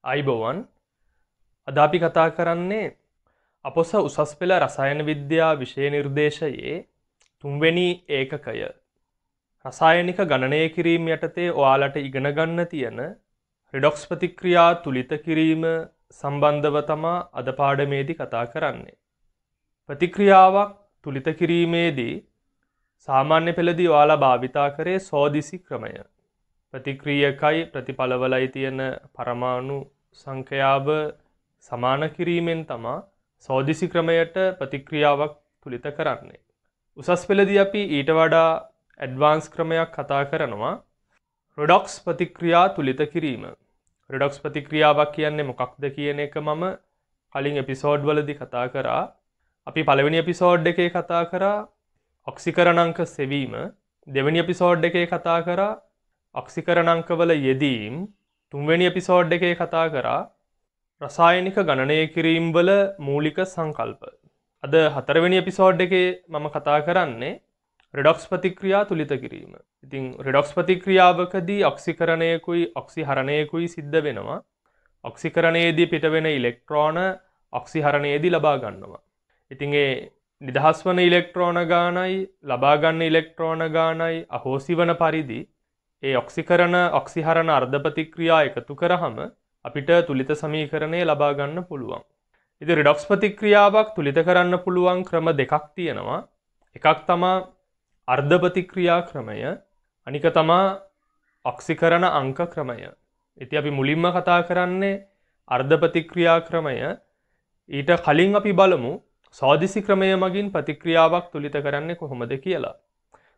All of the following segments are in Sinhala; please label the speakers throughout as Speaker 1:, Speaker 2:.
Speaker 1: අයිබෝවන් අද අපි කතා කරන්නේ අපොස උසස් පෙළ රසායන විද්‍යා විෂය නිර්දේශයේ තුන්වෙනි ඒකකය රසායනික ගණනය කිරීම යටතේ ඔයාලට ඉගෙන ගන්න තියෙන රිඩොක්ස් ප්‍රතික්‍රියා තුලිත කිරීම සම්බන්ධව තමයි අද පාඩමේදී කතා කරන්නේ. ප්‍රතික්‍රියාවක් තුලිත කිරීමේදී සාමාන්‍ය පෙළදී ඔයාලා භාවිතා කරේ සෝදිසි ක්‍රමය. ප්‍රතික්‍රියකයි ප්‍රතිඵලවලයි තියෙන පරමාණු සංඛ්‍යාව සමාන කිරීමෙන් තමයි සෝදිසි ක්‍රමයට ප්‍රතික්‍රියාවක් තුලිත කරන්නේ. උසස් පෙළදී අපි ඊට වඩා ඇඩ්වාන්ස් ක්‍රමයක් කතා කරනවා රිඩොක්ස් ප්‍රතික්‍රියා තුලිත කිරීම. රිඩොක්ස් ප්‍රතික්‍රියාවක් කියන්නේ මොකක්ද කියන එක මම කලින් එපිසෝඩ් වලදී කතා කරා. අපි පළවෙනි එපිසෝඩ් එකේ කතා කරා ඔක්සිකරණාංක සෙවීම, දෙවෙනි එපිසෝඩ් එකේ කතා කරා ඔක්සිකරණාංකවල යෙදීම්, තුන්වෙනි එපිසෝඩ් එකේ කතා කරා රසායනික ගණනය කිරීම වල මූලික සංකල්ප. අද හතරවෙනි එපිසෝඩ් එකේ මම කතා කරන්නේ රිඩොක්ස් ප්‍රතික්‍රියා තුලිත කිරීම. ඉතින් රිඩොක්ස් ප්‍රතික්‍රියාවකදී ඔක්සිකරණයකුයි ඔක්සිහරණයකුයි සිද්ධ වෙනවා. ඔක්සිකරණයේදී පිට වෙන ඉලෙක්ට්‍රෝන ඔක්සිහරණයේදී ලබා ගන්නවා. ඉතින් ඒ නිදහස් වන ඉලෙක්ට්‍රෝන ගානයි ලබා ගන්න ඉලෙක්ට්‍රෝන ගානයි අහෝසි වන පරිදි ඒ ඔක්සිකරණ ඔක්සිහරණ අර්ධ ප්‍රතික්‍රියා එකතු කරාම අපිට තුලිත සමීකරණය ලබා ගන්න පුළුවන්. ඉතින් රිඩොක්ස් ප්‍රතික්‍රියාවක් තුලිත කරන්න පුළුවන් ක්‍රම දෙකක් තියෙනවා. එකක් තමයි අර්ධ ප්‍රතික්‍රියා ක්‍රමය, අනික තමයි ඔක්සිකරණ අංක ක්‍රමය. ඉතින් අපි මුලින්ම කතා කරන්නේ අර්ධ ප්‍රතික්‍රියා ක්‍රමය. ඊට කලින් අපි බලමු සෝදිසි ක්‍රමය මගින් ප්‍රතික්‍රියාවක් තුලිත කරන්නේ කොහොමද කියලා.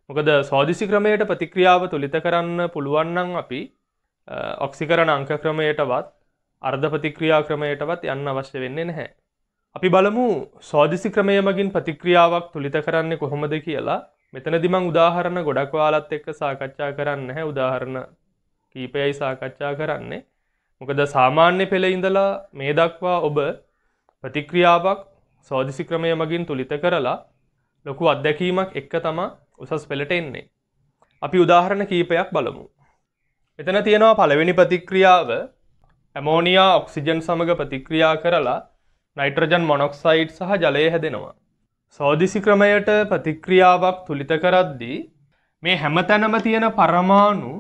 Speaker 1: මොකද සෝදිසි ක්‍රමයට ප්‍රතික්‍රියාව තුලිත කරන්න පුළුවන් නම් අපි ඔක්සිකරණ අංක ක්‍රමයටවත් අර්ධ ප්‍රතික්‍රියා ක්‍රමයටවත් යන්න අවශ්‍ය වෙන්නේ නැහැ. අපි බලමු සෝදිසි ක්‍රමය මගින් ප්‍රතික්‍රියාවක් තුලිත කරන්නේ කොහොමද කියලා. මෙතනදී මම උදාහරණ ගොඩක් ඔයාලත් එක්ක සාකච්ඡා කරන්නේ නැහැ. උදාහරණ කීපයයි සාකච්ඡා කරන්නේ. මොකද සාමාන්‍ය පෙළ ඉඳලා මේ දක්වා ඔබ ප්‍රතික්‍රියාවක් සෝදිසි ක්‍රමය මගින් තුලිත කරලා ලොකු අත්දැකීමක් එක්ක තමයි උසස් පෙළට එන්නේ. අපි උදාහරණ කීපයක් බලමු. මෙතන තියෙනවා පළවෙනි ප්‍රතික්‍රියාව ඇමෝනියා ඔක්සිජන් සමග ප්‍රතික්‍රියා කරලා නයිට්‍රජන් මොනොක්සයිඩ් සහ ජලය හැදෙනවා. සෝදිසි ක්‍රමයට ප්‍රතික්‍රියාවක් තුලිත කරද්දී මේ හැමතැනම තියෙන පරමාණු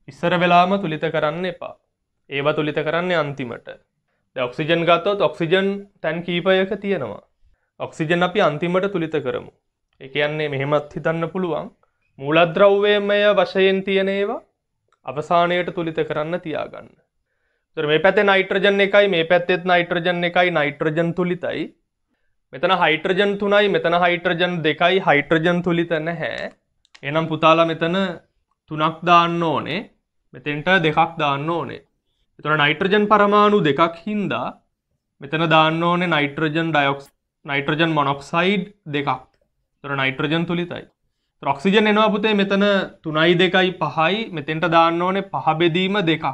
Speaker 1: ඉස්සර වෙලාම තුලිත කරන්න එපා. ඒවා තුලිත කරන්නේ අන්තිමට. දැන් ඔක්සිජන් ගත්තොත් ඔක්සිජන් තැන් කීපයක තියෙනවා. ඔක්සිජන් අපි අන්තිමට තුලිත කරමු. ඒ කියන්නේ මෙහෙමත් හිතන්න පුළුවන් මූලද්‍රව්‍යමය වශයෙන් තියෙන ඒවා අවසානයේට තුලිත කරන්න තියාගන්න. ඒතර මේ පැත්තේ නයිට්‍රජන් එකයි මේ පැත්තේත් නයිට්‍රජන් එකයි නයිට්‍රජන් තුලිතයි. මෙතන හයිඩ්‍රජන් 3යි මෙතන හයිඩ්‍රජන් 2යි හයිඩ්‍රජන් තුලිත නැහැ. එහෙනම් පුතාලා මෙතන 3ක් දාන්න ඕනේ. මෙතෙන්ට 2ක් දාන්න ඕනේ. ඒතර නයිට්‍රජන් පරමාණු 2ක් හින්දා මෙතන දාන්න ඕනේ නයිට්‍රජන් මොනොක්සයිඩ් 2ක්. ඒතර නයිට්‍රජන් තුලිතයි. ඒතර ඔක්සිජන් එනවා පුතේ මෙතන 3යි 2යි 5යි මෙතෙන්ට දාන්න ඕනේ 5 බෙදීම 2ක්.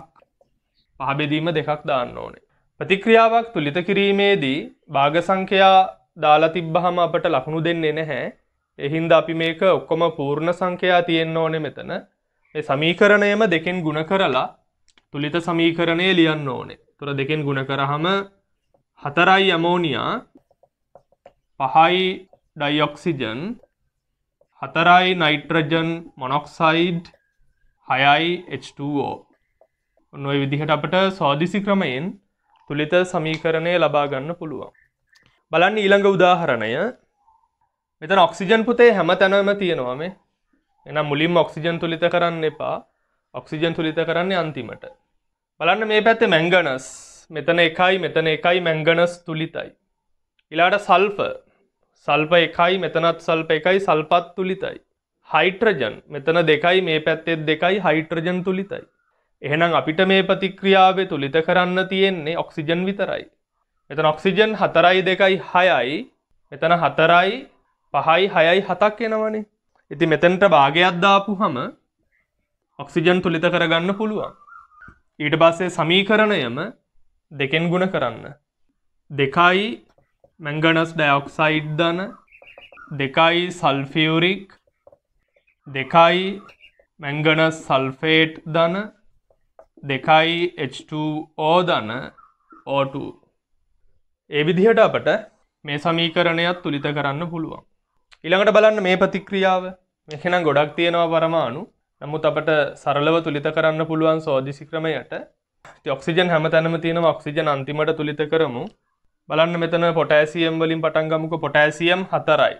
Speaker 1: 5 බෙදීම 2ක් දාන්න ඕනේ. ප්‍රතික්‍රියාවක් තුලිත කිරීමේදී භාග සංඛ්‍යා දාලා තිබ්බහම අපට ලකුණු දෙන්නේ නැහැ. ඒ හින්දා අපි මේක ඔක්කොම පූර්ණ සංඛ්‍යා තියෙන්න ඕනේ මෙතන. මේ සමීකරණයම දෙකෙන් ගුණ කරලා තුලිත සමීකරණය ලියන්න ඕනේ. ඒතර දෙකෙන් ගුණ කරාම 4යි ඇමෝනියා 5යි ඩයිඔක්සිජන් 4යි නයිට්‍රජන් මොනොක්සයිඩ් 6යි H2O. ඔන්න ඔය විදිහට අපිට සෝදිසි ක්‍රමයෙන් තුලිත සමීකරණය ලබා ගන්න පුළුවන්. බලන්න ඊළඟ උදාහරණය. මෙතන ඔක්සිජන් පුතේ හැමතැනම තියෙනවා මේ. එහෙනම් මුලින්ම ඔක්සිජන් තුලිත කරන්න එපා. ඔක්සිජන් තුලිත කරන්නේ අන්තිමට. බලන්න මේ පැත්තේ මැංගනස්. මෙතන 1යි මෙතන 1යි මැංගනස් තුලිතයි. ඊළඟට සල්ෆර්. සල්ෆර් 1යි මෙතනත් සල්ෆර් 1යි සල්පත් තුලිතයි. හයිඩ්‍රජන් මෙතන 2යි මේ පැත්තේ 2යි හයිඩ්‍රජන් තුලිතයි. එහෙනම් අපිට මේ ප්‍රතික්‍රියාවේ තුලිත කරන්න තියෙන්නේ ඔක්සිජන් විතරයි. මෙතන ඔක්සිජන් 4යි 2යි 6යි මෙතන 4යි 5යි 6යි 7ක් එනවනේ. ඉතින් මෙතනට භාගයක් දාපුවම ඔක්සිජන් තුලිත කරගන්න පුළුවන්. ඊට පස්සේ සමීකරණයම දෙකෙන් ගුණ කරන්න. 2යි මැංගනස් ඩයොක්සයිඩ් ධන 2යි සල්ෆියුරික් 2යි මැංගනස් සල්ෆේට් ධන 2යි H2O ධන O2. ඒ විදිහට අපට මේ සමීකරණයත් තුලිත කරන්න පුළුවන්. ඊළඟට බලන්න මේ ප්‍රතික්‍රියාව. මේක නම් ගොඩක් තියෙනවා පරමාණු. නමුත් අපට සරලව තුලිත කරන්න පුළුවන් සෝදිසි ක්‍රමයට. ඉතින් ඔක්සිජන් හැමතැනම තියෙනවා. ඔක්සිජන් අන්තිමට තුලිත කරමු. බලන්න මෙතන පොටෑසියම් වලින් පටන් ගමුකෝ. පොටෑසියම් 4යි.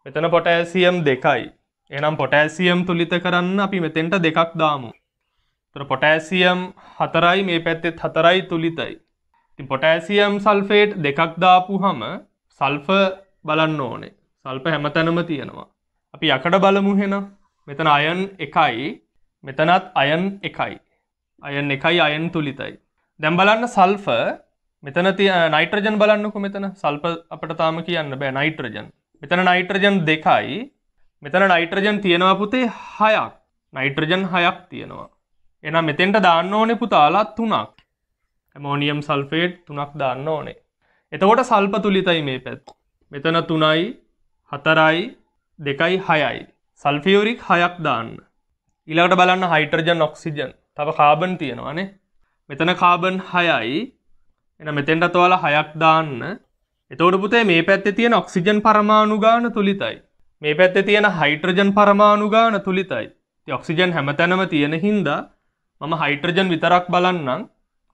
Speaker 1: මෙතන පොටෑසියම් 2යි. එහෙනම් පොටෑසියම් තුලිත කරන්න අපි මෙතෙන්ට 2ක් දාමු. ඒතර පොටෑසියම් 4යි මේ පැත්තෙත් 4යි තුලිතයි. ඉතින් පොටෑසියම් සල්ෆේට් 2ක් දාපුවහම සල්ෆර් බලන්න ඕනේ. සල්ෆර් හැමතැනම තියෙනවා. අපි යකඩ බලමු එහෙනම්. මෙතන අයන් 1යි. මෙතනත් අයන් 1යි. අයන් 1යි අයන් තුලිතයි. දැන් බලන්න සල්ෆර් මෙතන නයිට්‍රජන් බලන්නකො මෙතන. සල්ෆර් අපිට තාම කියන්න බෑ නයිට්‍රජන්. මෙතන නයිට්‍රජන් 2යි. මෙතන නයිට්‍රජන් තියෙනවා පුතේ 6ක්. නයිට්‍රජන් 6ක් තියෙනවා. එහෙනම් මෙතෙන්ට දාන්න ඕනේ පුතාලා 3ක්. ඇමෝනියම් සල්ෆේට් 3ක් දාන්න ඕනේ. එතකොට සල්ප තුලිතයි මේ පැත්ත. මෙතන 3යි 4යි 2යි 6යි. සල්ෆියුරික් 6ක් දාන්න. ඊළඟට බලන්න හයිඩ්‍රජන් ඔක්සිජන්. තව කාබන් තියෙනවානේ. මෙතන කාබන් 6යි. එහෙනම් මෙතෙන්ට ඔයාලා 6ක් දාන්න. එතකොට පුතේ මේ පැත්තේ තියෙන ඔක්සිජන් පරමාණු ගාන තුලිතයි. මේ පැත්තේ තියෙන හයිඩ්‍රජන් පරමාණු ගාන තුලිතයි. ඉතින් ඔක්සිජන් හැමතැනම තියෙන හින්දා මම හයිඩ්‍රජන් විතරක් බලන්නම්.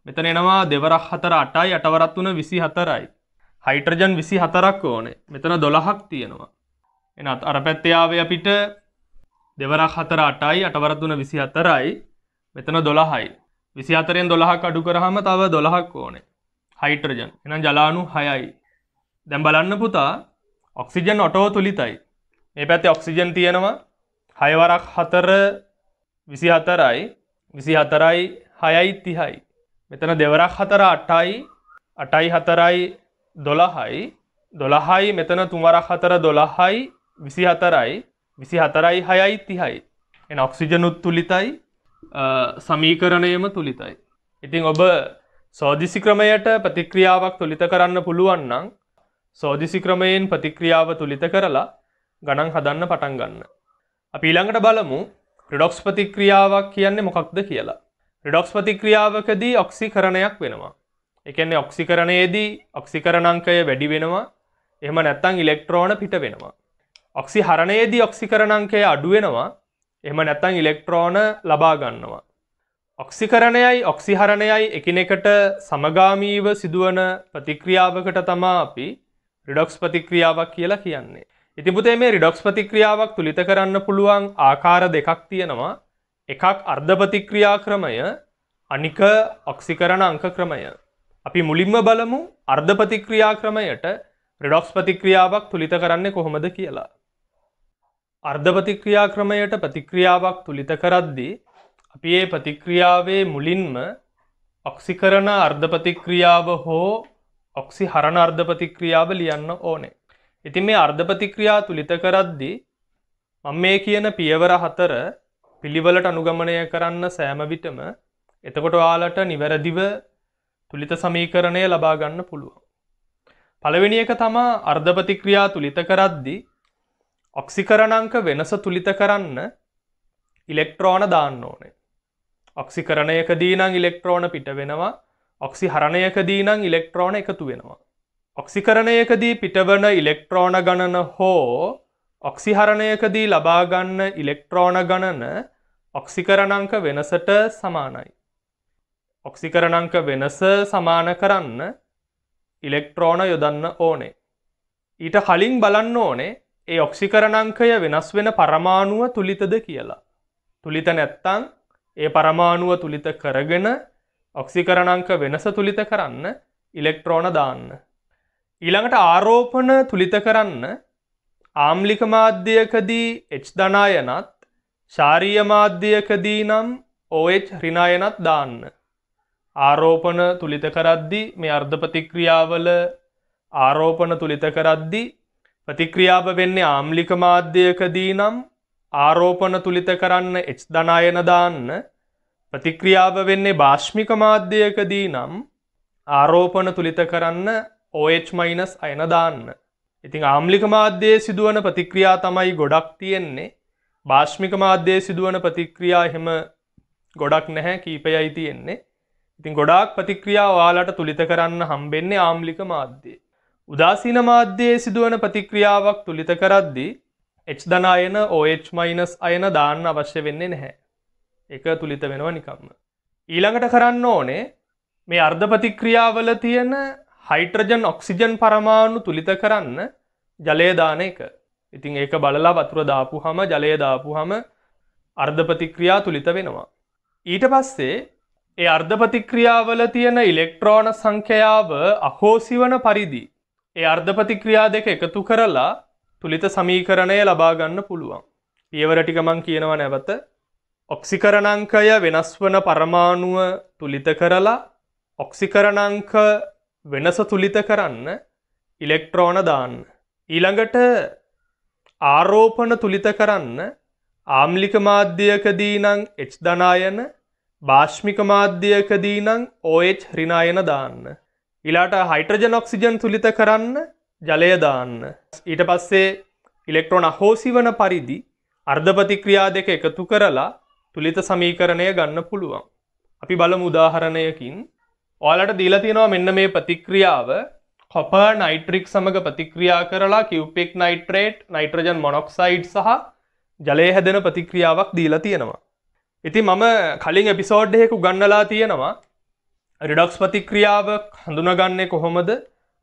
Speaker 1: මෙතන එනවා 2 වරක් 4 8යි 8 වරක් 3 24යි. හයිඩ්‍රජන් 24ක් ඕනේ. මෙතන 12ක් තියෙනවා. එහෙනම් අර පැත්තේ ආවේ අපිට 2 වරක් 4 8යි 8 වරක් 3 24යි. මෙතන 12යි. 24න් 12ක් අඩු කරාම තව 12ක් ඕනේ. හයිඩ්‍රජන්. එහෙනම් ජලාණු 6යි. දැන් බලන්න පුතා ඔක්සිජන් ඔටෝ තුලිතයි. මේ පැත්තේ ඔක්සිජන් තියෙනවා 6 වරක් 4 24යි 24යි 6යි 30යි. මෙතන 2 වරක් 4 8යි 8යි 4යි 12යි 12යි මෙතන 3 වරක් 4 12යි 24යි 24යි 6යි 30යි. එන ඔක්සිජන් උත් තුලිතයි සමීකරණයම තුලිතයි. ඉතින් ඔබ සෝදිසි ක්‍රමයට ප්‍රතික්‍රියාවක් තුලිත කරන්න පුළුවන් නම් සෝදිසි ක්‍රමයෙන් ප්‍රතික්‍රියාව තුලිත කරලා ගණන් හදන්න පටන් ගන්න. අපි ඊළඟට බලමු රිඩොක්ස් ප්‍රතික්‍රියාවක් කියන්නේ මොකක්ද කියලා. රිඩොක්ස් ප්‍රතික්‍රියාවකදී ඔක්සිකරණයක් වෙනවා. ඒ කියන්නේ ඔක්සිකරණයේදී ඔක්සිකරණාංකය වැඩි වෙනවා. එහෙම නැත්නම් ඉලෙක්ට්‍රෝන පිට වෙනවා. ඔක්සිහරණයේදී ඔක්සිකරණාංකය අඩු වෙනවා. එහෙම නැත්නම් ඉලෙක්ට්‍රෝන ලබා ගන්නවා. ඔක්සිකරණයයි ඔක්සිහරණයයි එකිනෙකට සමගාමීව සිදුවන ප්‍රතික්‍රියාවකට තමයි අපි රිඩොක්ස් ප්‍රතික්‍රියාවක් කියලා කියන්නේ. ඉතින් පුතේ මේ රිඩොක්ස් ප්‍රතික්‍රියාවක් තුලිත කරන්න පුළුවන් ආකාර දෙකක් තියෙනවා. එකක් අර්ධ ප්‍රතික්‍රියා ක්‍රමය, අනික ඔක්සිකරණ අංක ක්‍රමය. අපි මුලින්ම බලමු අර්ධ ප්‍රතික්‍රියා ක්‍රමයට රිඩොක්ස් ප්‍රතික්‍රියාවක් තුලිත කරන්නේ කොහොමද කියලා. අර්ධ ප්‍රතික්‍රියා ක්‍රමයට ප්‍රතික්‍රියාවක් තුලිත කරද්දී අපි මේ ප්‍රතික්‍රියාවේ මුලින්ම ඔක්සිකරණ අර්ධ ප්‍රතික්‍රියාව හෝ ඔක්සිහරණ අර්ධ ප්‍රතික්‍රියාව ලියන්න ඕනේ. ඉතින් මේ අර්ධ ප්‍රතික්‍රියා තුලිත කරද්දී මම මේ කියන පියවර 4 පිළිවෙලට අනුගමනය කරන්න සෑම විටම එතකොට ඔයාලට නිවැරදිව තුලිත සමීකරණය ලබා ගන්න පුළුවන්. පළවෙනි එක තමයි අර්ධ ප්‍රතික්‍රියා තුලිත කරද්දී ඔක්සිකරණාංක වෙනස තුලිත කරන්න ඉලෙක්ට්‍රෝන දාන්න ඕනේ. ඔක්සිකරණයකදී නම් ඉලෙක්ට්‍රෝන පිට වෙනවා. ඔක්සිහරණයකදී නම් ඉලෙක්ට්‍රෝන එකතු වෙනවා. ඔක්සිකරණයකදී පිටවන ඉලෙක්ට්‍රෝන ගණන හෝ ඔක්සිහරණයකදී ලබා ගන්න ඉලෙක්ට්‍රෝන ගණන ඔක්සිකරණාංක වෙනසට සමානයි. ඔක්සිකරණාංක වෙනස සමාන කරන්න ඉලෙක්ට්‍රෝන යොදන්න ඕනේ. ඊට කලින් බලන්න ඕනේ ඒ ඔක්සිකරණාංකය වෙනස් වෙන පරමාණුව තුලිතද කියලා. තුලිත නැත්තම් ඒ පරමාණුව තුලිත කරගෙන ඔක්සිකරණාංක වෙනස තුලිත කරන්න ඉලෙක්ට්‍රෝන දාන්න. ඊළඟට ආරෝපණ තුලිත කරන්න ආම්ලික මාධ්‍යයකදී H ධනායනත් ශාරීය මාධ්‍යයකදී නම් OH ඍණායනත් දාන්න. ආරෝපණ තුලිත කරද්දී මේ අර්ධ ප්‍රතික්‍රියාවල ආරෝපණ තුලිත කරද්දී ප්‍රතික්‍රියාව වෙන්නේ ආම්ලික මාධ්‍යයකදී නම් ආරෝපණ තුලිත කරන්න H ධනායන දාන්න. ප්‍රතික්‍රියාව වෙන්නේ බාෂ්මික මාධ්‍යයකදී නම් ආරෝපණ තුලිත කරන්න OH- අයන දාන්න. ඉතින් ආම්ලික මාධ්‍යයේ සිදුවන ප්‍රතික්‍රියා තමයි ගොඩක් තියෙන්නේ. බාෂ්මික මාධ්‍යයේ සිදුවන ප්‍රතික්‍රියා එහෙම ගොඩක් නැහැ කීපයයි තියෙන්නේ. ඉතින් ගොඩාක් ප්‍රතික්‍රියා ඔයාලට තුලිත කරන්න හම්බෙන්නේ ආම්ලික මාධ්‍යයේ. උදාසීන මාධ්‍යයේ සිදුවන ප්‍රතික්‍රියාවක් තුලිත කරද්දී H ධන අයන OH- අයන දාන්න අවශ්‍ය වෙන්නේ නැහැ. ඒක තුලිත වෙනවා නිකම්ම. ඊළඟට කරන්න ඕනේ මේ අර්ධ ප්‍රතික්‍රියාවල තියෙන හයිඩ්‍රජන් ඔක්සිජන් පරමාණු තුලිත කරන්න ජලය දාන එක. ඉතින් ඒක බලලා වතුර දාපුහම ජලය දාපුහම අර්ධ ප්‍රතික්‍රියා තුලිත වෙනවා. ඊට පස්සේ ඒ අර්ධ ප්‍රතික්‍රියාවල තියෙන ඉලෙක්ට්‍රෝන සංඛ්‍යාව අහෝසි වන පරිදි ඒ අර්ධ ප්‍රතික්‍රියා දෙක එකතු කරලා තුලිත සමීකරණය ලබා ගන්න පුළුවන්. පියවර ටික මම කියනවා නැවත. ඔක්සිකරණාංකය වෙනස් වන පරමාණුව තුලිත කරලා ඔක්සිකරණාංක වෙනස තුලිත කරන්න ඉලෙක්ට්‍රෝන දාන්න. ඊළඟට ආරෝපණ තුලිත කරන්න ආම්ලික මාධ්‍යයකදී නම් H ධන අයන බාෂ්මික මාධ්‍යයකදී නම් OH ඍණ අයන දාන්න. ඊළාට හයිඩ්‍රජන් ඔක්සිජන් තුලිත කරන්න ජලය දාන්න. ඊට පස්සේ ඉලෙක්ට්‍රෝන අහෝසි වන පරිදි අර්ධ ප්‍රතික්‍රියා දෙක එකතු කරලා තුලිත සමීකරණය ගන්න පුළුවන්. අපි බලමු උදාහරණයකින්. ඔයාලට දීලා තියෙනවා මෙන්න මේ ප්‍රතික්‍රියාව කොපර් නයිට්‍රික් සමග ප්‍රතික්‍රියා කරලා කියුපික් නයිට්‍රේට් නයිට්‍රජන් මොනොක්සයිඩ් සහ ජලය හැදෙන ප්‍රතික්‍රියාවක් දීලා තියෙනවා. ඉතින් මම කලින් එපිසෝඩ් එකක උගන්වලා තියෙනවා රිඩොක්ස් ප්‍රතික්‍රියාව හඳුනගන්නේ කොහොමද?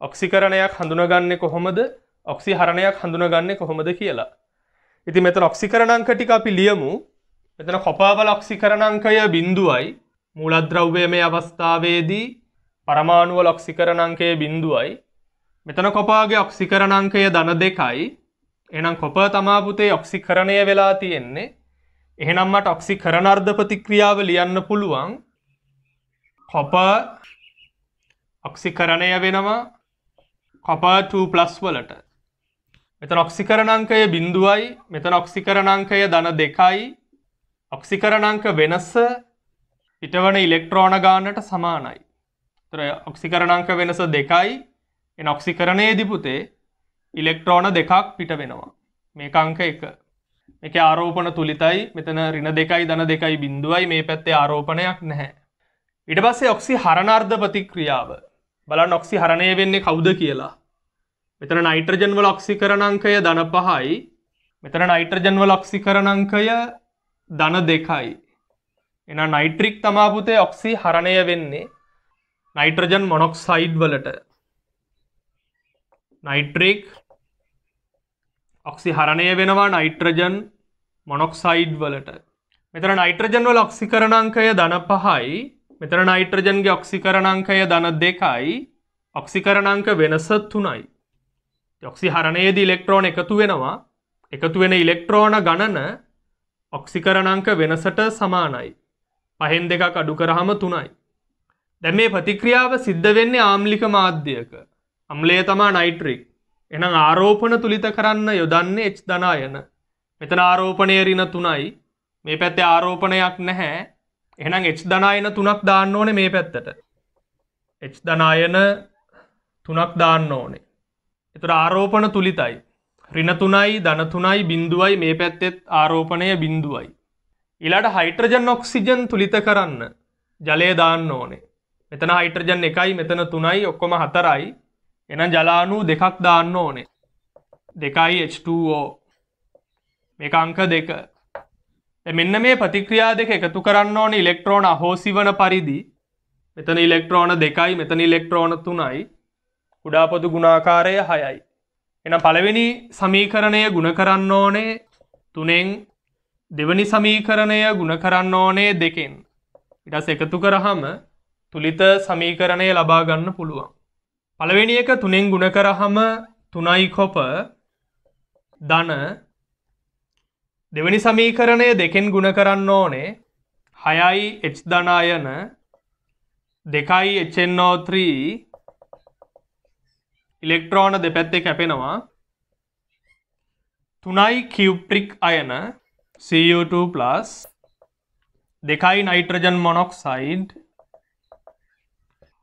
Speaker 1: ඔක්සිකරණයක් හඳුනගන්නේ කොහොමද? ඔක්සිහරණයක් හඳුනගන්නේ කොහොමද කියලා. ඉතින් මෙතන ඔක්සිකරණාංක ටික අපි ලියමු. මෙතන කොපර් වල ඔක්සිකරණාංකය 0යි. මූලද්‍රව්‍යමය අවස්ථාවේදී පරමාණු වල ඔක්සිකරණාංකය 0යි. මෙතන කොපර්ගේ ඔක්සිකරණාංකය ධන 2යි. එහෙනම් කොපර් තමා පුතේ ඔක්සිකරණය වෙලා තියෙන්නේ. එහෙනම් මට ඔක්සිකරණ අර්ධ ප්‍රතික්‍රියාව ලියන්න පුළුවන්. කොපර් ඔක්සිකරණය වෙනවා කොපර් 2+ වලට. මෙතන ඔක්සිකරණාංකය 0යි. මෙතන ඔක්සිකරණාංකය ධන 2යි. ඔක්සිකරණාංක වෙනස පිටවන ඉලෙක්ට්‍රෝන ගානට සමානයි. ඒතර ඔක්සිකරණාංක වෙනස 2යි. එන ඔක්සිකරණයේදී පුතේ ඉලෙක්ට්‍රෝන දෙකක් පිට වෙනවා. මේක අංක 1. මේකේ ආරෝපණ තුලිතයි. මෙතන ඍණ 2යි ධන 2යි 0යි. මේ පැත්තේ ආරෝපණයක් නැහැ. ඊට පස්සේ ඔක්සිහරණාර්ධ ප්‍රතික්‍රියාව. බලන්න ඔක්සිහරණය වෙන්නේ කවුද කියලා. මෙතන නයිට්‍රජන් වල ඔක්සිකරණාංකය ධන 5යි. මෙතන නයිට්‍රජන් වල ඔක්සිකරණාංකය ධන 2යි. එහෙනම් නයිට්‍රික් තමා පුතේ ඔක්සිහරණය වෙන්නේ නයිට්‍රජන් මොනොක්සයිඩ් වලට. නයිට්‍රික් ඔක්සිහරණය වෙනවා නයිට්‍රජන් මොනොක්සයිඩ් වලට. මෙතන නයිට්‍රජන් වල ඔක්සිකරණාංකය ධන 5යි. මෙතන නයිට්‍රජන්ගේ ඔක්සිකරණාංකය ධන 2යි. ඔක්සිකරණාංක වෙනස 3යි. ඔක්සිහරණයේදී ඉලෙක්ට්‍රෝන එකතු වෙනවා. එකතු වෙන ඉලෙක්ට්‍රෝන ගණන ඔක්සිකරණාංක වෙනසට සමානයි. 5න් 2ක් අඩු කරාම 3යි. දැන් මේ ප්‍රතික්‍රියාව සිද්ධ වෙන්නේ ආම්ලික මාධ්‍යයක. අම්ලය තමා නයිට්‍රික්. එහෙනම් ආරෝපණ තුලිත කරන්න යොදන්නේ H ධන අයන. මෙතන ආරෝපණය ඍණ 3යි. මේ පැත්තේ ආරෝපණයක් නැහැ. එහෙනම් H ධන අයන 3ක් දාන්න ඕනේ මේ පැත්තට. H ධන අයන 3ක් දාන්න ඕනේ. ඒතර ආරෝපණ තුලිතයි. ඍණ 3යි ධන 3යි 0යි මේ පැත්තෙත් ආරෝපණය 0යි. ඊළඟට හයිඩ්‍රජන් ඔක්සිජන් තුලිත කරන්න ජලය දාන්න ඕනේ. මෙතන හයිඩ්‍රජන් 1යි මෙතන 3යි ඔක්කොම 4යි. එහෙනම් ජලාණු දෙකක් දාන්න ඕනේ. 2යි H2O. මේක අංක 2. දැන් මෙන්න මේ ප්‍රතික්‍රියා දෙක එකතු කරන්න ඕනේ ඉලෙක්ට්‍රෝන අහෝසි වන පරිදි. මෙතන ඉලෙක්ට්‍රෝන 2යි මෙතන ඉලෙක්ට්‍රෝන 3යි. කුඩා පොදු ගුණාකාරය 6යි. එහෙනම් පළවෙනි සමීකරණය ගුණ කරන්න ඕනේ 3න්. දෙවෙනි සමීකරණය ගුණ කරන්න ඕනේ 2න්. ඊට පස්සේ එකතු කරාම තුලිත සමීකරණය ලබා ගන්න පුළුවන්. පළවෙනි එක 3න් ගුණ කරාම 3යි කොපර් ධන. දෙවෙනි සමීකරණය 2න් ගුණ කරන්න ඕනේ 6යි H ධන අයන 2යි HNO3 ඉලෙක්ට්‍රෝන දෙපැත්තේ කැපෙනවා 3යි කියුප්‍රික් අයන Cu2+ 2යි nitrogen monoxide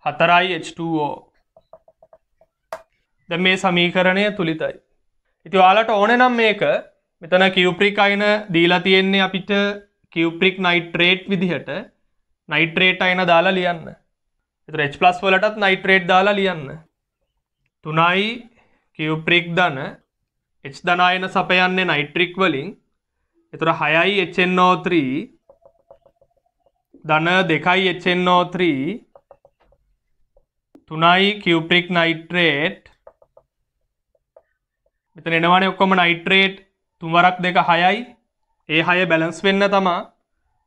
Speaker 1: 4යි H2O. දැන් මේ සමීකරණය තුලිතයි. ඉතින් ඔයාලට ඕනේ නම් මේක මෙතන කියුප්‍රික් අයන දීලා තියෙන්නේ අපිට කියුප්‍රික් නයිට්‍රේට් විදිහට නයිට්‍රේට් අයන දාලා ලියන්න. එතකොට H+ වලටත් නයිට්‍රේට් දාලා ලියන්න. 3යි කියුප්‍රික් ධන H ධන අයන සපයන්නේ නයිට්‍රික් වලින්. එතකොට 6යි HNO3 ධන 2යි HNO3 3යි කියුප්‍රික් නයිට්‍රේට්. මෙතන එනවනේ ඔක්කොම නයිට්‍රේට් 3 වරක් 2 6යි. ඒ 6 බැලන්ස් වෙන්න තමයි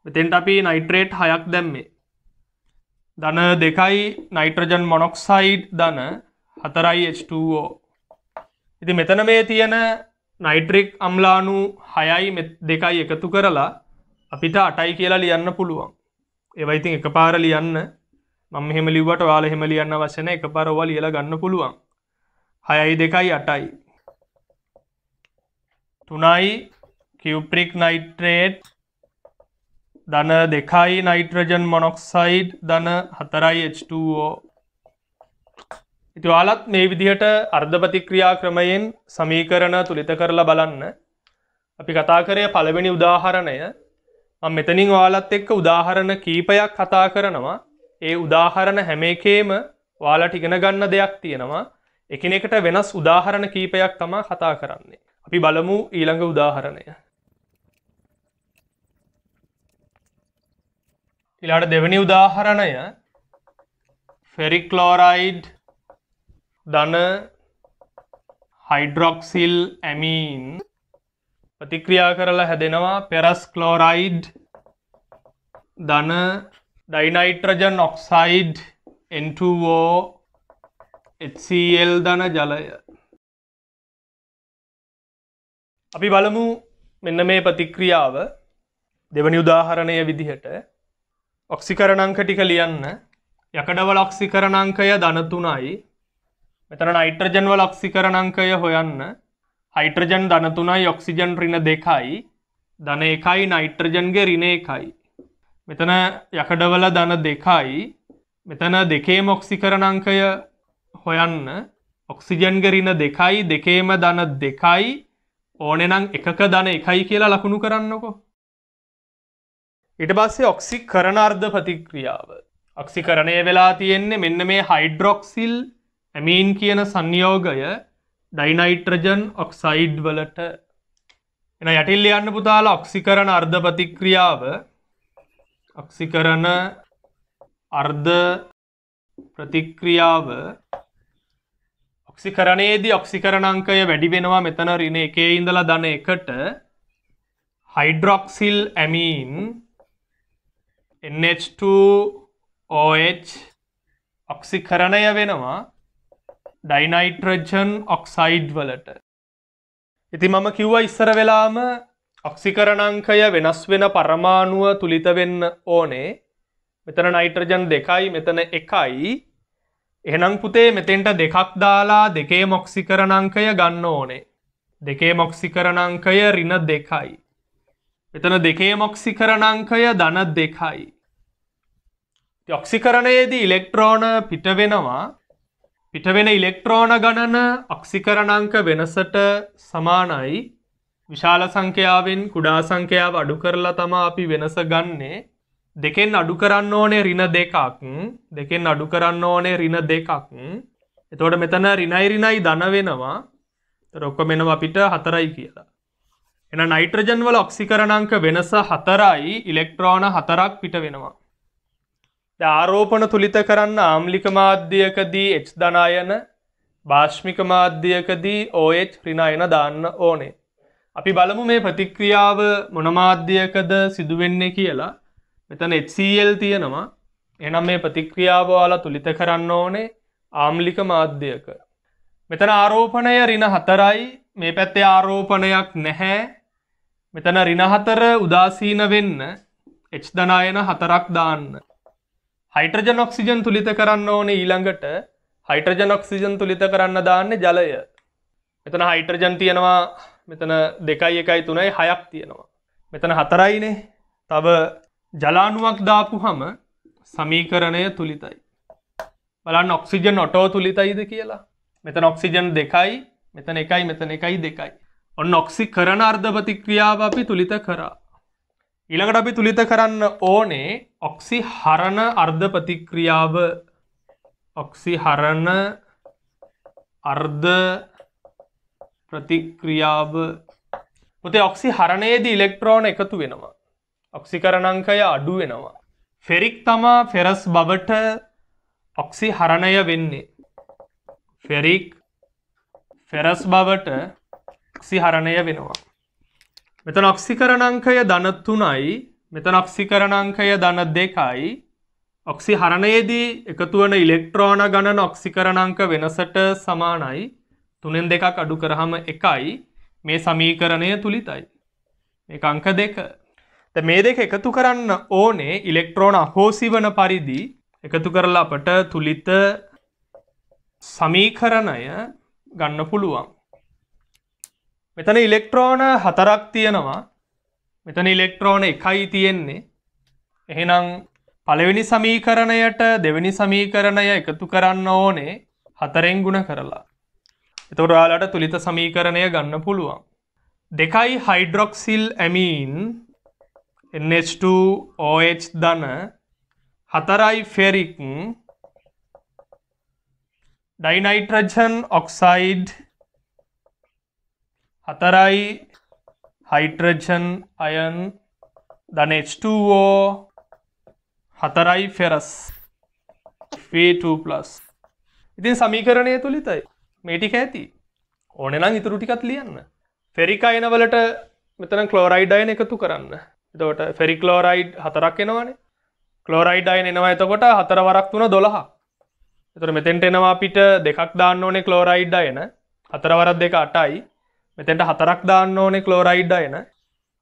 Speaker 1: මෙතෙන්ට අපි නයිට්‍රේට් 6ක් දැම්මේ. ධන 2යි නයිට්‍රජන් මොනොක්සයිඩ් ධන 4යි H2O. ඉතින් මෙතන මේ තියෙන නයිට්‍රික් අම්ලාණු 6යි 2යි එකතු කරලා අපිට 8යි කියලා ලියන්න පුළුවන්. ඒවා ඉතින් එකපාර ලියන්න මම මෙහෙම ලිව්වට ඔයාලා එහෙම ලියන්න අවශ්‍ය නැහැ. එකපාර ඔයාලා ලියලා ගන්න පුළුවන්. 6යි 2යි 8යි. 3යි කියුප්‍රික් නයිට්‍රේට් ධන 2යි නයිට්‍රජන් මොනොක්සයිඩ් ධන 4යි H2O. ඉතින් ඔයාලත් මේ විදිහට අර්ධ ප්‍රතික්‍රියා ක්‍රමයෙන් සමීකරණ තුලිත කරලා බලන්න. අපි කතා කරේ පළවෙනි උදාහරණය. මම මෙතනින් ඔයාලත් එක්ක උදාහරණ කීපයක් කතා කරනවා. ඒ උදාහරණ හැම එකේම ඔයාලට ඉගෙන ගන්න දෙයක් තියෙනවා. එකිනෙකට වෙනස් උදාහරණ කීපයක් තමයි කතා කරන්නේ. අපි බලමු ඊළඟ උදාහරණය. ඊළඟ දෙවෙනි උදාහරණය ෆෙරික් ක්ලෝරයිඩ් ධන හයිඩ්‍රොක්සිල් ඇමීන් ප්‍රතික්‍රියා කරලා හැදෙනවා පෙරස් ක්ලෝරයිඩ් ධන ඩයිනයිට්‍රජන් ඔක්සයිඩ් N2O HCl ධන ජලය. අපි බලමු මෙන්න මේ ප්‍රතික්‍රියාව දෙවැනි උදාහරණය විදිහට. ඔක්සිකරණාංක ටික ලියන්න. යකඩවල ඔක්සිකරණාංකය ධන 3යි. මෙතන නයිට්‍රජන් වල ඔක්සිකරණාංකය හොයන්න. හයිඩ්‍රජන් ධන 3යි ඔක්සිජන් ඍණ 2යි. ධන 1යි නයිට්‍රජන්ගේ ඍණ 1යි. මෙතන යකඩවල ධන 2යි. මෙතන දෙකේම ඔක්සිකරණාංකය හොයන්න. ඔක්සිජන්ගේ ඍණ 2යි දෙකේම ධන 2යි. ඕනේ නම් එකක ධන 1යි කියලා ලකුණු කරන්නකො. ඊට පස්සේ ඔක්සිකරණ අර්ධ ප්‍රතික්‍රියාව. ඔක්සිකරණය වෙලා තියෙන්නේ මෙන්න මේ හයිඩ්‍රොක්සිල් ඇමීන් කියන සංයෝගය ඩයිනයිට්‍රජන් ඔක්සයිඩ් වලට. එන යටින් ලියන්න පුතාලා ඔක්සිකරණ අර්ධ ප්‍රතික්‍රියාව. ඔක්සිකරණ අර්ධ ප්‍රතික්‍රියාව. ඔක්සිකරණයේදී ඔක්සිකරණාංකය වැඩි වෙනවා. මෙතන ඍණ 1 ඉඳලා ධන 1ට හයිඩ්‍රොක්සිල් ඇමීන් NH2OH ඔක්සිකරණය වෙනවා ඩයිනයිට්‍රජන් ඔක්සයිඩ් වලට. ඉතින් මම කිව්වා ඉස්සර වෙලාම ඔක්සිකරණාංකය වෙනස් වෙන පරමාණුව තුලිත වෙන්න ඕනේ. මෙතන නයිට්‍රජන් 2යි මෙතන 1යි. එහෙනම් පුතේ මෙතෙන්ට දෙකක් දාලා දෙකේම ඔක්සිකරණාංකය ගන්න ඕනේ. දෙකේම ඔක්සිකරණාංකය ඍණ 2යි. මෙතන දෙකේම ඔක්සිකරණාංකය ධන 2යි. ඔක්සිකරණයේදී ඉලෙක්ට්‍රෝන පිට වෙනවා. පිට වෙන ඉලෙක්ට්‍රෝන ගණන ඔක්සිකරණාංක වෙනසට සමානයි. විශාල සංඛ්‍යාවෙන් කුඩා සංඛ්‍යාව අඩු කරලා තමයි අපි වෙනස ගන්නෙ. දෙකෙන් අඩු කරන්න ඕනේ ඍණ 2ක්. දෙකෙන් අඩු කරන්න ඕනේ ඍණ 2ක්. එතකොට මෙතන ඍණයි ඍණයි ධන වෙනවා. ඒතර ඔක්කොම එනවා අපිට 4යි කියලා. එහෙනම් නයිට්‍රජන් වල ඔක්සිකරණාංක වෙනස 4යි ඉලෙක්ට්‍රෝන 4ක් පිට වෙනවා. දැන් ආරෝපණ තුලිත කරන්න ආම්ලික මාධ්‍යයකදී H ධන අයන බාෂ්මික මාධ්‍යයකදී OH ඍණ අයන දාන්න ඕනේ. අපි බලමු මේ ප්‍රතික්‍රියාව මොන මාධ්‍යයකද සිදු වෙන්නේ කියලා. මෙතන HCl තියෙනවා. එහෙනම් මේ ප්‍රතික්‍රියාව ඔයාලා තුලිත කරන්න ඕනේ ආම්ලික මාධ්‍යයක. මෙතන ආරෝපණය ඍණ 4යි. මේ පැත්තේ ආරෝපණයක් නැහැ. මෙතන ඍණ 4 උදාසීන වෙන්න H ධන අයන 4ක් දාන්න. හයිඩ්‍රජන් ඔක්සිජන් තුලිත කරන්න ඕනේ ඊළඟට. හයිඩ්‍රජන් ඔක්සිජන් තුලිත කරන්න දාන්නේ ජලය. මෙතන හයිඩ්‍රජන් තියෙනවා. මෙතන 2යි 1යි 3යි 6ක් තියෙනවා. මෙතන 4යිනේ. තව ජලාණුවක් දාපුහම සමීකරණය තුලිතයි. බලන්න ඔක්සිජන් ඔටෝ තුලිතයිද කියලා. මෙතන ඔක්සිජන් 2යි, මෙතන 1යි, මෙතන 1යි 2යි. ඔන්න ඔක්සිකරණ අර්ධ ප්‍රතික්‍රියාව අපි තුලිත කරා. ඊළඟට අපි තුලිත කරන්න ඕනේ ඔක්සිහරණ අර්ධ ප්‍රතික්‍රියාව. ඔක්සිහරණ අර්ධ ප්‍රතික්‍රියාව. පුතේ ඔක්සිහරණයේදී ඉලෙක්ට්‍රෝන එකතු වෙනවා. ඔක්සිකරණාංකය අඩු වෙනවා. ෆෙරික් තමා ෆෙරස් බවට ඔක්සිහරණය වෙන්නේ. ෆෙරික් ෆෙරස් බවට ඔක්සිහරණය වෙනවා. මෙතන ඔක්සිකරණාංකය ධන 3යි, මෙතන ඔක්සිකරණාංකය ධන 2යි. ඔක්සිහරණයේදී එකතු වන ඉලෙක්ට්‍රෝන ගණන ඔක්සිකරණාංක වෙනසට සමානයි. 3න් 2ක් අඩු කරාම 1යි. මේ සමීකරණය තුලිතයි. මේක අංක 2. දැන් මේ දෙක එකතු කරන්න ඕනේ ඉලෙක්ට්‍රෝන අහෝසි වන පරිදි එකතු කරලා අපට තුලිත සමීකරණය ගන්න පුළුවන්. මෙතන ඉලෙක්ට්‍රෝන 4ක් තියෙනවා. මෙතන ඉලෙක්ට්‍රෝන 1යි තියෙන්නේ. එහෙනම් පළවෙනි සමීකරණයට දෙවෙනි සමීකරණය එකතු කරන්න ඕනේ 4ෙන් ගුණ කරලා. එතකොට ඔයාලට තුලිත සමීකරණය ගන්න පුළුවන්. 2යි හයිඩ්‍රොක්සිල් ඇමීන් NH2OH ධන 4යි ෆෙරික් ඩයිනයිට්‍රජන් ඔක්සයිඩ් 4යි හයිඩ්‍රජන් අයන් ධන H2O 4යි ෆෙරස් Fe2+. ඉතින් සමීකරණය තුලිතයි. මේ ටික ඇති. ඕනේ නම් ඊටු ටිකත් ලියන්න. ෆෙරික් අයන වලට මෙතන ක්ලෝරයිඩ් අයන එකතු කරන්න. එතකොට ෆෙරික් ක්ලෝරයිඩ් 4ක් එනවනේ. ක්ලෝරයිඩ් අයන එනවා එතකොට 4 වරක් 3 12ක්. එතකොට මෙතෙන්ට එනවා අපිට 2ක් දාන්න ඕනේ ක්ලෝරයිඩ් අයන. 4 වරක් 2 8යි. මෙතෙන්ට 4ක් දාන්න ඕනේ ක්ලෝරයිඩ් අයන.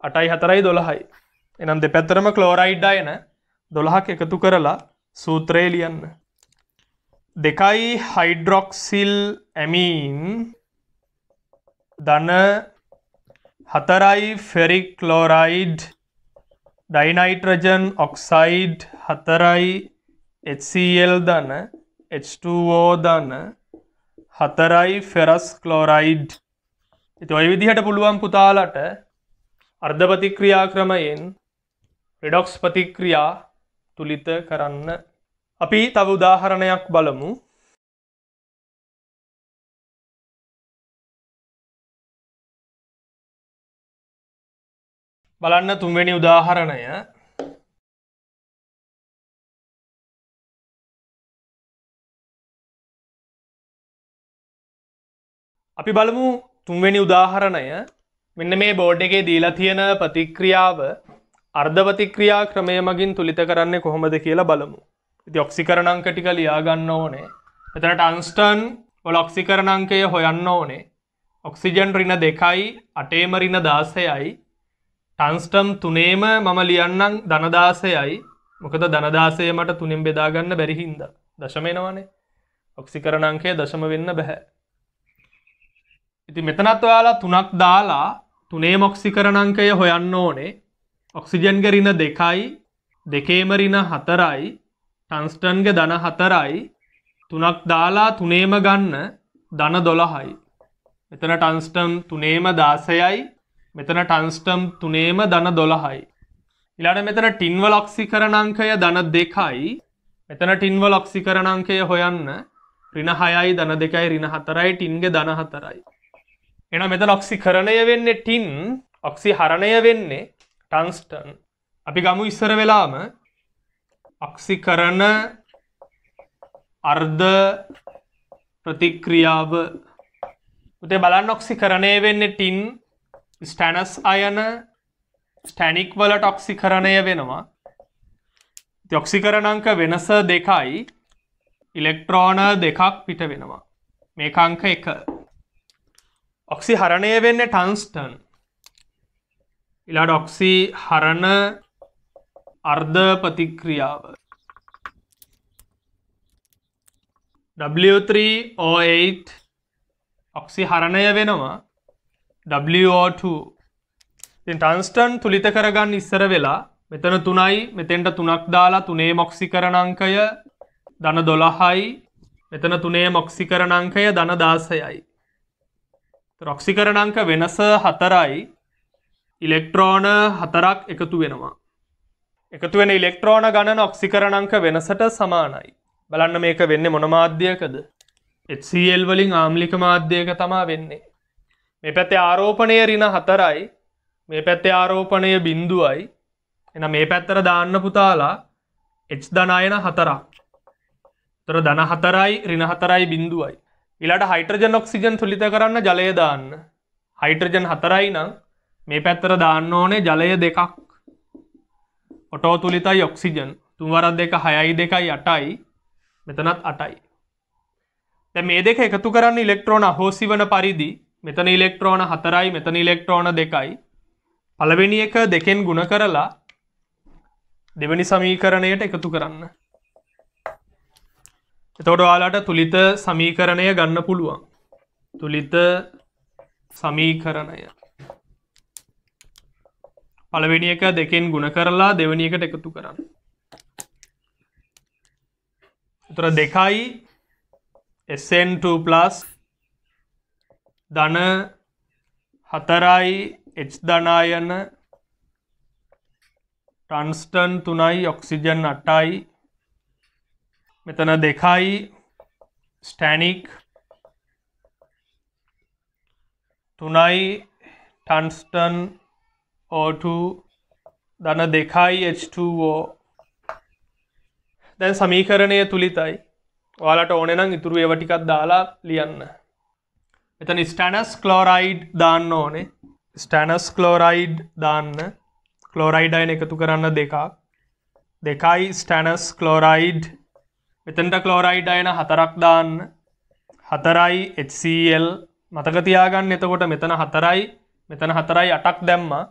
Speaker 1: 8යි 4යි 12යි. එහෙනම් දෙපැත්තටම ක්ලෝරයිඩ් අයන 12ක් එකතු කරලා සූත්‍රය ලියන්න. 2යි හයිඩ්‍රොක්සිල් ඇමීන් ධන 4යි ෆෙරික් ක්ලෝරයිඩ් ඩයිනයිට්‍රජන් ඔක්සයිඩ් 4යි HCl ධන H2O ධන 4යි ෆෙරස් ක්ලෝරයිඩ්. ඉතින් ඔය විදිහට පුළුවන් පුතාලට අර්ධ ප්‍රතික්‍රියා ක්‍රමයෙන් රිඩොක්ස් ප්‍රතික්‍රියා තුලිත කරන්න. අපි තව උදාහරණයක් බලමු. බලන්න තුන්වෙනි උදාහරණය. අපි බලමු තුන්වෙනි උදාහරණය. මෙන්න මේ බෝඩ් එකේ දීලා තියෙන ප්‍රතික්‍රියාව අර්ධ ප්‍රතික්‍රියා ක්‍රමය මගින් තුලිත කරන්නේ කොහොමද කියලා බලමු. ඉතින් ඔක්සිකරණාංක ටික ලියා ගන්න ඕනේ. මෙතන ටන්ස්ටන් වල ඔක්සිකරණාංකය හොයන්න ඕනේ. ඔක්සිජන් ඍණ 2යි 8ේම ඍණ 16යි. ටන්ස්ටන් 3ේම මම ලියන්නම් ධන 16යි. මොකද ධන 16 මට 3ෙන් බෙදා ගන්න බැරි හින්දා. දශම එනවනේ. ඔක්සිකරණාංකය දශම වෙන්න බෑ. ඉතින් මෙතනත් ඔයාලා 3ක් දාලා 3ේම ඔක්සිකරණාංකය හොයන්න ඕනේ. ඔක්සිජන්ගේ ඍණ 2යි 2ේම ඍණ 4යි ටන්ස්ටන්ගේ ධන 4යි 3ක් දාලා 3ේම ගන්න ධන 12යි. මෙතන ටන්ස්ටන් 3ේම 16යි මෙතන ටන්ස්ටන් 3ේම ධන 12යි. ඊළඟට මෙතන ටින් වල ඔක්සිකරණාංකය ධන 2යි මෙතන ටින් වල ඔක්සිකරණාංකය හොයන්න ඍණ 6යි ධන 2යි ඍණ 4යි ටින්ගේ ධන 4යි. එහෙනම් මෙතන ඔක්සිකරණය වෙන්නේ ටින් ඔක්සිහරණය වෙන්නේ ටන්ස්ටන්. අපි ගමු ඉස්සර වෙලාම ඔක්සිකරණ අර්ධ ප්‍රතික්‍රියාව. උදේ බලන්න ඔක්සිකරණය වෙන්නේ ටින් ස්ටැනස් අයන ස්ටැනික් වලට ඔක්සිකරණය වෙනවා. ඉතින් ඔක්සිකරණාංක වෙනස 2යි ඉලෙක්ට්‍රෝන 2ක් පිට වෙනවා. මේක අංක 1. ඔක්සිහරණය වෙන්නේ ටන්ස්ටන්. ඊළඟ ඔක්සිහරණ අර්ධ ප්‍රතික්‍රියාව W3O8 ඔක්සිහරණය වෙනවා WO2. ඉතින් ටන්ස්ටන් තුලිත කරගන්න ඉස්සර වෙලා මෙතන 3යි මෙතෙන්ට 3ක් දාලා 3ේම ඔක්සිකරණාංකය ධන 12යි මෙතන 3ේම ඔක්සිකරණාංකය ධන 16යි. ඔක්සිකරණාංක වෙනස 4යි ඉලෙක්ට්‍රෝන 4ක් එකතු වෙනවා. එකතු වෙන ඉලෙක්ට්‍රෝන ගණන ඔක්සිකරණ අංක වෙනසට සමානයි. බලන්න මේක වෙන්නේ මොන මාධ්‍යයකද? HCl වලින් ආම්ලික මාධ්‍යයක තමයි වෙන්නේ. මේ පැත්තේ ආරෝපණය ඍණ 4යි, මේ පැත්තේ ආරෝපණය බිඳුවයි. එහෙනම් මේ පැත්තට දාන්න පුතාලා H ධනායන 4ක්. උතර ධන 4යි ඍණ 4යි බිඳුවයි. ඊළඟට හයිඩ්‍රජන් ඔක්සිජන් තුලිත කරන්න ජලය දාන්න. හයිඩ්‍රජන් 4යි නම් මේ පැත්තට දාන්න ඕනේ ජලය 2ක්. ඔටෝ තුලිතයි ඔක්සිජන් 3 වරක් 2 6යි 2යි 8යි. මෙතනත් 8යි. දැන් මේ දෙක එකතු කරන්න ඉලෙක්ට්‍රෝන අහෝසි වන පරිදි මෙතන ඉලෙක්ට්‍රෝන 4යි මෙතන ඉලෙක්ට්‍රෝන 2යි. පළවෙනි එක දෙකෙන් ගුණ කරලා දෙවෙනි සමීකරණයට එකතු කරන්න. එතකොට ඔයාලට තුලිත සමීකරණය ගන්න පුළුවන්. තුලිත සමීකරණය. පළවෙනි එක දෙකෙන් ගුණ කරලා දෙවෙනි එකට එකතු කරන්න. එතකොට 2යි SN2+ ධන 4යි H ධනායන ටන්ස්ටන් 3යි ඔක්සිජන් 8යි මෙතන 2යි ස්ටැනික් 3යි ටන්ස්ටන් O2 ධන 2යි H2O. දැන් සමීකරණය තුලිතයි. ඔයාලට ඕනේ නම් ඉතුරු ඒවා ටිකක් දාලා ලියන්න. මෙතන ස්ටැනස් ක්ලෝරයිඩ් දාන්න ඕනේ. ස්ටැනස් ක්ලෝරයිඩ් දාන්න. ක්ලෝරයිඩ් අයන එකතු කරන්න 2ක්. 2යි ස්ටැනස් ක්ලෝරයිඩ්. මෙතනට ක්ලෝරයිඩ් අයන 4ක් දාන්න. 4යි HCl. මතක තියාගන්න එතකොට මෙතන 4යි මෙතන 4යි 8ක් දැම්මා.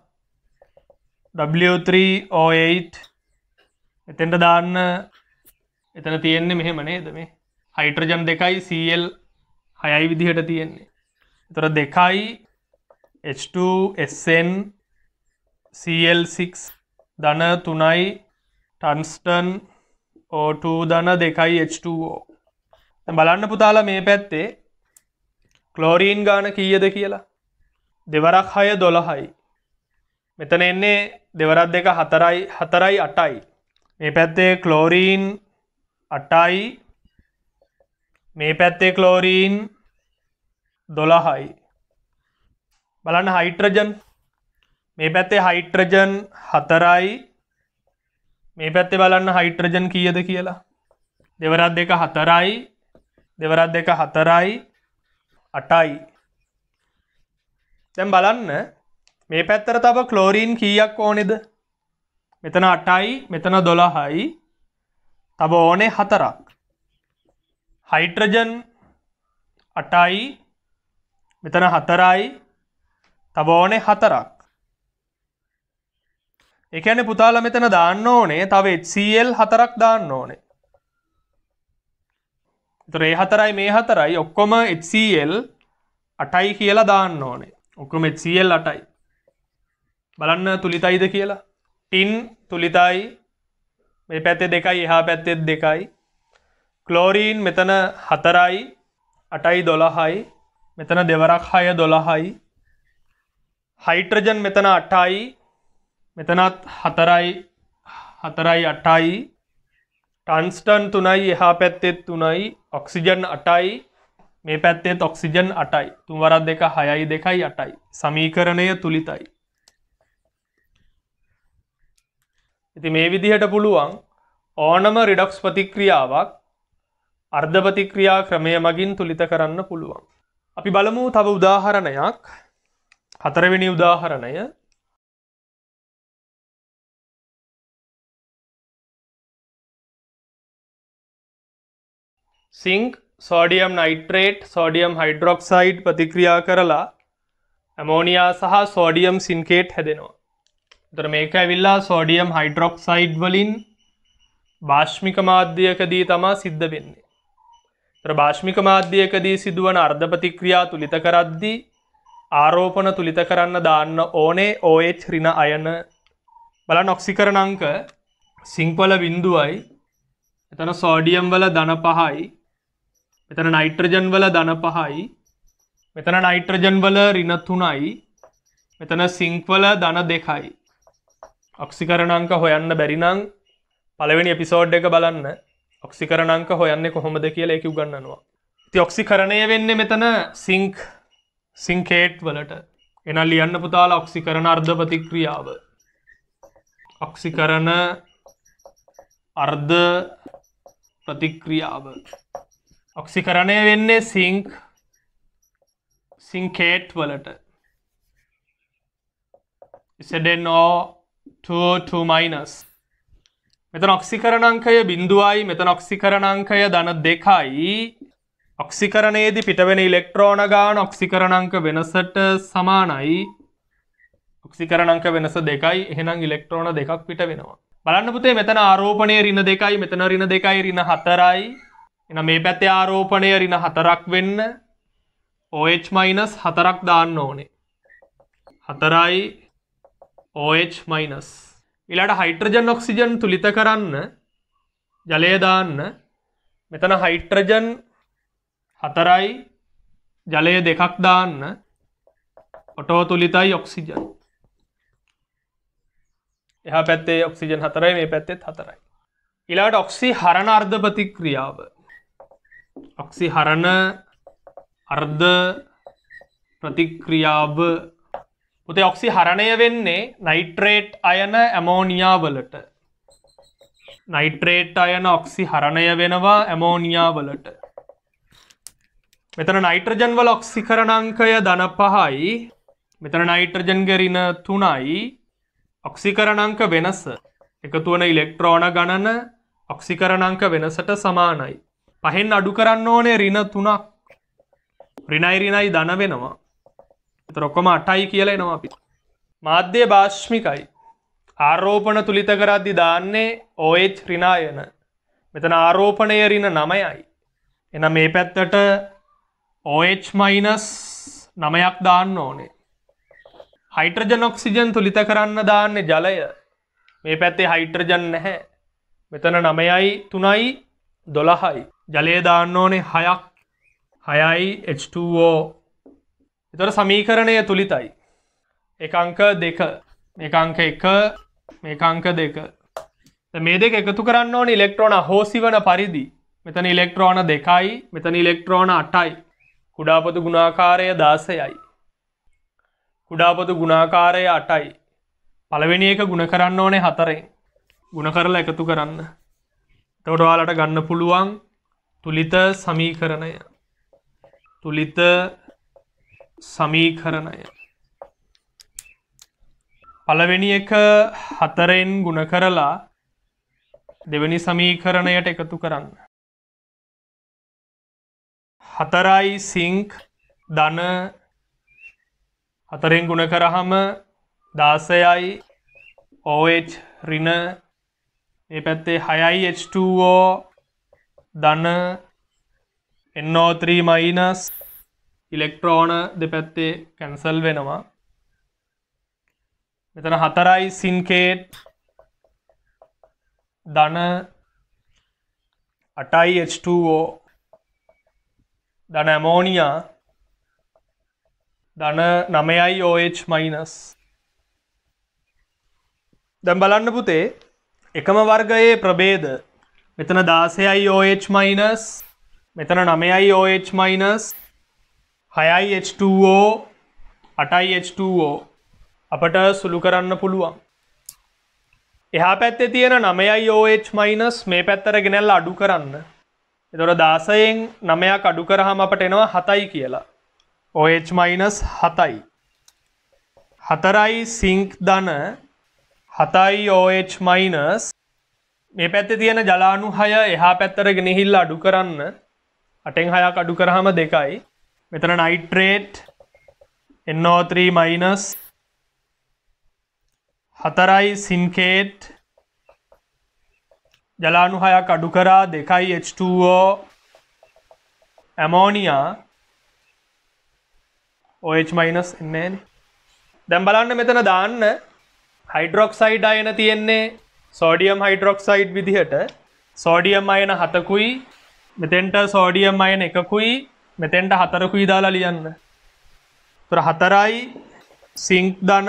Speaker 1: W3O8 මෙතෙන්ට දාන්න. එතන තියෙන්නේ මෙහෙම නේද මේ හයිඩ්‍රජන් 2යි Cl 6යි විදිහට තියෙන්නේ. ඒතර 2යි H2SN Cl6 ධන 3යි ටන්ස්ටන් O2 ධන 2යි H2O. දැන් බලන්න පුතාලා මේ පැත්තේ ක්ලෝරීන් ගාන කීයද කියලා. 2 වරක් 6 12යි. මෙතන එන්නේ 2 වරක් 2 4යි 4යි 8යි. මේ පැත්තේ ක්ලෝරීන් 8යි මේ පැත්තේ ක්ලෝරීන් 12යි. බලන්න හයිඩ්‍රජන් මේ පැත්තේ හයිඩ්‍රජන් 4යි මේ පැත්තේ බලන්න හයිඩ්‍රජන් කීයද කියලා. 2 වරක් 2 4යි 2 වරක් 2 4යි 8යි. දැන් බලන්න මේ පැත්තට තව ක්ලෝරීන් කීයක් ඕනේද? මෙතන 8යි මෙතන 12යි. තව ඕනේ 4ක්. හයිඩ්‍රජන් 8යි මෙතන 4යි. තව ඕනේ 4ක්. ඒ කියන්නේ පුතාලා මෙතන දාන්න ඕනේ තව HCl 4ක් දාන්න ඕනේ. ඒතර මේ 4යි මේ 4යි ඔක්කොම HCl 8යි කියලා දාන්න ඕනේ. ඔක්කොම HCl 8යි. බලන්න තුලිතයිද කියලා. ටින් තුලිතයි. මේ පැත්තේ 2යි එහා පැත්තේ 2යි. ක්ලෝරීන් මෙතන 4යි 8යි 12යි. මෙතන 2 වරක් 6 12යි. හයිඩ්‍රජන් මෙතන 8යි. මෙතනත් 4යි 8යි. ටන්ස්ටන් 3යි එහා පැත්තේ 3යි. ඔක්සිජන් 8යි. මේ පැත්තේ ඔක්සිජන් 8යි. 3 වරක් 2 6යි 2යි 8යි. සමීකරණය තුලිතයි. ඉතින් මේ විදිහට පුළුවන් ඕනම රිඩොක්ස් ප්‍රතික්‍රියාවක් අර්ධ ප්‍රතික්‍රියා ක්‍රමය මගින් තුලිත කරන්න පුළුවන්. අපි බලමු තව උදාහරණයක්. 4 වෙනි උදාහරණය. Zinc sodium nitrate sodium hydroxide ප්‍රතික්‍රියා කරලා ඇමෝනියා සහ සෝඩියම් සින්කේට් හැදෙනවා. එතකොට මේක ඇවිල්ලා සෝඩියම් හයිඩ්‍රොක්සයිඩ් වලින් බාෂ්මික මාධ්‍යයකදී තමයි සිද්ධ වෙන්නේ. එතකොට බාෂ්මික මාධ්‍යයකදී සිදුවන අර්ධ ප්‍රතික්‍රියා තුලිත කරද්දී ආරෝපණ තුලිත කරන්න දාන්න ඕනේ OH ඍණ අයන. බලන්න ඔක්සිකරණ අංක සිංක් වල බිඳුවයි. එතන සෝඩියම් වල ධන 5යි. මෙතන නයිට්‍රජන් වල ධන 5යි. මෙතන නයිට්‍රජන් වල ඍණ 3යි. මෙතන සිංක් වල ධන 2යි. ඔක්සිකරණාංක හොයන්න බැරි නම් පළවෙනි එපිසෝඩ් එක බලන්න. ඔක්සිකරණාංක හොයන්නේ කොහොමද කියලා ඒක උගන්වනවා. ඉතින් ඔක්සිකරණය වෙන්නේ මෙතන සින්කේට් වලට. එහෙනම් ලියන්න පුතාලා ඔක්සිකරණ අර්ධ ප්‍රතික්‍රියාව. ඔක්සිකරණ අර්ධ ප්‍රතික්‍රියාව. ඔක්සිකරණය වෙන්නේ සින්කේට් වලට. ZnO2 මෙතන ඔක්සිකරණාංකය 0යි මෙතන ඔක්සිකරණාංකය ධන 2යි. ඔක්සිකරණයේදී පිටවෙන ඉලෙක්ට්‍රෝන ගාන ඔක්සිකරණාංක වෙනසට සමානයි. ඔක්සිකරණාංක වෙනස 2යි. එහෙනම් ඉලෙක්ට්‍රෝන 2ක් පිට වෙනවා. බලන්න පුතේ මෙතන ආරෝපණය ඍණ 2යි මෙතන ඍණ 2යි ඍණ 4යි. එහෙනම් මේ පැත්තේ ආරෝපණය ඍණ 4ක් වෙන්න OH මයිනස් 4ක් දාන්න ඕනේ. 4යි OH මයිනස්. ඊළඟට හයිඩ්‍රජන් ඔක්සිජන් තුලිත කරන්න ජලය දාන්න. මෙතන හයිඩ්‍රජන් 4යි ජලය 2ක් දාන්න. ඔටෝ තුලිතයි ඔක්සිජන්. එහා පැත්තේ ඔක්සිජන් 4යි මේ පැත්තෙත් 4යි. ඊළඟට ඔක්සි හරණ අර්ධ ප්‍රතික්‍රියාව. ඔක්සි හරණ අර්ධ ප්‍රතික්‍රියාව. පුතේ ඔක්සි හරණය වෙන්නේ නයිට්‍රේට් අයන ඇමෝනියා වලට. නයිට්‍රේට් අයන ඔක්සි හරණය වෙනවා ඇමෝනියා වලට. මෙතන නයිට්‍රජන් වල ඔක්සිකරණාංකය ධන 5යි. මෙතන නයිට්‍රජන්ගේ ඍණ 3යි. ඔක්සිකරණාංක වෙනස එකතු වන ඉලෙක්ට්‍රෝන ගණන ඔක්සිකරණාංක වෙනසට සමානයි. පහෙන් අඩු කරන්න ඕනේ ඍණ 3ක්. ඍණයි ධන වෙනවා. ඒතර ඔක්කොම 8යි කියලා එනවා අපිට. මාධ්‍ය බාෂ්මිකයි. ආරෝපණ තුලිත කරද්දී දාන්නේ OH ඍණායන. මෙතන ආරෝපණය ඍණ 9යි. එහෙනම් මේ පැත්තට OH මයිනස් 9ක් දාන්න ඕනේ. හයිඩ්‍රජන් ඔක්සිජන් තුලිත කරන්න දාන්නේ ජලය. මේ පැත්තේ හයිඩ්‍රජන් නැහැ. මෙතන 9යි 3යි 12යි. ජලය දාන්න ඕනේ 6ක්. 6යි H2O. ඒතර සමීකරණය තුලිතයි. එක අංක 2. මේක අංක 1 මේක අංක 2. දැන් මේ දෙක එකතු කරන්න ඕනේ ඉලෙක්ට්‍රෝන අහෝසි වන පරිදි. මෙතන ඉලෙක්ට්‍රෝන 2යි මෙතන ඉලෙක්ට්‍රෝන 8යි. කුඩාපොතු ගුණාකාරය 16යි. කුඩාපොතු ගුණාකාරය 8යි. පළවෙනි එක ගුණ කරන්න ඕනේ 4ෙන්. ගුණ කරලා එකතු කරන්න. එතකොට ඔයාලට ගන්න පුළුවන් තුලිත සමීකරණය. තුලිත සමීකරණය. පළවෙනි එක 4ෙන් ගුණ කරලා දෙවෙනි සමීකරණයට එකතු කරන්න. 4යි සිංක් ධන 4ෙන් ගුණ කරාම 16යි OH ඍණ මේ පැත්තේ 6යි H2O ධන NO3 මයිනස් ඉලෙක්ට්‍රෝන දෙපැත්තේ කැන්සල් වෙනවා. මෙතන 4යි සින්කේට් ධන 8යි H2O ධන ඇමෝනියා ධන 9යි OH මයිනස්. දැන් බලන්න පුතේ එකම වර්ගයේ ප්‍රභේද මෙතන 16යි OH මයිනස් මෙතන 9යි OH මයිනස් 6යි H2O 8යි H2O අපට සුළු කරන්න පුළුවන්. එහා පැත්තේ තියෙන 9යි OH මයිනස් මේ පැත්තට ගෙනල්ලා අඩු කරන්න. එතකොට 16න් 9ක් අඩු කරාම අපට එනවා 7යි කියලා. OH මයිනස් 7යි. 4යි සිංක් ධන 7යි OH මයිනස් මේ පැත්තේ තියෙන ජලාණු 6 එහා පැත්තට ගෙනහිල්ලා අඩු කරන්න. 8න් 6ක් අඩු කරාම 2යි. මෙතන නයිට්‍රේට් NO3 මයිනස් 4යි සින්කේට් ජලාණු 6ක් අඩු කරා 2යි H2O ඇමෝනියා OH මයිනස් එන්නේ. දැන් බලන්න මෙතන දාන්න හයිඩ්‍රොක්සයිඩ් අයන තියෙන්නේ සෝඩියම් හයිඩ්‍රොක්සයිඩ් විදිහට. සෝඩියම් අයන 7කුයි මෙතෙන්ට සෝඩියම් අයන 1කුයි මෙතෙන්ට 4කුයි දාලා ලියන්න. ඒතර 4යි සිංක් ධන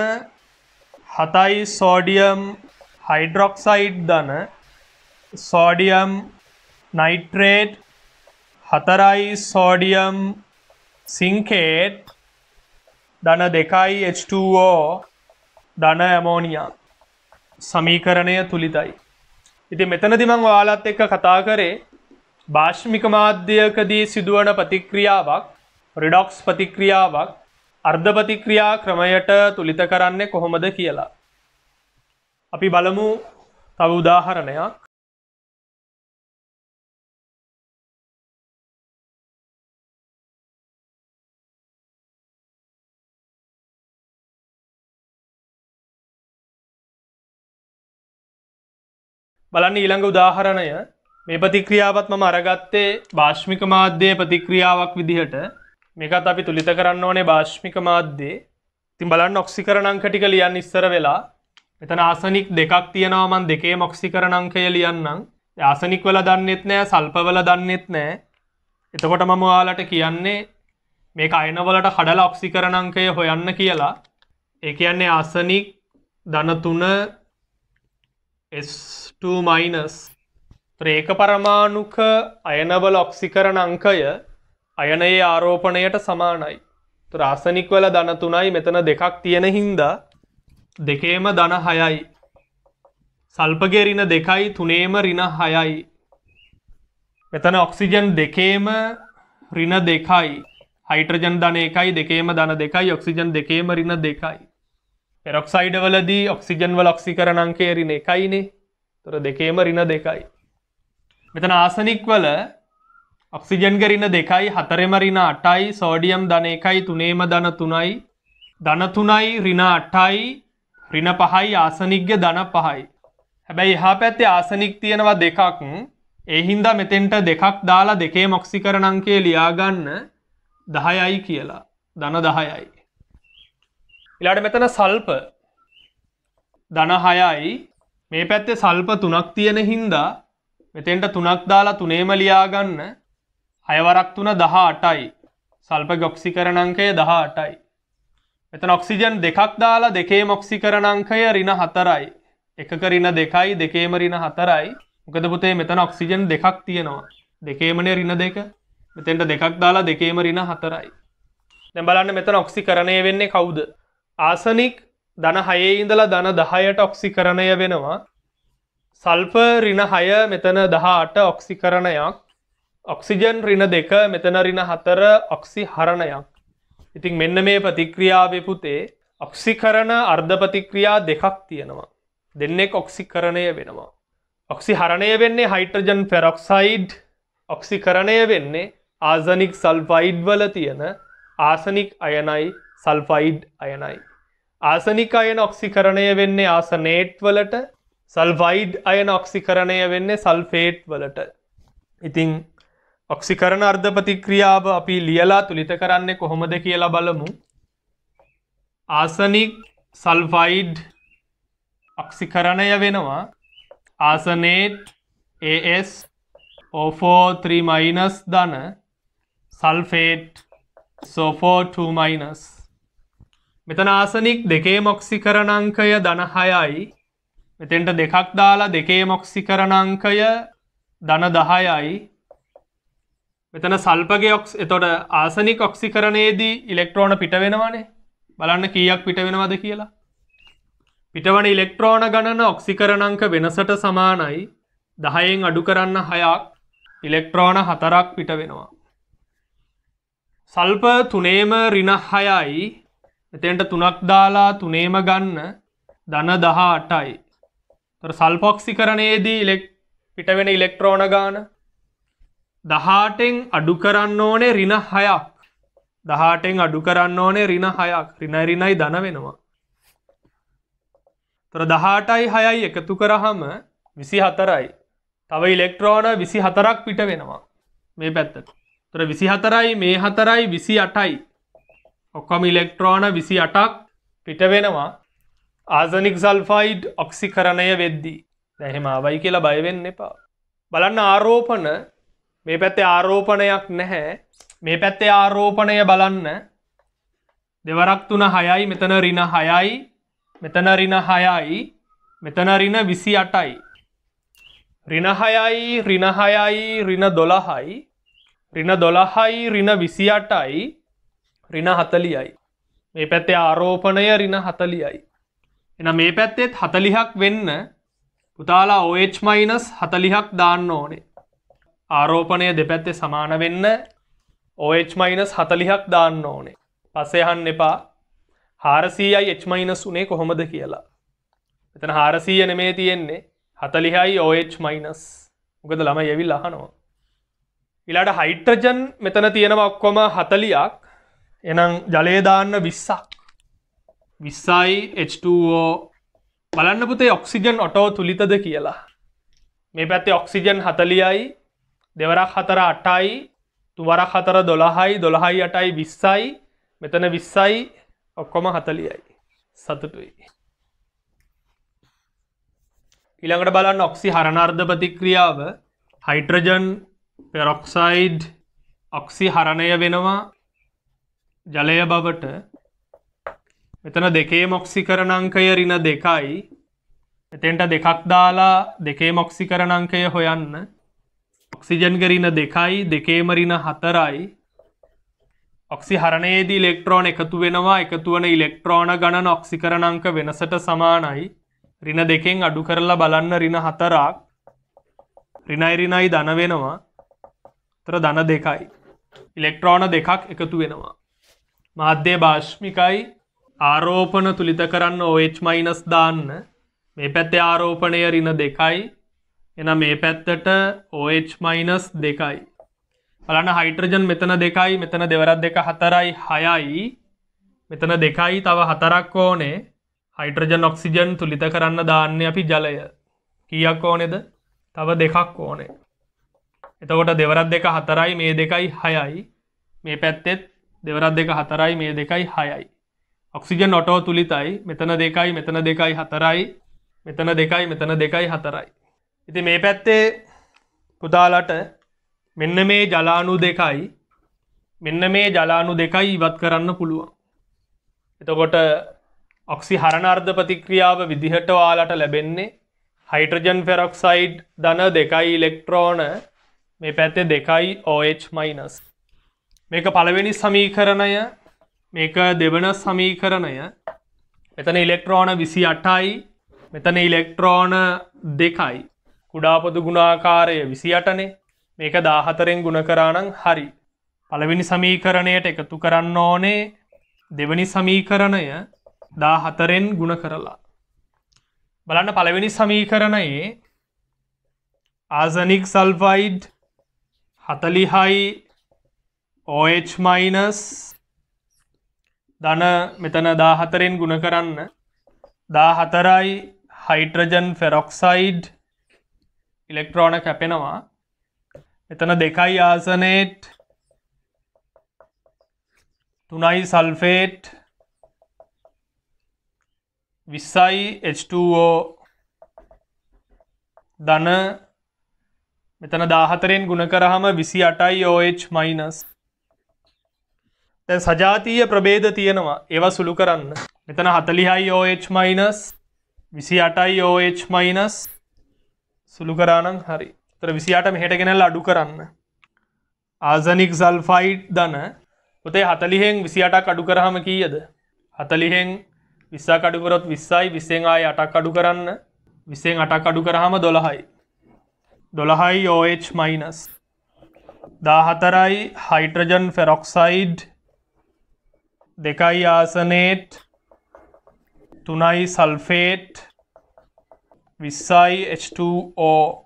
Speaker 1: 7යි සෝඩියම් හයිඩ්‍රොක්සයිඩ් ධන සෝඩියම් නයිට්‍රේට් 4යි සෝඩියම් සිංකේට් ධන 2යි H2O ධන ඇමෝනියා සමීකරණය තුලිතයි. ඉතින් මෙතනදී මම ඔයාලත් එක්ක කතා කරේ බාෂ්මික මාධ්‍යයකදී සිදුවන ප්‍රතික්‍රියාවක් රිඩොක්ස් ප්‍රතික්‍රියාවක් අර්ධ ප්‍රතික්‍රියා ක්‍රමයට තුලිත කරන්නේ කොහොමද කියලා. අපි බලමු තව උදාහරණයක්. බලන්න ඊළඟ උදාහරණය. මේ ප්‍රතික්‍රියාවත් මම අරගත්තේ බාෂ්මික මාධ්‍යයේ ප්‍රතික්‍රියාවක් විදිහට. මේකත් අපි තුලිත කරන්න ඕනේ බාෂ්මික මාධ්‍යයේ. ඉතින් බලන්න ඔක්සිකරණ අංක ටික ලියන්න ඉස්සර වෙලා මෙතන ආසනික් දෙකක් තියෙනවා මම දෙකේම ඔක්සිකරණ අංකය ලියන්නම්. ආසනික් වල දන්නෙත් නැහැ සල්ප වල දන්නෙත් නැහැ. එතකොට මම ඔයාලට කියන්නේ මේක අයන වලට කඩලා ඔක්සිකරණ අංකය හොයන්න කියලා. ඒ කියන්නේ ආසනික් ධන 3 S2 minus ඒක පරමාණුක අයනවල ඔක්සිකරණ අංකය අයනයේ ආරෝපණයට සමානයි. ඒතර ආසනික් වල ධන 3යි මෙතන දෙකක් තියෙන හින්දා දෙකේම ධන 6යි. සල්පගේ ඍණ 2යි තුනේම ඍණ 6යි. මෙතන ඔක්සිජන් දෙකේම ඍණ 2යි. හයිඩ්‍රජන් ධන 1යි දෙකේම ධන 2යි ඔක්සිජන් දෙකේම ඍණ 2යි. පෙරොක්සයිඩ් වලදී ඔක්සිජන් වල ඔක්සිකරණ අංකය ඍණ 1යිනේ. ඒතර දෙකේම ඍණ 2යි. මෙතන ආසනික් වල ඔක්සිජන් ගේ ඍණ 2යි හතරෙම ඍණ 8යි සෝඩියම් ධන 1යි තුනේම ධන 3යි ධන 3යි ඍණ 8යි ඍණ 5යි ආසනික්ගේ ධන 5යි. හැබැයි එහා පැත්තේ ආසනික් තියෙනවා දෙකක්. ඒ හින්දා මෙතෙන්ට දෙකක් දාලා දෙකේම ඔක්සිකරණ අංකය ලියා ගන්න 10යි කියලා. ධන 10යි. ඊළඟට මෙතන සල්ප ධන 6යි මේ පැත්තේ සල්ප 3ක් තියෙන හින්දා මෙතෙන්ට 3ක් දාලා තුනේම ලියා ගන්න 6 වරක් 3 18යි. සල්පගේ ඔක්සිකරණ අංකය 18යි. මෙතන ඔක්සිජන් දෙකක් දාලා දෙකේම ඔක්සිකරණ අංකය ඍණ 4යි. එකක ඍණ 2යි දෙකේම ඍණ 4යි. මොකද පුතේ මෙතන ඔක්සිජන් දෙකක් තියෙනවා. දෙකේමනේ ඍණ 2. මෙතෙන්ට දෙකක් දාලා දෙකේම ර්ණ 4යි. දැන් බලන්න මෙතන ඔක්සිකරණය වෙන්නේ කවුද? ආසනික් ධන 6 ඉඳලා ධන 10ට ඔක්සිකරණය වෙනවා. සල්ෆර් ඍණ 6 මෙතන 18 ඔක්සිකරණයක්. ඔක්සිජන් ඍණ 2 මෙතන ඍණ 4 ඔක්සිහරණයක්. ඉතින් මෙන්න මේ ප්‍රතික්‍රියාවේ පුතේ ඔක්සිකරණ අර්ධ ප්‍රතික්‍රියා දෙකක් තියෙනවා. දෙන්නෙක් ඔක්සිකරණය වෙනවා. ඔක්සිහරණය වෙන්නේ හයිඩ්‍රජන් පෙරොක්සයිඩ්. ඔක්සිකරණය වෙන්නේ ආසනික් සල්ෆයිඩ් වල තියෙන ආසනික් අයනයි සල්ෆයිඩ් අයනයි. ආසනික් අයන ඔක්සිකරණය වෙන්නේ ආසනේට් වලට, සල්ෆයිඩ් අයන ඔක්සිකරණය වෙන්නේ සල්ෆේට් වලට. ඉතින් ඔක්සිකරණ අර්ධ ප්‍රතික්‍රියාව අපි ලියලා තුලිත කරන්නේ කොහොමද කියලා බලමු. ආසනික් සල්ෆයිඩ් ඔක්සිකරණය වෙනවා ආසනේට් AS O4 3- ධන සල්ෆේට් SO4 2-. මෙතන ආසනික් දෙකේම ඔක්සිකරණාංකය ධන 6යි. මෙතෙන්ට දෙකක් දාලා දෙකේම ඔක්සිකරණාංකය ධන 10යි. මෙතන සල්පගේ එතකොට ආසනික් ඔක්සිකරණයේදී ඉලෙක්ට්‍රෝන පිට වෙනවානේ. බලන්න කීයක් පිට වෙනවද කියලා. පිටවන ඉලෙක්ට්‍රෝන ගණන ඔක්සිකරණාංක වෙනසට සමානයි. 10න් අඩු කරන්න 6ක් ඉලෙක්ට්‍රෝන 4ක් පිට වෙනවා. සල්ප තුනේම ඍණ 6යි. මෙතෙන්ට 3ක් දාලා තුනේම ගන්න ධන 18යි. ඒතර සල්ප ඔක්සිකරණයේදී පිට වෙන ඉලෙක්ට්‍රෝන ගාන 18න් අඩු කරන්න ඕනේ ඍණ 6ක්. 18න් අඩු කරන්න ඕනේ ඍණ 6ක්. ඍණයි ධන වෙනවා. ඒතර 18යි 6යි එකතු කරාම 24යි. තව ඉලෙක්ට්‍රෝන 24ක් පිට වෙනවා මේ පැත්තට. ඒතර 24යි මේ 4යි 28යි. ඔක්කොම ඉලෙක්ට්‍රෝන 28ක් පිට වෙනවා ආසනික් සල්ෆයිඩ් ඔක්සිකරණය වෙද්දී. දැන් එහෙම ආවයි කියලා බය වෙන්න එපා. බලන්න ආරෝපණ මේ පැත්තේ ආරෝපණයක් නැහැ. මේ පැත්තේ ආරෝපණය බලන්න. දෙවරක් 3 6යි මෙතන ඍණ 6යි මෙතන ඍණ 6යි මෙතන ඍණ 28යි ඍණ 6යි ඍණ 6යි ඍණ 12යි ඍණ 12යි ඍණ 28යි ඍණ 40යි මේ පැත්තේ ආරෝපණය ඍණ 40යි එහෙනම් මේ පැත්තෙත් 40ක් වෙන්න පුතාලා OH - 40ක් දාන්න ඕනේ ආරෝපණය දෙපැත්තේ සමාන වෙන්න OH - 40ක් දාන්න ඕනේ පස්සේ අහන්න එපා 400යි H- උනේ කොහොමද කියලා. මෙතන 400 නෙමෙයි තියෙන්නේ 40යි OH-. මොකද ළමයි ඇවිල්ලා අහනවා. ඊළඟට හයිඩ්‍රජන් මෙතන තියෙනවා ඔක්කොම 40ක්. එහෙනම් ජලය දාන්න 20ක්. 20යි H2O බලන්න පුතේ ඔක්සිජන් ඔටෝ තුලිතද කියලා. මේ පැත්තේ ඔක්සිජන් 40යි දෙවරක් 4 8යි තුවරක් 4 12යි 12යි 8යි 20යි මෙතන 20යි ඔක්කොම 40යි සතුටුයි ඊළඟට බලන්න ඔක්සි හරණාර්ධ ප්‍රතික්‍රියාව හයිඩ්‍රජන් පෙරොක්සයිඩ් ඔක්සි හරණය වෙනවා ජලය බවට මෙතන දෙකේම ඔක්සිකරණ අංකය ඍණ 2යි මෙතෙන්ට දෙකක් දාලා දෙකේම ඔක්සිකරණ අංකය හොයන්න ඔක්සිජන් ගේ ඍණ 2යි දෙකේම ඍණ 4යි ඔක්සි හරණයේදී ඉලෙක්ට්‍රෝන එකතු වෙනවා එකතු වන ඉලෙක්ට්‍රෝන ගණන ඔක්සිකරණ අංක වෙනසට සමානයි ඍණ 2කින් අඩු කරලා බලන්න ඍණ 4ක් ඍණයි ඍණයි ධන වෙනවා උතර ධන 2යි ඉලෙක්ට්‍රෝන දෙකක් එකතු වෙනවා මාධ්‍ය බාෂ්මිකයි ආරෝපණ තුලිත කරන්න OH- දාන්න මේ පැත්තේ ආරෝපණය ඍණ 2යි එහෙනම් මේ පැත්තට OH- 2යි බලන්න හයිඩ්‍රජන් මෙතන 2යි මෙතන දෙවරක් 2 4යි 6යි මෙතන 2යි තව 4ක් ඕනේ හයිඩ්‍රජන් ඔක්සිජන් තුලිත කරන්න දාන්නේ අපි ජලය කීයක් ඕනේද තව 2ක් ඕනේ එතකොට දෙවරක් 2 4යි මේ 2යි 6යි මේ පැත්තෙත් දෙවරක් 2 4යි මේ 2යි 6යි ඔක්සිජන් ඔටෝ තුලිතයි මෙතන 2යි මෙතන 2යි 4යි මෙතන 2යි මෙතන 2යි 4යි ඉතින් මේ පැත්තේ පුතාලට මෙන්න මේ ජලාණු දෙකයි මෙන්න මේ ජලාණු දෙකයි ඉවත් කරන්න පුළුවන්. එතකොට ඔක්සි හරණාර්ධ ප්‍රතික්‍රියාව විදිහට ඔයාලට ලැබෙන්නේ හයිඩ්‍රජන් පෙරොක්සයිඩ් ධන 2යි ඉලෙක්ට්‍රෝන මේ පැත්තේ 2යි OH-. මේක පළවෙනි සමීකරණය මේක දෙවන සමීකරණය මෙතන ඉලෙක්ට්‍රෝන 28යි මෙතන ඉලෙක්ට්‍රෝන 2යි කුඩා පොදු ගුණාකාරය 28නේ මේක 14න් ගුණ කරා නම් හරි. පළවෙනි සමීකරණයට එකතු කරන්න ඕනේ දෙවෙනි සමීකරණය 14න් ගුණ කරලා. බලන්න පළවෙනි සමීකරණයේ ආසනික් සල්ෆයිඩ් 40යි OH- ධන මෙතන 14න් ගුණ කරන්න 14යි හයිඩ්‍රජන් පෙරොක්සයිඩ් ඉලෙක්ට්‍රෝන කැපෙනවා මෙතන 2යි ආසනේට් 3යි සල්ෆේට් 20යි H2O ධන මෙතන 14න් ගුණ කරාම 28යි OH-. දැන් සජාතීය ප්‍රභේද තියෙනවා ඒවා සුළු කරන්න මෙතන 40යි OH- 28යි OH- සුළු කරා නම් හරි. ඒතර 28 මෙහෙට ගෙනල්ලා අඩු කරන්න. ආසනික් සල්ෆයිඩ් ධන පුතේ 40න් 28ක් අඩු කරාම කීයද? 40න් 20ක් අඩු කරොත් 20යි 20න් ආයේ 8ක් අඩු කරන්න. 20න් 8ක් අඩු කරාම 12යි. 12යි OH-. 14යි හයිඩ්‍රජන් පෙරොක්සයිඩ් 2යි ආසනේට් 3යි සල්ෆේට් 20යි H2O.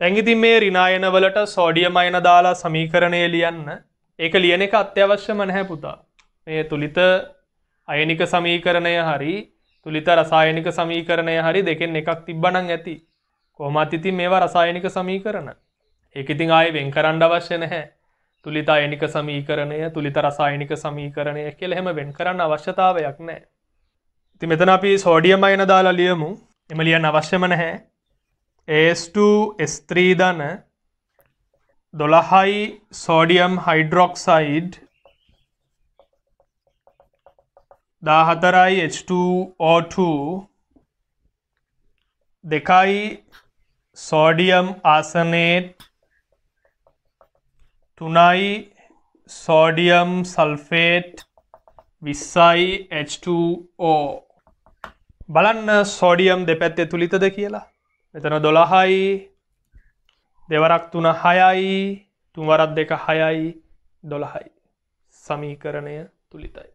Speaker 1: දැන් ඉතින් මේ ඍණායන වලට සෝඩියම් අයන දාලා සමීකරණය ලියන්න. ඒක ලියන එක අත්‍යවශ්‍යම නැහැ පුතා. මේ තුලිත අයනික සමීකරණය හරි තුලිත රසායනික සමීකරණය හරි දෙකෙන් එකක් තිබ්බනම් ඇති. කොහොමත් ඉතින් මේවා රසායනික සමීකරණ. ඒක ඉතින් ආයේ වෙන් කරන්න අවශ්‍ය නැහැ. තුලිත අයනික සමීකරණය තුලිත රසායනික සමීකරණය කියලා එහෙම වෙන් කරන්න අවශ්‍යතාවයක් නැහැ. ඉතින් මෙතන අපි සෝඩියම් අයන දාලා ලියමු. එම ලියන්න අවශ්‍යම නැහැ. As2S3 ධන 12යි සෝඩියම් හයිඩ්‍රොක්සයිඩ් 14යි H2O2 2යි සෝඩියම් ආසනේට් 3යි සෝඩියම් සල්ෆේට් 20යි H2O. බලන්න සෝඩියම් දෙපැත්තේ තුලිතද කියලා. මෙතන 12යි දෙවරක් 3 6යි තුන්වරක් 2 6යි 12යි. සමීකරණය තුලිතයි.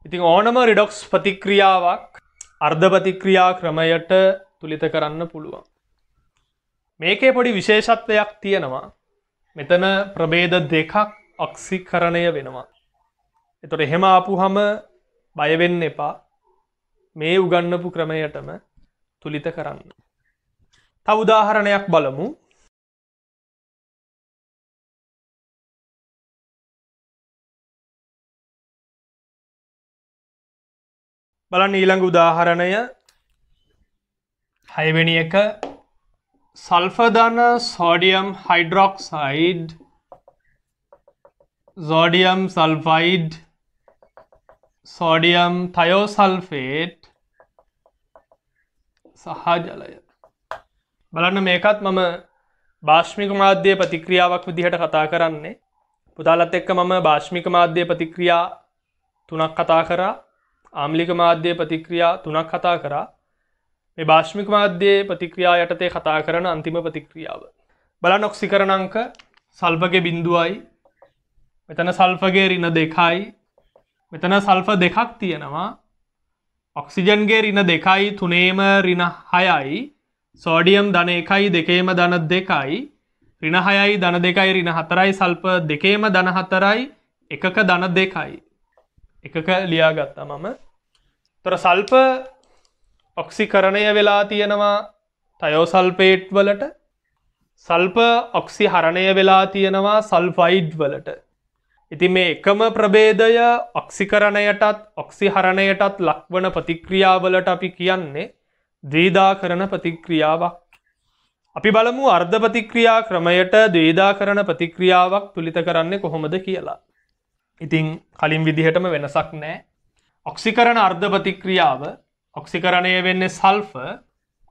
Speaker 1: ඉතින් ඕනම රිඩොක්ස් ප්‍රතික්‍රියාවක් අර්ධ ප්‍රතික්‍රියා ක්‍රමයට තුලිත කරන්න පුළුවන්. මේකේ පොඩි විශේෂත්වයක් තියෙනවා. මෙතන ප්‍රභේද දෙකක් ඔක්සිකරණය වෙනවා. එතකොට එහෙම ආපුහම බය වෙන්න එපා. මේ උගන්වපු ක්‍රමයටම තුලිත කරන්න. තව උදාහරණයක් බලමු. බලන්න ඊළඟ උදාහරණය 6 වෙනි එක සල්ෆර් ධන sodium hydroxide sodium sulphide sodium thiosulphate සහ ජලය. බලන්න මේකත් මම බාෂ්මික මාධ්‍ය ප්‍රතික්‍රියාවක් විදිහට කතා කරන්නේ. පුතාලත් එක්ක මම බාෂ්මික මාධ්‍ය ප්‍රතික්‍රියා 3ක් කතා කරා. ආම්ලික මාධ්‍ය ප්‍රතික්‍රියා 3ක් කතා කරා. මේ බාෂ්මික මාධ්‍ය ප්‍රතික්‍රියා යටතේ කතා කරන අන්තිම ප්‍රතික්‍රියාව. බලන්න ඔක්සිකරණාංක සල්ෆර්ගේ බිඳුවයි. මෙතන සල්ෆර්ගේ ඍණ 2යි. මෙතන සල්ෆර් දෙකක් තියෙනවා. ඔක්සිජන්ගේ ඍණ 2යි 3ේම ඍණ 6යි. සෝඩියම් ධන 1යි 2ේම ධන 2යි. ඍණ 6යි ධන 2යි ඍණ 4යි සල්ෆර් 2ේම ධන 4යි එකක ධන 2යි. එකක ලියාගත්තා මම. තොර සල්ෆර් ඔක්සිකරණය වෙලා තියෙනවා තයෝසල්ෆේට් වලට. සල්ෆර් ඔක්සිහරණය වෙලා තියෙනවා සල්ෆයිඩ් වලට. ඉතින් මේ එකම ප්‍රභේදය ඔක්සිකරණයටත් ඔක්සිහරණයටත් ලක්වන ප්‍රතික්‍රියාවලට අපි කියන්නේ ද්විධාකරණ ප්‍රතික්‍රියාවක්. අපි බලමු අර්ධ ප්‍රතික්‍රියා ක්‍රමයට ද්විධාකරණ ප්‍රතික්‍රියාවක් තුලිත කරන්නේ කොහොමද කියලා. ඉතින් කලින් විදිහටම වෙනසක් නැහැ. ඔක්සිකරණ අර්ධ ප්‍රතික්‍රියාව ඔක්සිකරණය වෙන්නේ සල්ෆර්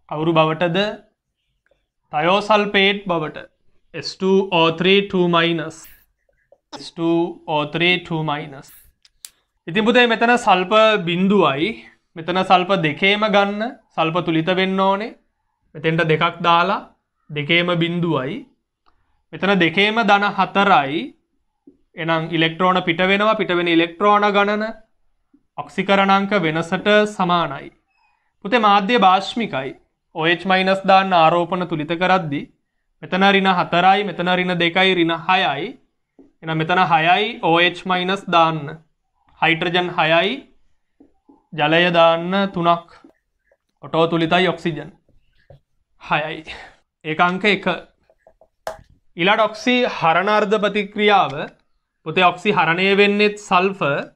Speaker 1: අවුරු බවටද තයෝසල්ෆේට් බවට S2O3 2- S2O3 2-. ඉතින් පුතේ මෙතන සල්ෆර් බිඳුවයි මෙතන සල්ෆර් දෙකේම ගන්න සල්ෆර් තුලිත වෙන්න ඕනේ. මෙතෙන්ට දෙකක් දාලා දෙකේම බිඳුවයි. මෙතන දෙකේම ධන 4යි. එහෙනම් ඉලෙක්ට්‍රෝන පිට වෙනවා. පිට වෙන ඉලෙක්ට්‍රෝන ගණන ඔක්සිකරණාංක වෙනසට සමානයි. පුතේ මාධ්‍ය බාෂ්මිකයි. OH- දාන්න ආරෝපණ තුලිත කරද්දී මෙතන ඍණ 4යි මෙතන ඍණ 2යි ඍණ 6යි. එහෙනම් මෙතන 6යි OH- දාන්න. හයිඩ්‍රජන් 6යි ජලය දාන්න 3ක්. ඔටෝ තුලිතයි ඔක්සිජන් 6යි. ඒක අංක 1. ඊළඟ ඔක්සි හරණ අර්ධ ප්‍රතික්‍රියාව පුතේ ඔක්සි හරණය වෙන්නේ සල්ෆර්.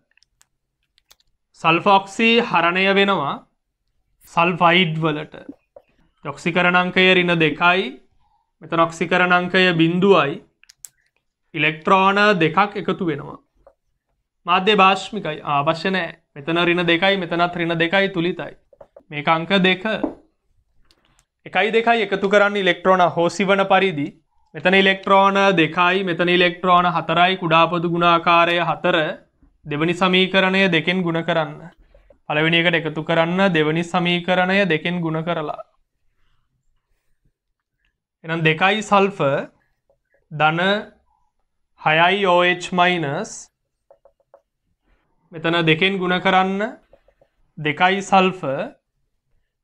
Speaker 1: සල්ෆර් ඔක්සි හරණය වෙනවා සල්ෆයිඩ් වලට. ඔක්සිකරණාංකය ඍණ 2යි. මෙතන ඔක්සිකරණාංකය 0යි. ඉලෙක්ට්‍රෝන දෙකක් එකතු වෙනවා. මාධ්‍ය බාෂ්මිකයි. අවශ්‍ය නැහැ. මෙතන ඍණ 2යි මෙතනත් ඍණ 2යි තුලිතයි. මේක අංක 2. 1යි 2යි එකතු කරන්න ඉලෙක්ට්‍රෝන හෝසිවන පරිදි මෙතන ඉලෙක්ට්‍රෝන 2යි මෙතන ඉලෙක්ට්‍රෝන 4යි කුඩා පොදු ගුණාකාරය 4 දෙවනි සමීකරණය දෙකෙන් ගුණ කරන්න. පළවෙනි එකට එකතු කරන්න දෙවනි සමීකරණය දෙකෙන් ගුණ කරලා. එහෙනම් 2යි සල්ෆර් ධන 6යි OH- මෙතන දෙකෙන් ගුණ කරන්න 2යි සල්ෆර්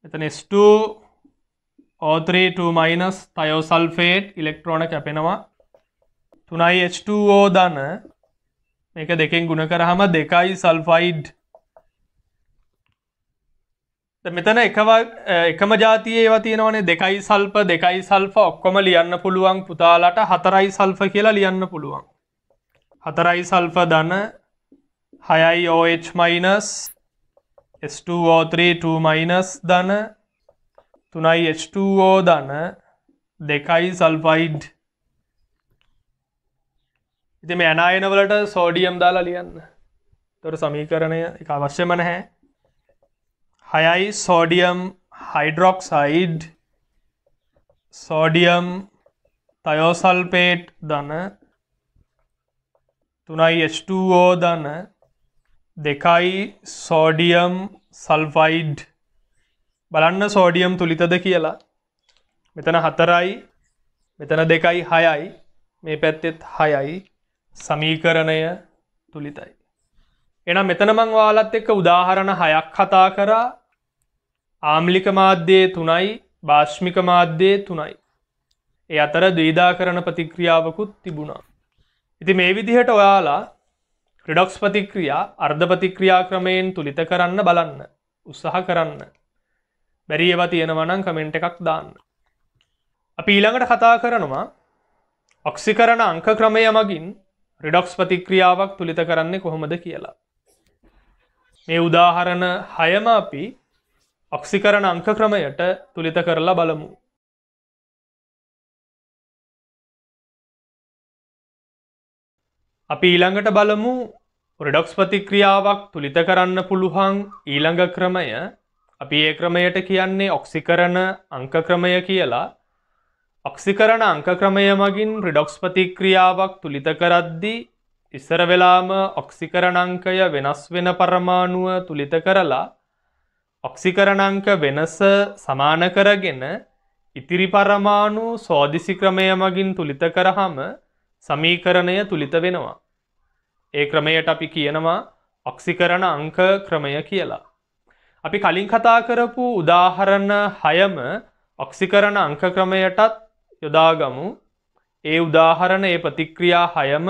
Speaker 1: මෙතන S2O3 2- තයෝසල්ෆේට් ඉලෙක්ට්‍රෝන කැපෙනවා 3යි H2O ධන මේක දෙකෙන් ගුණ කරාම 2යි සල්ෆයිඩ්. මෙතන එකම ජාතියේ ඒවා තියෙනවනේ 2යි සල්ෆර් 2යි සල්ෆර් ඔක්කොම ලියන්න පුළුවන් පුතාලට 4යි සල්ෆර් කියලා ලියන්න පුළුවන්. 4යි සල්ෆර් ධන 6යි OH- S2O3 2- ධන 3යි H2O ධන 2යි සල්ෆයිඩ්. ඉතින් මේ ඇනායන වලට සෝඩියම් දාලා ලියන්න. तොර සමීකරණය එක අවශ්‍යම නැහැ. 6යි සෝඩියම් හයිඩ්‍රොක්සයිඩ් සෝඩියම් තයෝසල්ෆේට් ධන 3යි H2O ධන 2යි සෝඩියම් සල්ෆයිඩ්. බලන්න සෝඩියම් තුලිතද කියලා. මෙතන 4යි මෙතන 2යි 6යි මේ පැත්තෙත් 6යි සමීකරණය තුලිතයි. එහෙනම් මෙතන මම ඔයාලත් එක්ක උදාහරණ 6ක් කතා කරා. ආම්ලික මාධ්‍යයේ 3යි බාෂ්මික මාධ්‍යයේ 3යි. ඒ අතර ද්විධාකරණ ප්‍රතික්‍රියාවකුත් තිබුණා. ඉතින් මේ විදිහට ඔයාලා රිඩොක්ස් ප්‍රතික්‍රියා අර්ධ ප්‍රතික්‍රියා ක්‍රමයෙන් තුලිත කරන්න බලන්න. උත්සාහ කරන්න. බැරි ඒවා තියෙනවා නම් කමෙන්ට් එකක් දාන්න. අපි ඊළඟට කතා කරනවා ඔක්සිකරණ අංක ක්‍රමය මගින් රිඩොක්ස් ප්‍රතික්‍රියාවක් තුලිත කරන්නේ කොහොමද කියලා. මේ උදාහරණ 6ම අපි ඔක්සිකරණ අංක ක්‍රමයට තුලිත කරලා බලමු. අපි ඊළඟට බලමු රිඩොක්ස් ප්‍රතික්‍රියාවක් තුලිත කරන්න පුළුවන් ඊළඟ ක්‍රමය. අපි ඒ ක්‍රමයට කියන්නේ ඔක්සිකරණ අංක ක්‍රමය කියලා. ඔක්සිකරණ අංක ක්‍රමය මගින් රිඩොක්ස් ප්‍රතික්‍රියාවක් තුලිත කරද්දී ඉස්සර වෙලාම ඔක්සිකරණ අංකය වෙනස් වෙන පරමාණුව තුලිත කරලා ඔක්සිකරණ අංක වෙනස සමාන කරගෙන ඉතිරි පරමාණු සෝදිසි ක්‍රමය මගින් තුලිත කරාම සමීකරණය තුලිත වෙනවා. ඒ ක්‍රමයට අපි කියනවා ඔක්සිකරණ අංක ක්‍රමය කියලා. අපි කලින් කතා කරපු උදාහරණ 6ම ඔක්සිකරණ අංක ක්‍රමයටත් යොදාගමු. ඒ උදාහරණ ඒ ප්‍රතික්‍රියා 6ම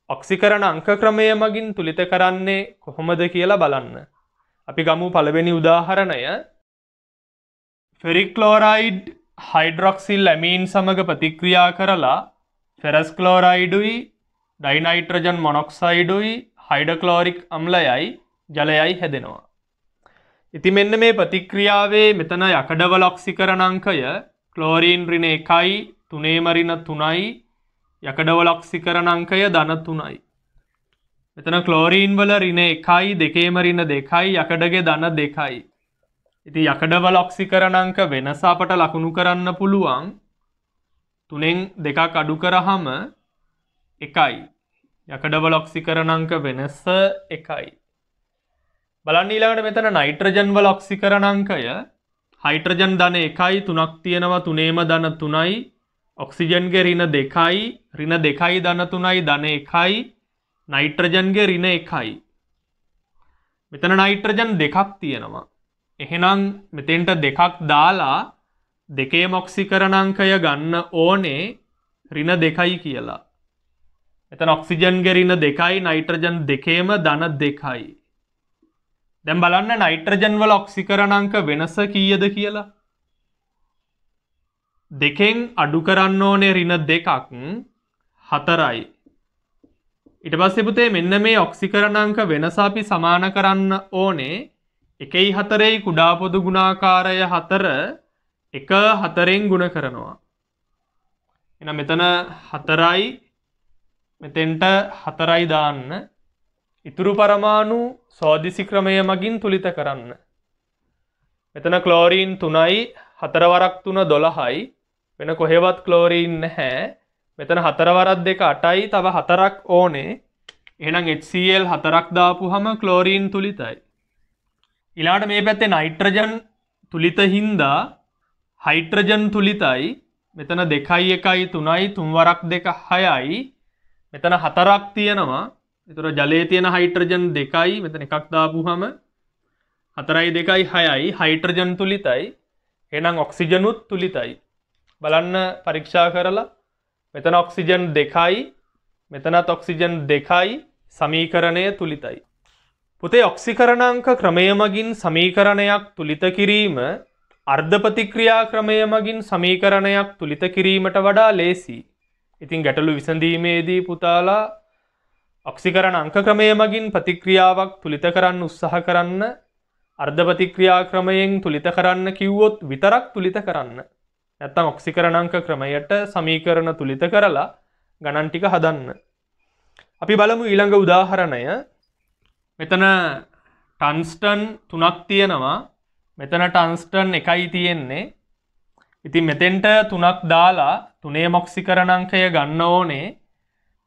Speaker 1: ඔක්සිකරණ අංක ක්‍රමය මගින් තුලිත කරන්නේ කොහොමද කියලා බලන්න. අපි ගමු පළවෙනි උදාහරණය. ෆෙරික් ක්ලෝරයිඩ් හයිඩ්‍රොක්සිල් ඇමීන් සමග ප්‍රතික්‍රියා කරලා ෆෙරස් ක්ලෝරයිඩුයි ඩයිනයිට්‍රජන් මොනොක්සයිඩුයි හයිඩ්‍රොක්ලෝරික් අම්ලයයි ජලයයි හැදෙනවා. ඉතින් මෙන්න මේ ප්‍රතික්‍රියාවේ මෙතන යකඩවල ඔක්සිකරණ අංකය ක්ලෝරීන් ඍණ 1යි 3ේම ඍණ 3යි යකඩවල ඔක්සිකරණ අංකය ධන 3යි. මෙතන ක්ලෝරීන් වල ඍණ 1යි 2ේම ඍණ 2යි යකඩගේ ධන 2යි. ඉතින් යකඩවල ඔක්සිකරණ අංක වෙනස අපට ලකුණු කරන්න පුළුවන් 3න් 2ක් අඩු කරාම 1යි. යකඩවල ඔක්සිකරණ අංක වෙනස 1යි. බලන්න ඊළඟට මෙතන නයිට්‍රජන් වල ඔක්සිකරණ අංකය හයිඩ්‍රජන් ධන 1යි 3ක් තියෙනවා 3ේම ධන 3යි ඔක්සිජන්ගේ ඍණ 2යි ඍණ 2යි ධන 3යි ධන 1යි නයිට්‍රජන්ගේ ඍණ 1යි. මෙතන නයිට්‍රජන් දෙකක් තියෙනවා. එහෙනම් මෙතෙන්ට දෙකක් දාලා දෙකේම ඔක්සිකරණ අංකය ගන්න ඕනේ ඍණ 2යි කියලා. මෙතන ඔක්සිජන්ගේ ඍණ 2යි නයිට්‍රජන් දෙකේම ධන 2යි. දැන් බලන්න නයිට්‍රජන් වල ඔක්සිකරණ අංක වෙනස කීයද කියලා. දෙකෙන් අඩු කරන්න ඕනේ ඍණ 2ක් 4යි. ඊට පස්සේ පුතේ මෙන්න මේ ඔක්සිකරණ අංක වෙනස අපි සමාන කරන්න ඕනේ 1යි 4යි කුඩා පොදු ගුණාකාරය 4 1 4ෙන් ගුණ කරනවා. එහෙනම් මෙතන 4යි මෙතෙන්ට 4යි දාන්න. ඉතුරු පරමාණු සෝදිසි ක්‍රමය මගින් තුලිත කරන්න. මෙතන ක්ලෝරීන් 3යි 4 වරක් 3 12යි වෙන කොහෙවත් ක්ලෝරීන් නැහැ. මෙතන 4 වරක් 2 8යි තව 4ක් ඕනේ. එහෙනම් HCl 4ක් දාපුවම ක්ලෝරීන් තුලිතයි. ඊළඟට මේ පැත්තේ නයිට්‍රජන් තුලිත හින්දා හයිඩ්‍රජන් තුලිතයි. මෙතන 2යි 1යි 3යි 3 වරක් 2 6යි මෙතන 4ක් තියෙනවා. ඒතර ජලයේ තියෙන හයිඩ්‍රජන් 2යි මෙතන එකක් දාපුවම 4යි 2යි 6යි හයිඩ්‍රජන් තුලිතයි. එහෙනම් ඔක්සිජනුත් තුලිතයි. බලන්න පරීක්ෂා කරලා මෙතන ඔක්සිජන් 2යි මෙතනත් ඔක්සිජන් 2යි සමීකරණය තුලිතයි. පුතේ ඔක්සිකරණාංක ක්‍රමය මගින් සමීකරණයක් තුලිත කිරීම අර්ධ ප්‍රතික්‍රියා ක්‍රමය මගින් සමීකරණයක් තුලිත කිරීමට වඩා ලේසි. ඉතින් ගැටලු විසඳීමේදී පුතාලා ඔක්සිකරණ අංක ක්‍රමය මගින් ප්‍රතික්‍රියාවක් තුලිත කරන්න උත්සාහ කරන්න. අර්ධ ප්‍රතික්‍රියා ක්‍රමයෙන් තුලිත කරන්න කිව්වොත් විතරක් තුලිත කරන්න. නැත්නම් ඔක්සිකරණ අංක ක්‍රමයට සමීකරණ තුලිත කරලා ගණන් ටික හදන්න. අපි බලමු ඊළඟ උදාහරණය. මෙතන ටන්ස්ටන් 3ක් තියෙනවා. මෙතන ටන්ස්ටන් 1යි තියෙන්නේ. ඉතින් මෙතෙන්ට 3ක් දාලා 3ේම ඔක්සිකරණාංකය ගන්න ඕනේ.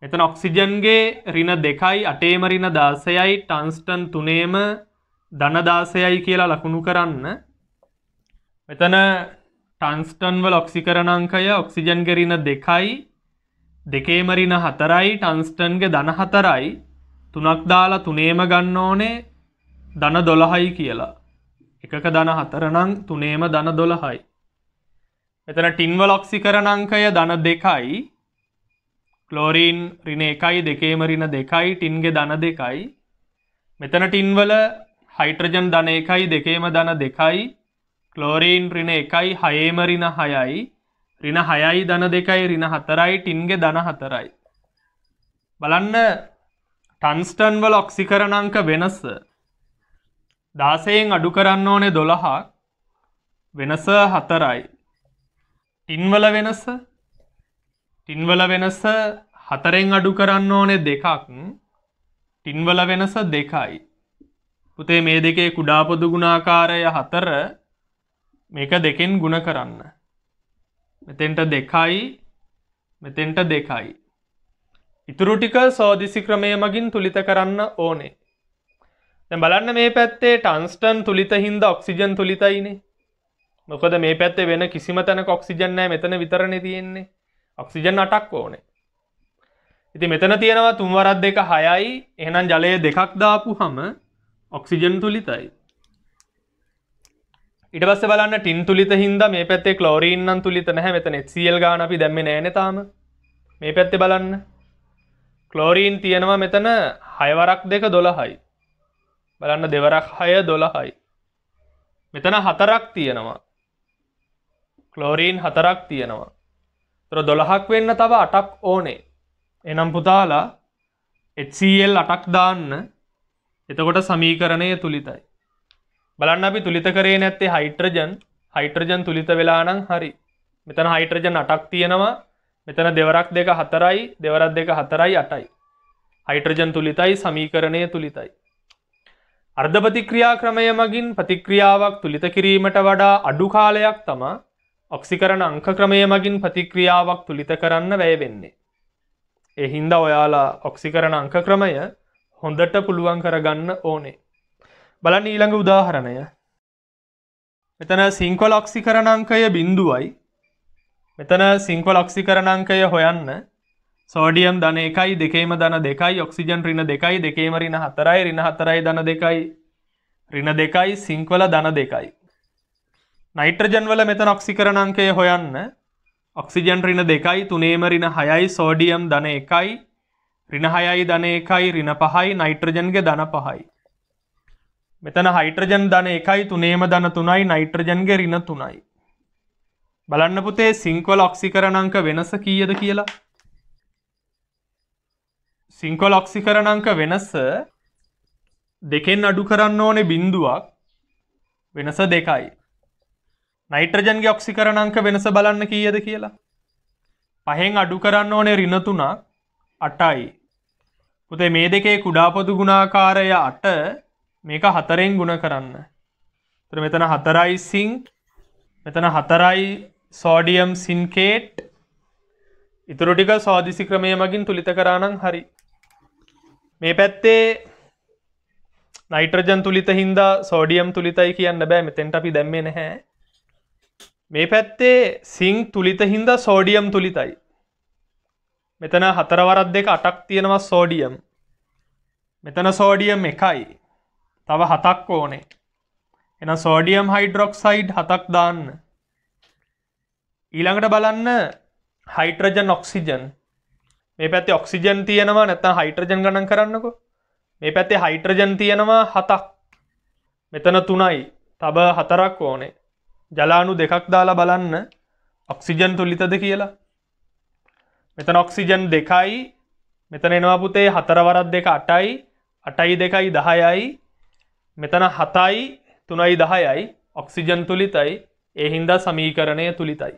Speaker 1: මෙතන ඔක්සිජන්ගේ ඍණ 2යි 8ේම ඍණ 16යි ටන්ස්ටන් 3ේම ධන 16යි කියලා ලකුණු කරන්න. මෙතන ටන්ස්ටන් වල ඔක්සිකරණාංකය ඔක්සිජන්ගේ ඍණ 2යි 2ේම ඍණ 4යි ටන්ස්ටන්ගේ ධන 4යි 3ක් දාලා 3ේම ගන්න ඕනේ ධන 12යි කියලා. එකක ධන 4 නම් 3ේම ධන 12යි. මෙතන ටින් වල ඔක්සිකරණාංකය ධන 2යි ක්ලෝරින් ඍණ 1යි 2ේම ඍණ 2යි ටින්ගේ ධන 2යි. මෙතන ටින් වල හයිඩ්‍රජන් ධන 1යි 2ේම ධන 2යි ක්ලෝරින් ඍණ 1යි 6ේම ඍණ 6යි ඍණ 6යි ධන 2යි ඍණ 4යි ටින්ගේ ධන 4යි. බලන්න ටන්ස්ටන් වල ඔක්සිකරණාංක වෙනස 16න් අඩු කරන්න ඕනේ 12ක් වෙනස 4යි. ටින් වල වෙනස 4න් අඩු කරන්න ඕනේ 2ක් ටින් වල වෙනස 2යි. පුතේ මේ දෙකේ කුඩා පොදු ගුණාකාරය 4 මේක 2න් ගුණ කරන්න. මෙතෙන්ට 2යි මෙතෙන්ට 2යි. ඉතුරු ටික සෝදිසි ක්‍රමය මගින් තුලිත කරන්න ඕනේ. දැන් බලන්න මේ පැත්තේ ටන්ස්ටන් තුලිත හින්දා ඔක්සිජන් තුලිතයිනේ. මොකද මේ පැත්තේ වෙන කිසිම තැනක ඔක්සිජන් නැහැ. මෙතන විතරනේ තියෙන්නේ. ඔක්සිජන් 8ක් ඕනේ. ඉතින් මෙතන තියෙනවා 3 වරක් 2 6යි. එහෙනම් ජලය 2ක් දාපුහම ඔක්සිජන් තුලිතයි. ඊට පස්සේ බලන්න ටින් තුලිත හින්දා මේ පැත්තේ ක්ලෝරින් නම් තුලිත නැහැ. මෙතන HCl ගාන අපි දැම්මේ නැහැනේ තාම. මේ පැත්තේ බලන්න ක්ලෝරින් තියෙනවා මෙතන 6 වරක් 2 12යි. බලන්න දෙවරක් 6 12යි. මෙතන 4ක් තියෙනවා. ක්ලෝරින් 4ක් තියෙනවා. ඒතර 12ක් වෙන්න තව 8ක් ඕනේ. එහෙනම් පුතාලා HCl 8ක් දාන්න. එතකොට සමීකරණය තුලිතයි. බලන්න අපි තුලිත කරේ නැත්තේ හයිඩ්‍රජන් තුලිත වෙලා නම් හරි. මෙතන හයිඩ්‍රජන් 8ක් තියෙනවා. මෙතන දෙවරක් 2 4යි දෙවරක් 2 4යි 8යි. හයිඩ්‍රජන් තුලිතයි සමීකරණය තුලිතයි. අර්ධ ප්‍රතික්‍රියා ක්‍රමය මගින් ප්‍රතික්‍රියාවක් තුලිත කිරීමට වඩා අඩු කාලයක් තමයි ඔක්සිකරණ අංක ක්‍රමය මගින් ප්‍රතික්‍රියාවක් තුලිත කරන්න වැය වෙන්නේ. ඒ හින්දා ඔයාලා ඔක්සිකරණ අංක ක්‍රමය හොඳට පුළුවන් කරගන්න ඕනේ. බලන්න ඊළඟ උදාහරණය. මෙතන සිංක්වල ඔක්සිකරණාංකය 0යි. මෙතන සිංක්වල ඔක්සිකරණාංකය හොයන්න. සෝඩියම් ධන 1යි 2ේම ධන 2යි ඔක්සිජන් ඍණ 2යි 2ේම ඍණ 4යි ඍණ 4යි ධන 2යි ඍණ 2යි සිංක්වල ධන 2යි. නයිට්‍රජන් වල මෙතන ඔක්සිකරණාංකය හොයන්න. ඔක්සිජන් ඍණ 2යි 3ේම ඍණ 6යි සෝඩියම් ධන 1යි ඍණ 6යි ධන 1යි ඍණ 5යි නයිට්‍රජන්ගේ ධන 5යි. මෙතන හයිඩ්‍රජන් ධන 1යි 3ේම ධන 3යි නයිට්‍රජන්ගේ ඍණ 3යි. බලන්න පුතේ සිංක්වල ඔක්සිකරණාංක වෙනස කීයද කියලා. සිංක්වල ඔක්සිකරණාංක වෙනස 2න් අඩු කරන්න ඕනේ 0ක් වෙනස 2යි. නයිට්‍රජන්ගේ ඔක්සිකරණාංක වෙනස බලන්න කීයද කියලා. 5න් අඩු කරන්න ඕනේ ඍණ 3ක් 8යි. පුතේ මේ දෙකේ කුඩා පොදු ගුණාකාරය 8 මේක 4න් ගුණ කරන්න. එතන මෙතන 4යි සිංක් මෙතන 4යි සෝඩියම් සින්කේට්. ඉතුරු ටික සෝදිසි ක්‍රමය මගින් තුලිත කරා නම් හරි. මේ පැත්තේ නයිට්‍රජන් තුලිත හින්දා සෝඩියම් තුලිතයි කියන්න බෑ. මෙතෙන්ට අපි දැම්මේ නැහැ. මේ පැත්තේ සිංක් තුලිත හින්දා සෝඩියම් තුලිතයි. මෙතන 4 වරක් 2 8ක් තියෙනවා සෝඩියම්. මෙතන සෝඩියම් 1යි. තව 7ක් ඕනේ. එහෙනම් සෝඩියම් හයිඩ්‍රොක්සයිඩ් 7ක් දාන්න. ඊළඟට බලන්න හයිඩ්‍රජන් ඔක්සිජන්. මේ පැත්තේ ඔක්සිජන් තියෙනවා නැත්නම් හයිඩ්‍රජන් ගණන් කරන්නකෝ. මේ පැත්තේ හයිඩ්‍රජන් තියෙනවා 7ක්. මෙතන 3යි. තව 4ක් ඕනේ. ජලාණු 2ක් දාලා බලන්න ඔක්සිජන් තුලිතද කියලා. මෙතන ඔක්සිජන් 2යි. මෙතන එනවා පුතේ 4 වරක් 2 8යි. 8යි 2යි 10යි. මෙතන 7යි 3යි 10යි ඔක්සිජන් තුලිතයි. ඒ හින්දා සමීකරණය තුලිතයි.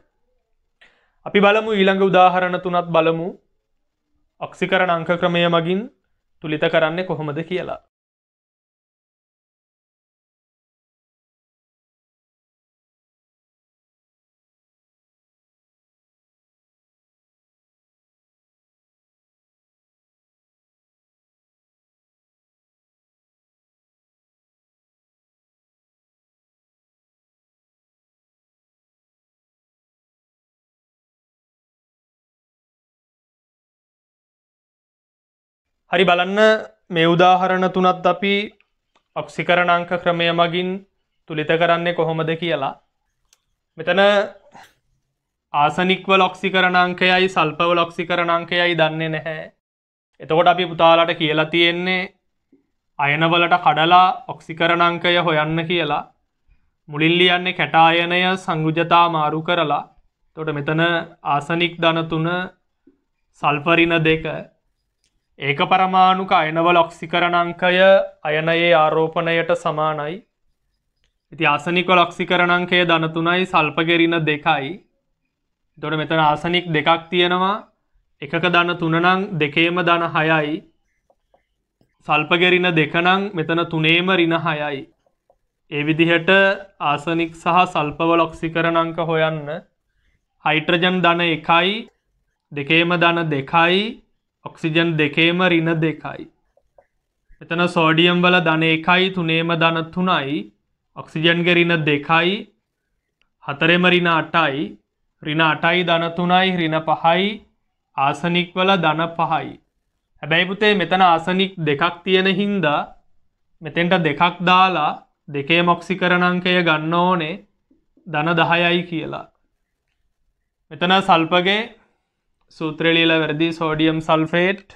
Speaker 1: අපි බලමු ඊළඟ උදාහරණ තුනත් බලමු. ඔක්සිකරණ අංක ක්‍රමය මගින් තුලිත කරන්නේ කොහොමද කියලා. හරි බලන්න මේ උදාහරණ තුනත් අපි ඔක්සිකරණාංක ක්‍රමය මගින් තුලිත කරන්නේ කොහොමද කියලා. මෙතන ආසනික් වල ඔක්සිකරණාංකයයි සල්ප වල ඔක්සිකරණාංකයයි දන්නේ නැහැ. එතකොට අපි පුතාලාට කියලා තියෙන්නේ අයන වලට කඩලා ඔක්සිකරණාංකය හොයන්න කියලා. මුලින් ලියන්නේ කැටායනය සංයුජතා මාරු කරලා. එතකොට මෙතන ආසනික් ධන 3 සල්ෆරින 2 ඒක පරමාණුක අයනවල ඔක්සිකරණාංකය අයනයේ ආරෝපණයට සමානයි. ඉතින් ආසනික වල ඔක්සිකරණාංකය ධන 3යි සල්පගෙරින 2යි. එතකොට මෙතන ආසනික් දෙකක් තියෙනවා. එකක ධන 3 නම් දෙකේම ධන 6යි. සල්පගෙරින 2 නම් මෙතන තුනේම ඍණ 6යි. ඒ විදිහට ආසනික් සහ සල්පවල ඔක්සිකරණාංක හොයන්න හයිඩ්‍රජන් ධන 1යි දෙකේම ධන 2යි ඔක්සිජන් දෙකේම ඍණ 2යි. එතන සෝඩියම් වල ධන 1යි තුනේම ධන 3යි ඔක්සිජන්ගේ ඍණ 2යි හතරේම ඍණ 8යි ඍණ 8යි ධන 3යි ඍණ 5යි ආසනික් වල ධන 5යි. හැබැයි පුතේ මෙතන ආසනික් දෙකක් තියෙන හින්දා මෙතෙන්ට දෙකක් දාලා දෙකේම ඔක්සිකරණාංකය ගන්න ඕනේ ධන 10යි කියලා. මෙතන සල්පගේ සූත්‍රය ලියලා වැරදි. සෝඩියම් සල්ෆේට්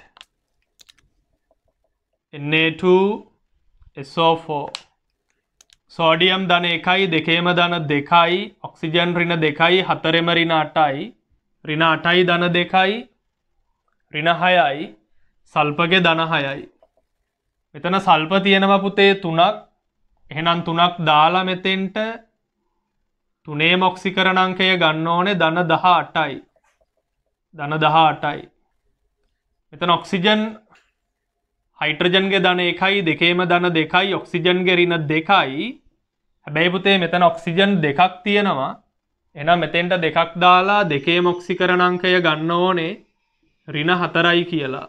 Speaker 1: Na2SO4 සෝඩියම් ධන 1යි දෙකේම ධන 2යි ඔක්සිජන් ඍණ 2යි හතරේම ඍණ 8යි ඍණ 8යි ධන 2යි ඍණ 6යි සල්පගේ ධන 6යි. මෙතන සල්ප තියෙනවා පුතේ 3ක්. එහෙනම් 3ක් දාලා මෙතෙන්ට තුනේම ඔක්සිකරණාංකය ගන්න ඕනේ ධන 18යි. ධන 18යි. මෙතන ඔක්සිජන් හයිඩ්‍රජන්ගේ ධන 1යි දෙකේම ධන 2යි ඔක්සිජන්ගේ ඍණ 2යි. හැබැයි පුතේ මෙතන ඔක්සිජන් දෙකක් තියෙනවා. එහෙනම් මෙතෙන්ට දෙකක් දාලා දෙකේම ඔක්සිකරණාංකය ගන්න ඕනේ ඍණ 4යි කියලා.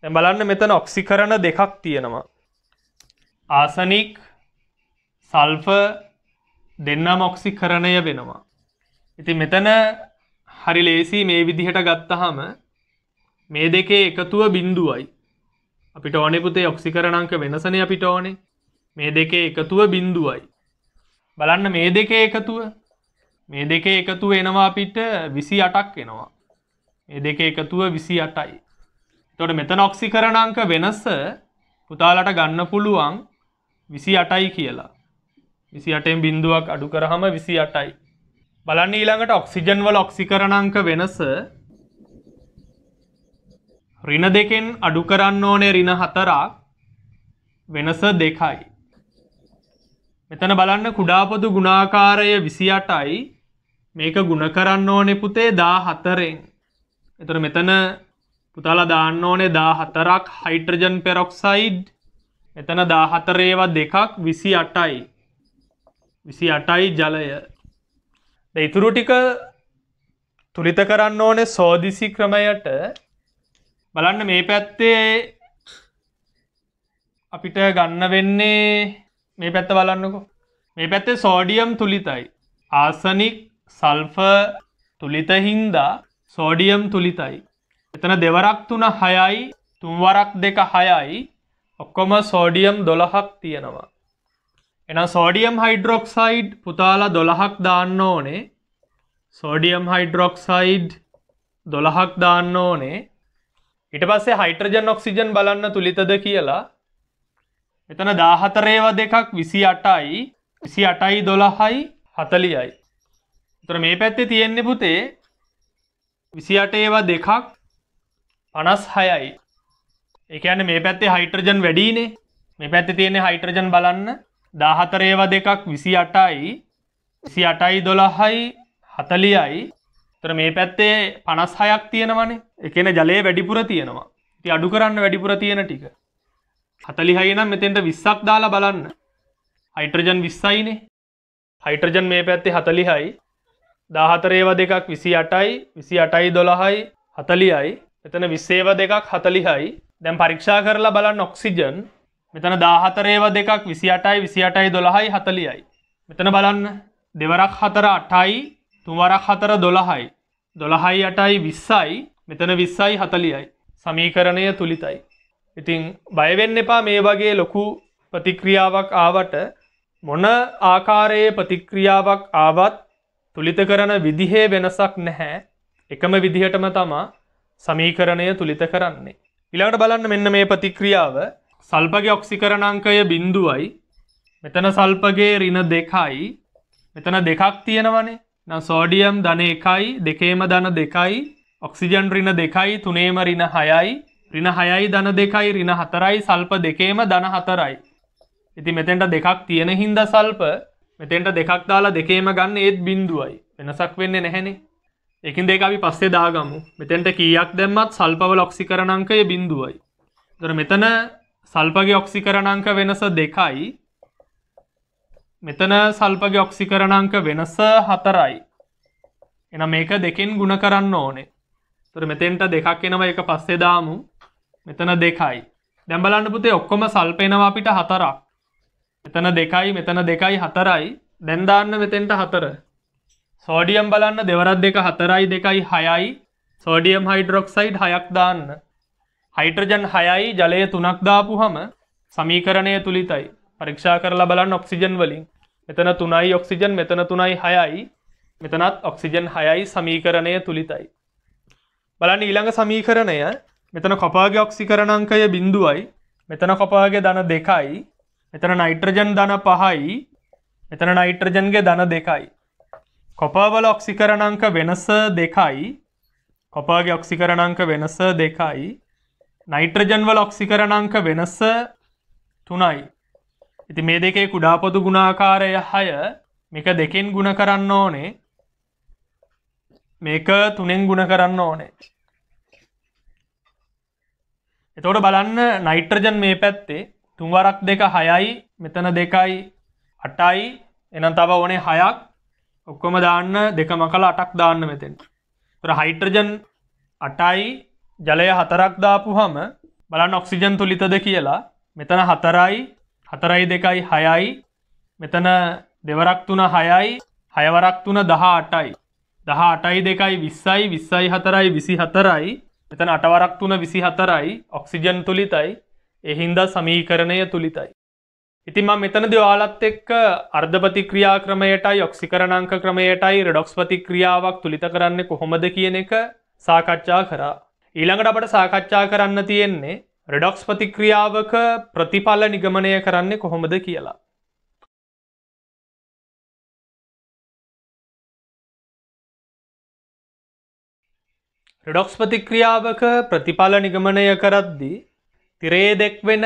Speaker 1: දැන් බලන්න මෙතන ඔක්සිකරණ දෙකක් තියෙනවා. ආසනික් සල්ෆර් දෙන්නම ඔක්සිකරණය වෙනවා. ඉතින් මෙතන හරි ලේසි මේ විදිහට ගත්තාම මේ දෙකේ එකතුව බිඳුවයි. අපිට ඕනේ පුතේ ඔක්සිකරණාංක වෙනසනේ අපිට ඕනේ. මේ දෙකේ එකතුව බිඳුවයි. බලන්න මේ දෙකේ එකතුව. මේ දෙකේ එකතුව එනවා අපිට 28ක් එනවා. මේ දෙකේ එකතුව 28යි. එතකොට මෙතන ඔක්සිකරණාංක වෙනස පුතාලට ගන්න පුළුවන් 28යි කියලා. 28න් බිඳුවක් අඩු කරාම 28යි. බලන්න ඊළඟට ඔක්සිජන් වල ඔක්සිකරණාංක වෙනස ඍණ 2න් අඩු කරන්න ඕනේ ඍණ 4ක් වෙනස 2යි. මෙතන බලන්න කුඩා පොදු ගුණාකාරය 28යි මේක ගුණ කරන්න ඕනේ පුතේ 14න්. එතකොට මෙතන පුතාලා දාන්න ඕනේ 14ක් හයිඩ්‍රජන් පෙරොක්සයිඩ්. මෙතන 14 ඒවා දෙකක් 28යි. 28යි ජලය. දැන් ඊටු ටික තුලිත කරන්න ඕනේ සෝදිසි ක්‍රමයට. බලන්න මේ පැත්තේ අපිට ගන්න වෙන්නේ මේ පැත්ත බලන්නකෝ. මේ පැත්තේ සෝඩියම් තුලිතයි. ආසනික් සල්ෆර් තුලිත හින්දා සෝඩියම් තුලිතයි. එතන දෙවරක් 3 6යි තුන් වරක් 2 6යි ඔක්කොම සෝඩියම් 12ක් තියෙනවා. එහෙනම් සෝඩියම් හයිඩ්‍රොක්සයිඩ් පුතාලා 12ක් දාන්න ඕනේ. සෝඩියම් හයිඩ්‍රොක්සයිඩ් 12ක් දාන්න ඕනේ. ඊට පස්සේ හයිඩ්‍රජන් ඔක්සිජන් බලන්න තුලිතද කියලා. එතන 14 ඒවා දෙකක් 28යි 28යි 12යි 40යි. ඒතර මේ පැත්තේ තියෙන්නේ පුතේ 28 ඒවා දෙකක් 56යි. ඒ කියන්නේ මේ පැත්තේ හයිඩ්‍රජන් වැඩිනේ. මේ පැත්තේ තියෙන හයිඩ්‍රජන් බලන්න 14 ඒවා දෙකක් 28යි 28යි 12යි 40යි. ඒතර මේ පැත්තේ 56ක් තියෙනවනේ. ඒ කියන්නේ ජලයේ වැඩිපුර තියෙනවා. ඉතින් අඩු කරන්න වැඩිපුර තියෙන ටික. 40යි නම් මෙතෙන්ට 20ක් දාලා බලන්න. හයිඩ්‍රජන් 20යිනේ. හයිඩ්‍රජන් මේ පැත්තේ 40යි 14 ඒවා දෙකක් 28යි 28යි 12යි 40යි. මෙතන 20 ඒවා දෙකක් 40යි. දැන් පරීක්ෂා කරලා බලන්න ඔක්සිජන්. මෙතන 14 ඒවා දෙකක් 28යි 28යි 12යි 40යි. මෙතන බලන්න දෙවරක් 4 8යි තුන් වරක් 4 12යි 12යි 8යි 20යි මෙතන 20යි 40යි සමීකරණය තුලිතයි. ඉතින් බය වෙන්න එපා මේ වගේ ලොකු ප්‍රතික්‍රියාවක් ආවට මොන ආකාරයේ ප්‍රතික්‍රියාවක් ආවත් තුලිත කරන විදිහේ වෙනසක් නැහැ. එකම විදිහටම තමයි සමීකරණය තුලිත කරන්නේ. ඊළඟට බලන්න මෙන්න මේ ප්‍රතික්‍රියාව සල්පගේ ඔක්සිකරණාංකය 0යි. මෙතන සල්පගේ ඍණ 2යි. මෙතන දෙකක් තියෙනවනේ. නම් සෝඩියම් ධන 1යි, දෙකේම ධන 2යි, ඔක්සිජන් ඍණ 2යි, තුනේම ඍණ 6යි, ඍණ 6යි ධන 2යි, ඍණ 4යි, සල්ප දෙකේම ධන 4යි. ඉතින් මෙතෙන්ට දෙකක් තියෙන හින්දා සල්ප මෙතෙන්ට දෙකක් දාලා දෙකේම ගන්න ඒත් 0යි. වෙනසක් වෙන්නේ නැහැනේ. ඒකින් දෙක අපි පස්සේ දාගමු. මෙතෙන්ට කීයක් දැම්මත් සල්පවල ඔක්සිකරණාංකය 0යි. ඒතර මෙතන සල්පගේ ඔක්සිකරණාංක වෙනස 2යි. මෙතන සල්පගේ ඔක්සිකරණාංක වෙනස 4යි. එහෙනම් මේක දෙකෙන් ගුණ කරන්න ඕනේ. ඒතර මෙතෙන්ට දෙකක් එනවා ඒක පස්සේ දාමු. මෙතන 2යි. දැන් බලන්න පුතේ ඔක්කොම සල්ප එනවා අපිට 4ක්. මෙතන 2යි, මෙතන 2යි, 4යි. දැන් දාන්න මෙතෙන්ට 4. සෝඩියම් බලන්න දෙවරක් දෙක 4යි, 2යි, 6යි. සෝඩියම් හයිඩ්‍රොක්සයිඩ් 6ක් දාන්න. හයිඩ්‍රජන් 6යි, ජලය 3ක් දාපුවම සමීකරණය තුලිතයි. පරීක්ෂා කරලා බලන්න ඔක්සිජන් වලින්. මෙතන 3යි ඔක්සිජන්, මෙතන 3යි 6යි. මෙතනත් ඔක්සිජන් 6යි සමීකරණය තුලිතයි. බලන්න ඊළඟ සමීකරණය මෙතන කොපරගේ ඔක්සිකරණාංකය 0යි. මෙතන කොපරගේ ධන 2යි. මෙතන නයිට්‍රජන් ධන 5යි. මෙතන නයිට්‍රජන්ගේ ධන 2යි. කොපර් වල ඔක්සිකරණාංක වෙනස 2යි. කොපරගේ ඔක්සිකරණාංක වෙනස 2යි. නයිට්‍රජන් වල ඔක්සිකරණාංක වෙනස 3යි. ඉතින් මේ දෙකේ කුඩා පොදු ගුණාකාරය 6. මේක දෙකෙන් ගුණ කරන්න ඕනේ. මේක 3ෙන් ගුණ කරන්න ඕනේ. එතකොට බලන්න නයිට්‍රජන් මේ පැත්තේ 3 වරක් 2 6යි, මෙතන 2යි 8යි. එහෙනම් තව ඕනේ 6ක්. ඔක්කොම දාන්න දෙකම කළා 8ක් දාන්න මෙතෙන්. ඒතර හයිඩ්‍රජන් 8යි, ජලය 4ක් දාපුවම බලන්න ඔක්සිජන් තුලිතද කියලා. මෙතන 4යි, 4යි 2යි 6යි. මෙතන දෙවරක් 3 6යි, 6 වරක් 3 18යි. 18යි 2යි 20යි, 20යි 4යි 24යි. මෙතන 8 වරක් 3 24යි. ඔක්සිජන් තුලිතයි. ඒ හින්දා සමීකරණය තුලිතයි. ඉතින් මම මෙතනදී ඔයාලත් එක්ක අර්ධ ප්‍රතික්‍රියා ක්‍රමයටයි ඔක්සිකරණාංක ක්‍රමයටයි රෙඩොක්ස් ප්‍රතික්‍රියාවක් තුලිත කරන්නේ කොහොමද කියන එක සාකච්ඡා කරා. ඊළඟට අපිට සාකච්ඡා කරන්න තියෙන්නේ රෙඩොක්ස් ප්‍රතික්‍රියාවක ප්‍රතිඵල නිගමනය කරන්නේ කොහොමද කියලා. රෙඩොක්ස් ප්‍රතික්‍රියාවක ප්‍රතිඵල නිගමනය කරද්දී තිරයේ දැක්වෙන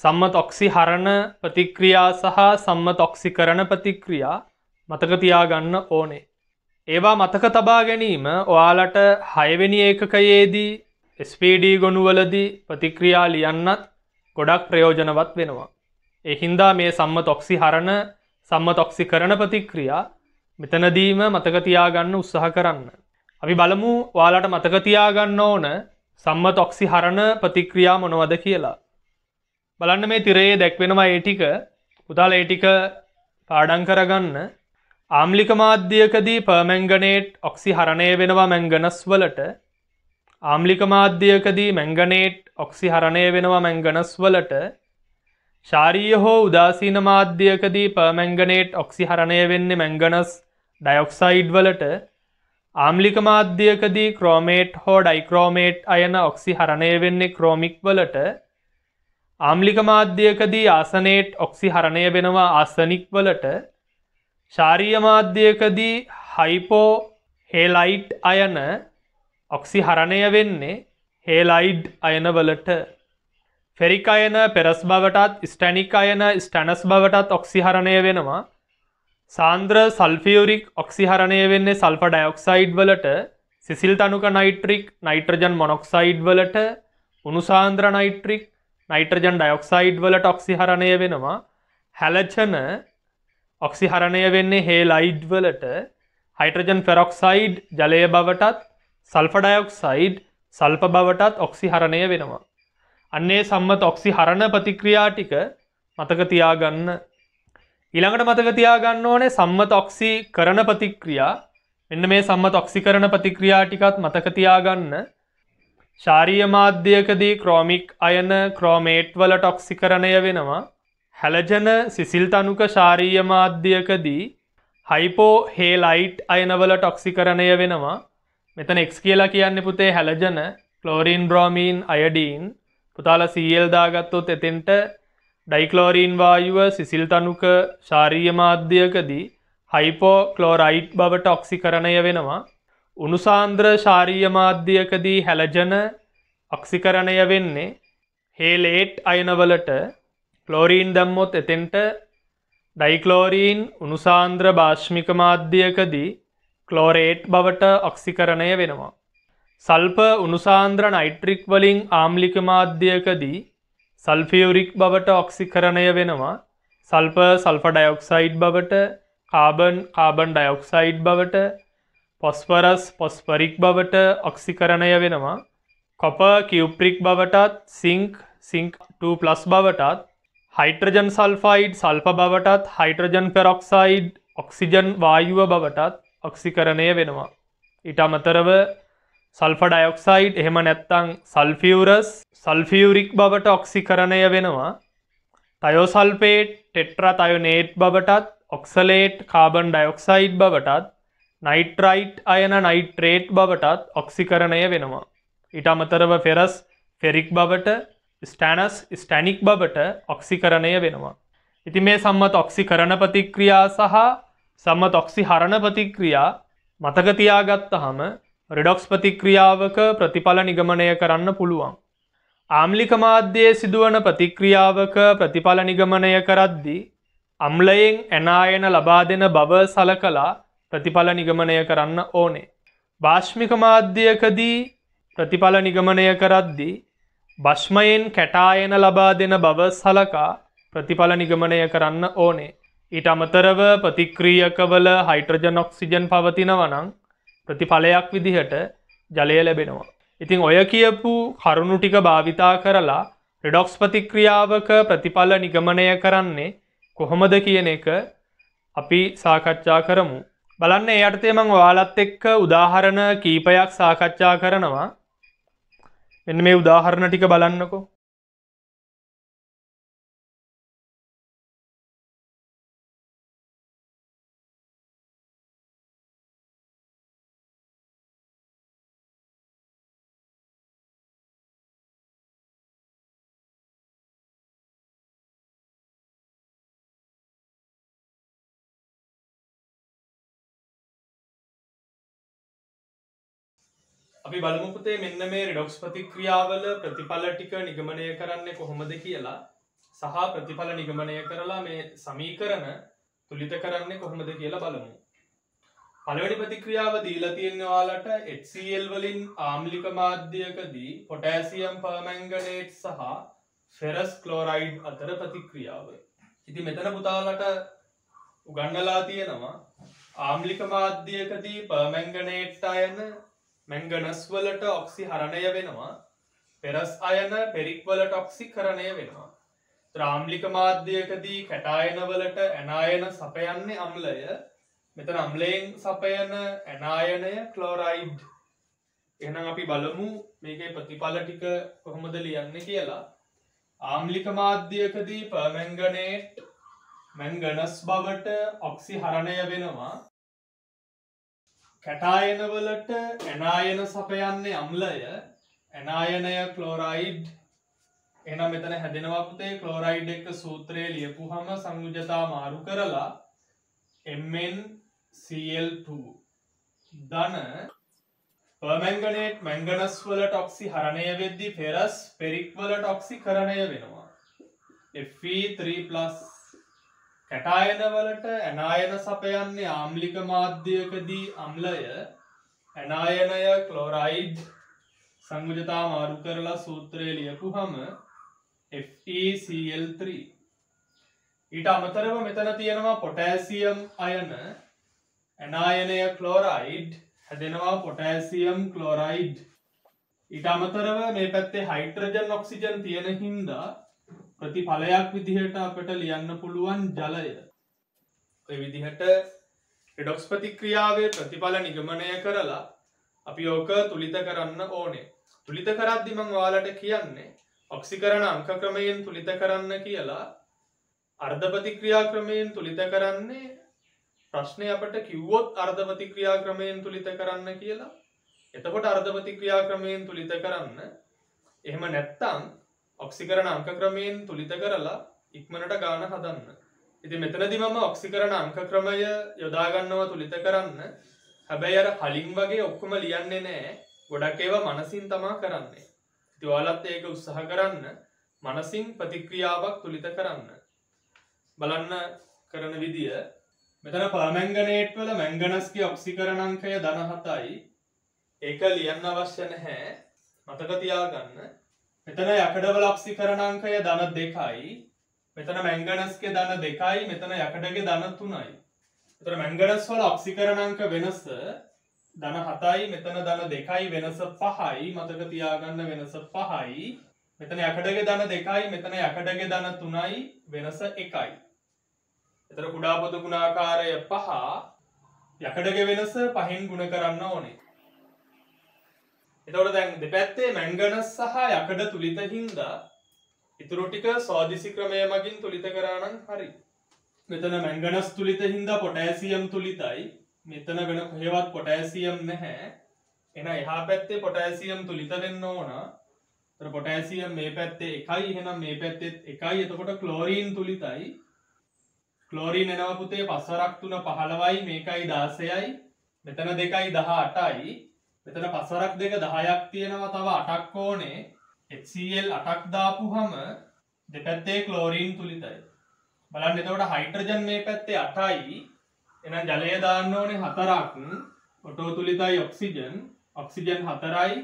Speaker 1: සම්මත ඔක්සිහරණ ප්‍රතික්‍රියා සහ සම්මත ඔක්සිකරණ ප්‍රතික්‍රියා මතක තියාගන්න ඕනේ. ඒවා මතක තබා ගැනීම ඔයාලට 6 වෙනි ඒකකයේදී SPD ගොනුවලදී ප්‍රතික්‍රියා ලියන්නත් ගොඩක් ප්‍රයෝජනවත් වෙනවා. ඒ හින්දා මේ සම්මත ඔක්සිහරණ සම්මත ඔක්සිකරණ ප්‍රතික්‍රියා මෙතනදීම මතක තියාගන්න උත්සාහ කරන්න. අපි බලමු ඔයාලට මතක තියාගන්න ඕන සම්මත ඔක්සිහරණ ප්‍රතික්‍රියා මොනවද කියලා. බලන්න මේ තිරයේ දැක්වෙනවා ඒ ටික. පුතාලා ඒ ටික පාඩම් කරගන්න. ආම්ලික මාධ්‍යයකදී පර්මැංගනේට් ඔක්සිහරණය වෙනවා මැංගනස් වලට. ආම්ලික මාධ්‍යයකදී මැංගනේට් ඔක්සිහරණය වෙනවා මැංගනස් වලට. ශාරීය හෝ උදාසීන මාධ්‍යයකදී පර්මැංගනේට් ඔක්සිහරණය වෙන්නේ මැංගනස් ඩයොක්සයිඩ් වලට. ආම්ලික මාධ්‍යයකදී ක්‍රෝමේට් හෝ ඩයික්‍රෝමේට් අයන ඔක්සිහරණය වෙන්නේ ක්‍රෝමික් වලට. ආම්ලික මාධ්‍යයකදී ආසනේට් ඔක්සිහරණය වෙනවා ආසනික් වලට. ශාරීය මාධ්‍යයකදී හයිපෝ හේලයිට් අයන ඔක්සිහරණය වෙන්නේ හේලයිඩ් අයන වලට. ෆෙරික් අයන පෙරස් බවටත් ස්ටැනික් අයන ස්ටැනස් බවටත් ඔක්සිහරණය වෙනවා. සාන්ද්‍ර සල්ෆියුරික් ඔක්සිහරණය වෙන්නේ සල්ෆර් ඩයොක්සයිඩ් වලට. සිසිල් තනුක නයිට්‍රික් නයිට්‍රජන් මොනොක්සයිඩ් වලට. උණු සාන්ද්‍ර නයිට්‍රික් නයිට්‍රජන් ඩයොක්සයිඩ් වලට ඔක්සිහරණය වෙනවා. හැලජන ඔක්සිහරණය වෙන්නේ හේලයිඩ් වලට. හයිඩ්‍රජන් පෙරොක්සයිඩ් ජලය බවටත් සල්ෆර් ඩයොක්සයිඩ් සල්ප බවටත් ඔක්සිහරණය වෙනවා. අන්නේ සම්මත ඔක්සිහරණ ප්‍රතික්‍රියා ටික මතක තියාගන්න. ඊළඟට මතක තියාගන්න ඕනේ සම්මත ඔක්සිකරණ ප්‍රතික්‍රියා. මෙන්න මේ සම්මත ඔක්සිකරණ ප්‍රතික්‍රියා ටිකත් මතක තියාගන්න. ශාරීය මාධ්‍යයකදී ක්‍රෝමික් අයන ක්‍රෝමේට් වලට ඔක්සිකරණය වෙනවා. හැලජන සිසිල් තනුක ශාරීය මාධ්‍යයකදී හයිපෝ හේලයිට් අයනවලට ඔක්සිකරණය වෙනවා. මෙතන X කියලා කියන්නේ පුතේ හැලජන, ක්ලෝරින්, බ්‍රෝමීන්, අයඩීන්. පුතාලා Cl දාගත්තොත් එතෙන්ට ඩයික්ලෝරීන් වායුව සිසිල් තනුක ශාරීය මාධ්‍යයකදී හයිපෝ ක්ලෝරයිඩ් බවට ඔක්සිකරණය වෙනවා. උණුසාන්ද්‍ර ශාරීය මාධ්‍යයකදී හැලජන ඔක්සිකරණය වෙන්නේ හේලේට් අයනවලට. ක්ලෝරීන් දැම්මොත් එතෙන්ට ඩයික්ලෝරීන්. උණුසාන්ද්‍ර භාෂ්මික මාධ්‍යයකදී ක්ලෝරේට් බවට ඔක්සිකරණය වෙනවා. සල්ප උණුසාන්ද්‍ර නයිට්‍රික් වලින් ආම්ලික මාධ්‍යයකදී සල්ෆියුරික් බවට ඔක්සිකරණය වෙනවා. සල්ෆර් සල්ෆර් ඩයොක්සයිඩ් බවට, කාබන් ඩයොක්සයිඩ් බවට, ෆොස්ෆරස් ෆොස්ෆරික් බවට ඔක්සිකරණය වෙනවා. කොපර් කියුප්‍රික් බවටත්, සිංක් 2+ බවටත්, හයිඩ්‍රජන් සල්ෆයිඩ් සල්ෆර් බවටත්, හයිඩ්‍රජන් පෙරොක්සයිඩ් ඔක්සිජන් වායුව බවටත් ඔක්සිකරණය වෙනවා. ඊට අමතරව සල්ෆර් ඩයොක්සයිඩ් එහෙම නැත්නම් සල්ෆියුරස් සල්ෆියුරික් බවට ඔක්සිකරණය වෙනවා. තයෝසල්ෆේට් ටෙට්‍රාතයොනේට් බවටත්, oxalate carbon dioxide බවටත්, nitrite අයන nitrate බවටත් ඔක්සිකරණය වෙනවා. ඊට අමතරව ෆෙරස් ෆෙරික් බවට, ස්ටැනස් ස්ටැනික් බවට ඔක්සිකරණය වෙනවා. ඉතින් මේ සම්මත ඔක්සිකරණ ප්‍රතික්‍රියා සහ සම්මත ඔක්සිහරණ ප්‍රතික්‍රියා මතක තියාගත්තහම රිඩොක්ස් ප්‍රතික්‍රියාවක ප්‍රතිඵල නිගමනය කරන්න පුළුවන්. ආම්ලික මාධ්‍යයේ සිදුවන ප්‍රතික්‍රියාවක ප්‍රතිඵල නිගමනය කරද්දී අම්ලයෙන් ඇනායන ලබා දෙන බව සලකලා ප්‍රතිඵල නිගමනය කරන්න ඕනේ. භාෂ්මික මාධ්‍යයකදී ප්‍රතිඵල නිගමනය කරද්දී භස්මයෙන් කැටායන ලබා දෙන බව සලකා ප්‍රතිඵල නිගමනය කරන්න ඕනේ. ඊට අමතරව ප්‍රතික්‍රියකවල හයිඩ්‍රජන් ඔක්සිජන් පවතිනවා නම් ප්‍රතිඵලයක් විදිහට ජලය ලැබෙනවා. ඉතින් ඔය කියපු කරුණු ටික භාවිතා කරලා රිඩොක්ස් ප්‍රතික්‍රියාවක ප්‍රතිඵල නිගමනය කරන්නේ කොහොමද කියන එක අපි සාකච්ඡා කරමු. බලන්න ඒ යටතේ මම ඔයාලත් එක්ක උදාහරණ කීපයක් සාකච්ඡා කරනවා. මෙන්න මේ උදාහරණ ටික බලන්නකෝ. අපි බලමු පුතේ මෙන්න මේ රිඩොක්ස් ප්‍රතික්‍රියාවල ප්‍රතිඵල ටික නිගමනය කරන්නේ කොහොමද කියලා සහ ප්‍රතිඵල නිගමනය කරලා මේ සමීකරණ තුලිත කරන්නේ කොහොමද කියලා බලමු. පළවෙනි ප්‍රතික්‍රියාව දීලා තියෙනවා ඔයාලට HCl වලින් ආම්ලික මාධ්‍යයකදී පොටෑසියම් පර්මැංගනේට් සහ ෆෙරස් ක්ලෝරයිඩ් අතර ප්‍රතික්‍රියාව. ඉතින් මෙතන පුතාලට උගන්වලා තියෙනවා ආම්ලික මාධ්‍යයකදී පර්මැංගනේට් අයන මැංගනස් වලට ඔක්සිහරණය වෙනවා. පෙරස් අයන පෙරික් වලට ඔක්සිකරණය වෙනවා. ආම්ලික මාධ්‍යයකදී කැටායන වලට ඇනායන සපයන්නේ අම්ලය. මෙතන අම්ලයෙන් සපයන ඇනායනය ක්ලෝරයිඩ්. එහෙනම් අපි බලමු මේකේ ප්‍රතිඵල ටික කොහොමද ලියන්නේ කියලා. ආම්ලික මාධ්‍යයකදී පර්මැංගනේට් මැංගනස් බවට ඔක්සිහරණය වෙනවා. කැටායන වලට ඇනායන සපයන්නේ අම්ලය. ඇනායනය ක්ලෝරයිඩ්. එහෙනම් මෙතන හැදෙනවා පුතේ ක්ලෝරයිඩ් එක්ක සූත්‍රය ලියපුවහම සංයුජතා මාරු කරලා MnCl2 ධන පර්මැංගනේට් මැංගනස් වලට ඔක්සිහරණය වෙද්දී ෆෙරස් පෙරික් වලට ඔක්සිකරණය වෙනවා. Fe3+ කැටායන වලට ඇනායන සපයන්නේ ආම්ලික මාධ්‍යයකදී අම්ලය. ඇනායනය ක්ලෝරයිඩ්. සංයුජතා මාරු කරලා සූත්‍රය ලියපුවහම FeCl3. ඊට අමතරව මෙතන තියෙනවා පොටෑසියම් අයන ඇනායනය ක්ලෝරයිඩ් හැදෙනවා පොටෑසියම් ක්ලෝරයිඩ්. ඊට අමතරව මේ පැත්තේ හයිඩ්‍රජන් ඔක්සිජන් තියෙන හින්දා ප්‍රතිඵලයක් විදිහට අපට ලියන්න පුළුවන් ජලය. ඔය විදිහට රිඩොක්ස් ප්‍රතික්‍රියාවේ ප්‍රතිඵල නිගමනය කරලා අපි ඕක තුලිත කරන්න ඕනේ. තුලිත කරද්දි මම ඔයාලට කියන්නේ ඔක්සිකරණ අංක ක්‍රමයෙන් තුලිත කරන්න කියලා. අර්ධ ප්‍රතික්‍රියා ක්‍රමයෙන් තුලිත කරන්නේ ප්‍රශ්නේ අපට කිව්වොත් අර්ධ ප්‍රතික්‍රියා ක්‍රමයෙන් තුලිත කරන්න කියලා. එතකොට අර්ධ ප්‍රතික්‍රියා ක්‍රමයෙන් තුලිත කරන්න. එහෙම නැත්නම් ඔක්සිකරණ අංක ක්‍රමයෙන් තුලිත කරලා ඉක්මනට ගාන හදන්න. ඉතින් මෙතනදී මම ඔක්සිකරණ අංක ක්‍රමය යොදා ගන්නවා තුලිත කරන්න. හැබැයි අර කලින් වගේ ඔක්කොම ලියන්නේ නැහැ. ගොඩක් ඒවා මනසින් තමයි කරන්නේ. ඉතින් ඔයාලත් ඒක උත්සාහ කරන්න. මනසින් ප්‍රතික්‍රියාවක් තුලිත කරන්න. බලන්න කරන විදිය. මෙතන පර්මැංගනේට් වල මැංගනස්ගේ ඔක්සිකරණ අංකය ධන 7යි. ඒක ලියන්න අවශ්‍ය නැහැ. මතක තියාගන්න. මෙතන යකඩවල ඔක්සිකරණ අංකය ධන 2යි. මෙතන මැංගනස්ගේ ධන 2යි. මෙතන යකඩගේ ධන 3යි. මෙතන මැංගනස් වල ඔක්සිකරණ අංක වෙනස ධන 7යි. මෙතන ධන 2යි වෙනස 5යි. මතක තියාගන්න වෙනස 5යි. මෙතන යකඩගේ ධන 2යි. මෙතන යකඩගේ ධන 3යි වෙනස 1යි. එතන කුඩා පොදු ගුණාකාරය 5. යකඩගේ වෙනස 5න් ගුණ කරන්න ඕනේ. එතකොට දැන් දෙපැත්තේ මැංගනස් සහ යකඩ තුලිත හින්දා ඉතුරු ටික සෝදිසි ක්‍රමය මගින් තුලිත කරා නම් හරි. මෙතන මැංගනස් තුලිත හින්දා පොටෑසියම් තුලිතයි. මෙතන වෙන කොහෙවත් පොටෑසියම් නැහැ. එහෙනම් එහා පැත්තේ පොටෑසියම් තුලිත වෙන්න ඕන. එතන පොටෑසියම් මේ පැත්තේ 1යි. එහෙනම් මේ පැත්තෙත් 1යි. එතකොට ක්ලෝරීන් තුලිතයි. ක්ලෝරීන් එනවා පුතේ 5 වරක් 3 15යි. මේකයි 16යි. මෙතන 2යි 18යි. මෙතන 5 වරක් 2 10ක් තියෙනවා. තව 8ක් ඕනේ. HCl 8ක් දාපුහම දෙපැත්තේ ක්ලෝරීන් තුලිතයි. බලන්න එතකොට හයිඩ්‍රජන් මේ පැත්තේ 8යි. එහෙනම් ජලය දාන්න ඕනේ 4ක්. ඔටෝ තුලිතයි ඔක්සිජන්. ඔක්සිජන් 4යි.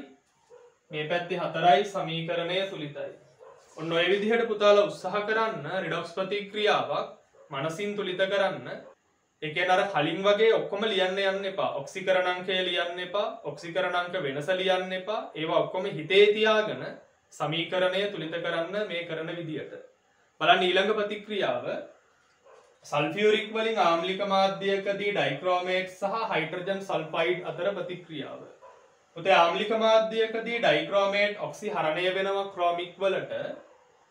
Speaker 1: මේ පැත්තේ 4යි. සමීකරණය තුලිතයි. ඔන්න ඔය විදිහට පුතාලා උත්සාහ කරන්න රිඩොක්ස් ප්‍රතික්‍රියාවක් මනසින් තුලිත කරන්න. ඒ කියන්නේ අර කලින් වගේ ඔක්කොම ලියන්න යන්න එපා. ඔක්සිකරණ අංකය ලියන්න එපා. ඔක්සිකරණ අංක වෙනස ලියන්න එපා. ඒවා ඔක්කොම හිතේ තියාගෙන සමීකරණය තුලිත කරන්න මේ කරන විදියට. බලන්න ඊළඟ ප්‍රතික්‍රියාව සල්ෆියුරික් වලින් ආම්ලික මාධ්‍යයකදී ඩයික්‍රෝමේට් සහ හයිඩ්‍රජන් සල්ෆයිඩ් අතර ප්‍රතික්‍රියාව. පුතේ ආම්ලික මාධ්‍යයකදී ඩයික්‍රෝමේට් ඔක්සිහරණය වෙනවා ක්‍රෝමික් වලට.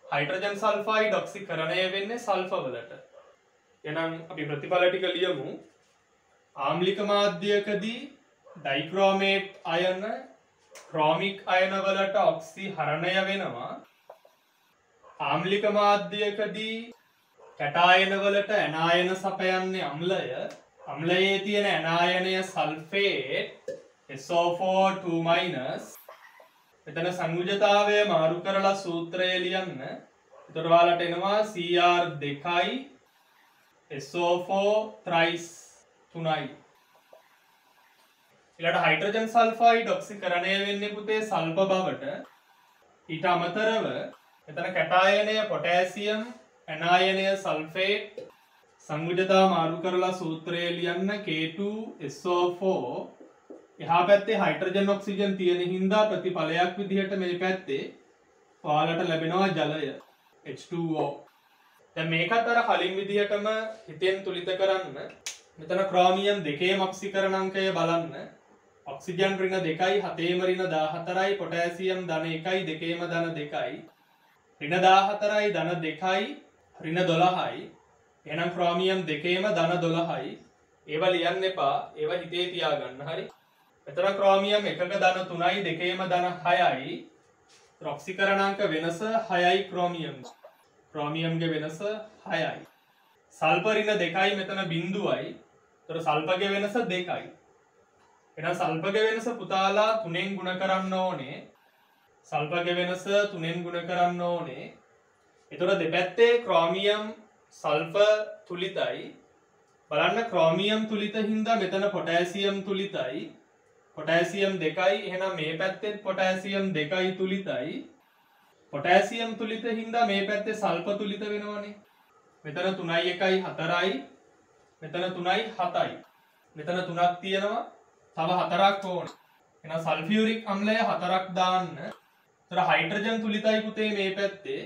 Speaker 1: හයිඩ්‍රජන් සල්ෆයිඩ් ඔක්සිකරණය වෙන්නේ සල්ෆර් වලට. එහෙනම් අපි ප්‍රතිඵල ටික ලියමු. ආම්ලික මාධ්‍යයකදී ඩයික්‍රෝමේට් අයන ක්‍රෝමික් අයන වලට ඔක්සිහරණය වෙනවා. ආම්ලික මාධ්‍යයකදී කැටායන වලට ඇනායන සපයන්නේ අම්ලය. අම්ලයේ තියෙන ඇනායනය සල්ෆේට් SO4 2-. මෙතන සංයුජතාවය මාරු කරලා සූත්‍රය ලියන්න. එතකොට ඔයාලට එනවා Cr 2යි SO4 thrice 3යි. ඊළඟ හයිඩ්‍රජන් සල්ෆයිඩ් ඔක්සිකරණය වෙන්නේ පුතේ සල්ප බවට. ඊට අමතරව මෙතන කැටායනය පොටෑසියම් ඇනායනය සල්ෆේට් සංයුජතා මාරු කරලා සූත්‍රය ලියන්න K2SO4. එහා පැත්තේ හයිඩ්‍රජන් ඔක්සිජන් තියෙන හින්දා ප්‍රතිඵලයක් විදිහට මේ පැත්තේ ඔයාලට ලැබෙනවා ජලය H2O. දැන් මේකත් අර කලින් විදිහටම හිතෙන් තුලිත කරන්න. මෙතන ක්‍රෝමියම් 2ේම ඔක්සිකරණ අංකය බලන්න. ඔක්සිජන් ඍණ 2යි 7ේම ඍණ 14යි. පොටෑසියම් ධන 1යි 2ේම ධන 2යි. ඍණ 14යි ධන 2යි ඍණ 12යි. එහෙනම් ක්‍රෝමියම් 2ේම ධන 12යි. ඒවා ලියන්න එපා. ඒවා හිතේ තියාගන්න. හරි. මෙතන ක්‍රෝමියම් 1ක ධන 3යි 2ේම ධන 6යි. ඔක්සිකරණාංක වෙනස 6යි ක්‍රෝමියම්. ක්‍රෝමියම්ගේ වෙනස 6යි. සල්ෆර් ඍණ 2යි මෙතන බිඳුවයි. ඒතර සල්ෆර්ගේ වෙනස 2යි. එහෙනම් සල්ෆර්ගේ වෙනස පුතාලා 3ෙන් ගුණ කරන්න ඕනේ. සල්ෆර්ගේ වෙනස 3ෙන් ගුණ කරන්න ඕනේ. ඒතර දෙපැත්තේ ක්‍රෝමියම් සල්ෆර් තුලිතයි. බලන්න ක්‍රෝමියම් තුලිත හින්දා මෙතන පොටෑසියම් තුලිතයි. පොටෑසියම් 2යි. එහෙනම් මේ පැත්තෙත් පොටෑසියම් 2යි තුලිතයි. පොටෑසියම් තුලිත හින්දා මේ පැත්තේ සල්ෆර් තුලිත වෙනවනේ. මෙතන 3යි 1යි 4යි. මෙතන 3යි 7යි. මෙතන 3ක් තියෙනවා. තව 4ක් ඕන. එහෙනම් සල්ෆියුරික් අම්ලය 4ක් දාන්න. ඒතර හයිඩ්‍රජන් තුලිතයි පුතේ මේ පැත්තේ.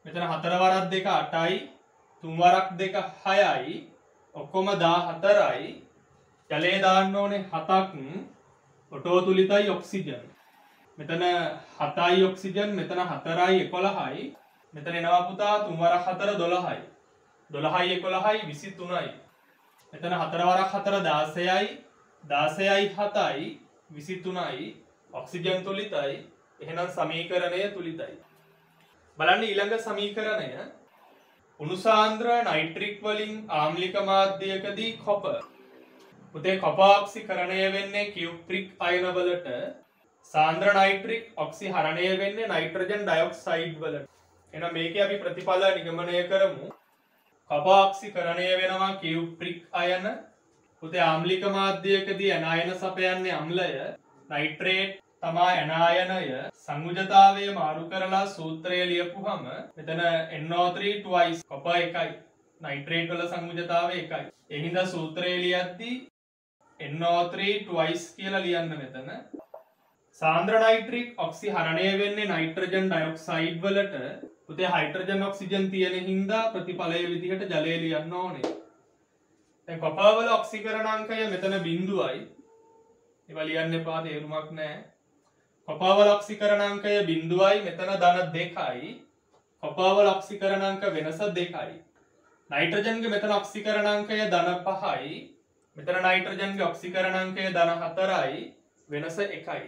Speaker 1: මෙතන 4 වරක් 2 8යි. 3 වරක් 2 6යි. ඔක්කොම 14යි. ජලය දාන්න ඕනේ 7ක්. ඔටෝ තුලිතයි ඔක්සිජන්. මෙතන 7යි ඔක්සිජන්, මෙතන 4යි 11යි. මෙතන එනවා පුතා 3 වරක් 4 12යි. 12යි 11යි 23යි. මෙතන 4 වරක් 4 16යි. 16යි 7යි 23යි. ඔක්සිජන් තුලිතයි. එහෙනම් සමීකරණය තුලිතයි. බලන්න ඊළඟ සමීකරණය. උණුසාන්ද්‍ර නයිට්‍රික් වලින් ආම්ලික මාධ්‍යයකදී කොපර්. පුතේ කොපර් ඔක්සිකරණය වෙන්නේ කියුප්‍රික් අයන වලට. සාන්ද්‍ර නයිට්‍රික් ඔක්සිහරණය වෙන්නේ නයිට්‍රජන් ඩයොක්සයිඩ් වලට. එහෙනම් මේකේ අපි ප්‍රතිඵල නිගමනය කරමු. කොපර් ඔක්සිකරණය වෙනවා කියුප්‍රික් අයන. පුතේ ආම්ලික මාධ්‍යයකදී ඇනායන සපයන්නේ අම්ලය. නයිට්‍රේට් තමා ඇනායනය. සංයුජතාවය මාරු කරලා සූත්‍රය ලියපුවම මෙතන NO3 twice කොපර් එකයි. නයිට්‍රේට් වල සංයුජතාවය එකයි. ඒ හින්දා සූත්‍රය ලියද්දී NO3 twice කියලා ලියන්න මෙතන. සාන්ද්‍ර නයිට්‍රික් ඔක්සිහරණය වෙන්නේ නයිට්‍රජන් ඩයොක්සයිඩ් වලට. පුතේ හයිඩ්‍රජන් ඔක්සිජන් තියෙන හින්දා ප්‍රතිඵලය විදිහට ජලය ලියන්න ඕනේ. දැන් කොපර් වල ඔක්සිකරණාංකය මෙතන 0යි. ඒවා ලියන්න එපා, තේරුමක් නැහැ. කොපර් වල ඔක්සිකරණාංකය 0යි, මෙතන ධන 2යි. කොපර් වල ඔක්සිකරණාංක වෙනස 2යි. නයිට්‍රජන්ගේ මෙතන ඔක්සිකරණාංකය ධන 5යි. මෙතන නයිට්‍රජන්ගේ ඔක්සිකරණාංකය ධන 4යි. වෙනස 1යි.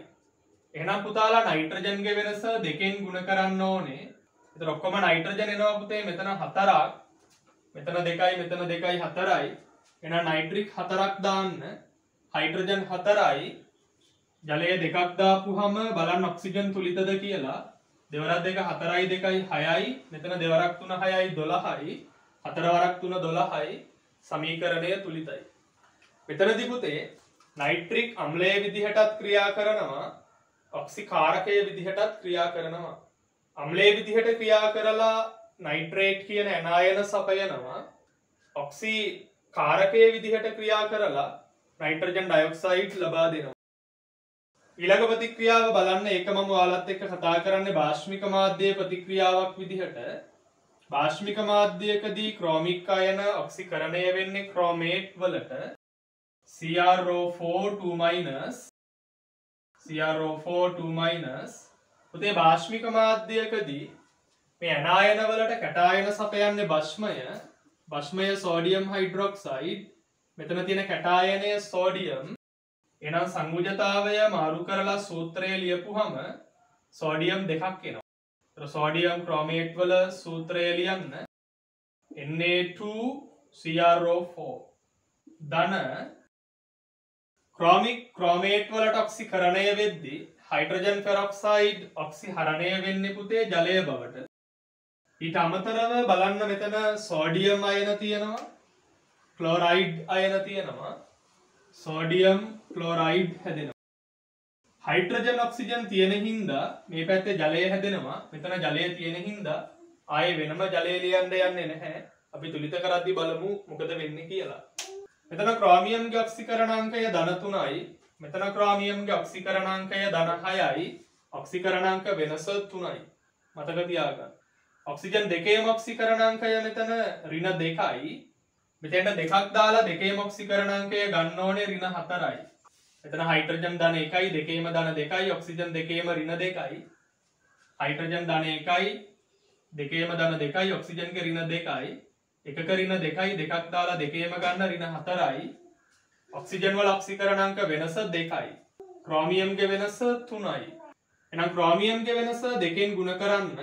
Speaker 1: එහෙනම් පුතාලා නයිට්‍රජන්ගේ වෙනස 2කින් ගුණ කරන්න ඕනේ. ඒතර ඔක්කොම නයිට්‍රජන් එනවා පුතේ මෙතන 4ක්. මෙතන 2යි, මෙතන 2යි 4යි. එහෙනම් නයිට්‍රික් 4ක් දාන්න. හයිඩ්‍රජන් 4යි. ජලය 2ක් දාපුවම බලන්න ඔක්සිජන් තුලිතද කියලා. දෙවරක් 2 4යි 2යි 6යි. මෙතන දෙවරක් 3 6යි 12යි. හතර වරක් 3 12යි. සමීකරණය තුලිතයි. මෙතනදී පුතේ නයිට්‍රික් අම්ලයේ විදිහටත් ක්‍රියා කරනවා. ඔක්සිකාරකයේ විදිහටත් ක්‍රියා කරනවා. අම්ලයේ විදිහට ක්‍රියා කරලා නයිට්‍රේට් කියන ඇනායන සපයනවා. ඔක්සිකාරකයේ විදිහට ක්‍රියා කරලා නයිට්‍රජන් ඩයොක්සයිඩ් ලබා දෙනවා. ඊළඟ ප්‍රතික්‍රියාව බලන්න. ඒක මම ඔයාලත් එක්ක කතා කරන්නේ භාෂ්මික මාධ්‍යයේ ප්‍රතික්‍රියාවක් විදිහට. භාෂ්මික මාධ්‍යයකදී ක්‍රෝමික් අයන ඔක්සිකරණය වෙන්නේ ක්‍රෝමේට් වලට. CrO4 2-. පුතේ භාෂ්මික මාධ්‍යයකදී මේ ඇනායන වලට කැටායන සපයන්නේ භස්මය. භස්මය සෝඩියම් හයිඩ්‍රොක්සයිඩ්. මෙතන තියෙන කැටායනය සෝඩියම්. එහෙනම් සංයුජතාවය මාරු කරලා සූත්‍රය ලියපුවම සෝඩියම් 2ක් එනවා. ඒතර සෝඩියම් ක්‍රෝමේට් වල සූත්‍රය ලියන්න Na2CrO4 ධන. ක්‍රෝමේට් වලට ඔක්සිකරණය වෙද්දී හයිඩ්‍රජන් පෙරොක්සයිඩ් ඔක්සිහරණය වෙන්නේ පුතේ ජලය බවට. ඊට අමතරව බලන්න මෙතන සෝඩියම් අයන තියෙනවා. ක්ලෝරයිඩ් අයන තියෙනවා. සෝඩියම් ක්ලෝරයිඩ් හැදෙනවා. හයිඩ්‍රජන් ඔක්සිජන් තියෙන හින්දා මේ පැත්තේ ජලය හැදෙනවා. මෙතන ජලය තියෙන හින්දා ආයේ වෙනම ජලය ලියන්න යන්නේ නැහැ. අපි තුලිත කරද්දී බලමු මොකද වෙන්නේ කියලා. මෙතන ක්‍රෝමියම්ගේ ඔක්සිකරණාංකය ධන 3යි. මෙතන ක්‍රෝමියම්ගේ ඔක්සිකරණාංකය ධන 6යි. ඔක්සිකරණාංක වෙනස 3යි. මතක තියාගන්න. ඔක්සිජන් දෙකේම ඔක්සිකරණාංකය මෙතන ඍණ 2යි. මෙතන දෙකක් දාලා දෙකේම ඔක්සිකරණාංකය ගන්න ඕනේ ඍණ 4යි. මෙතන හයිඩ්‍රජන් ධන 1යි, දෙකේම ධන 2යි, ඔක්සිජන් දෙකේම ඍණ 2යි. හයිඩ්‍රජන් ධන 1යි, දෙකේම ධන 2යි, ඔක්සිජන්ගේ ඍණ 2යි. එකක ඍණ 2යි, දෙකක් දාලා දෙකේම ගන්න ඍණ 4යි. ඔක්සිජන් වල ඔක්සිකරණාංක වෙනස 2යි. ක්‍රෝමියම්ගේ වෙනස 3යි. එහෙනම් ක්‍රෝමියම්ගේ වෙනස 2කින් ගුණ කරන්න.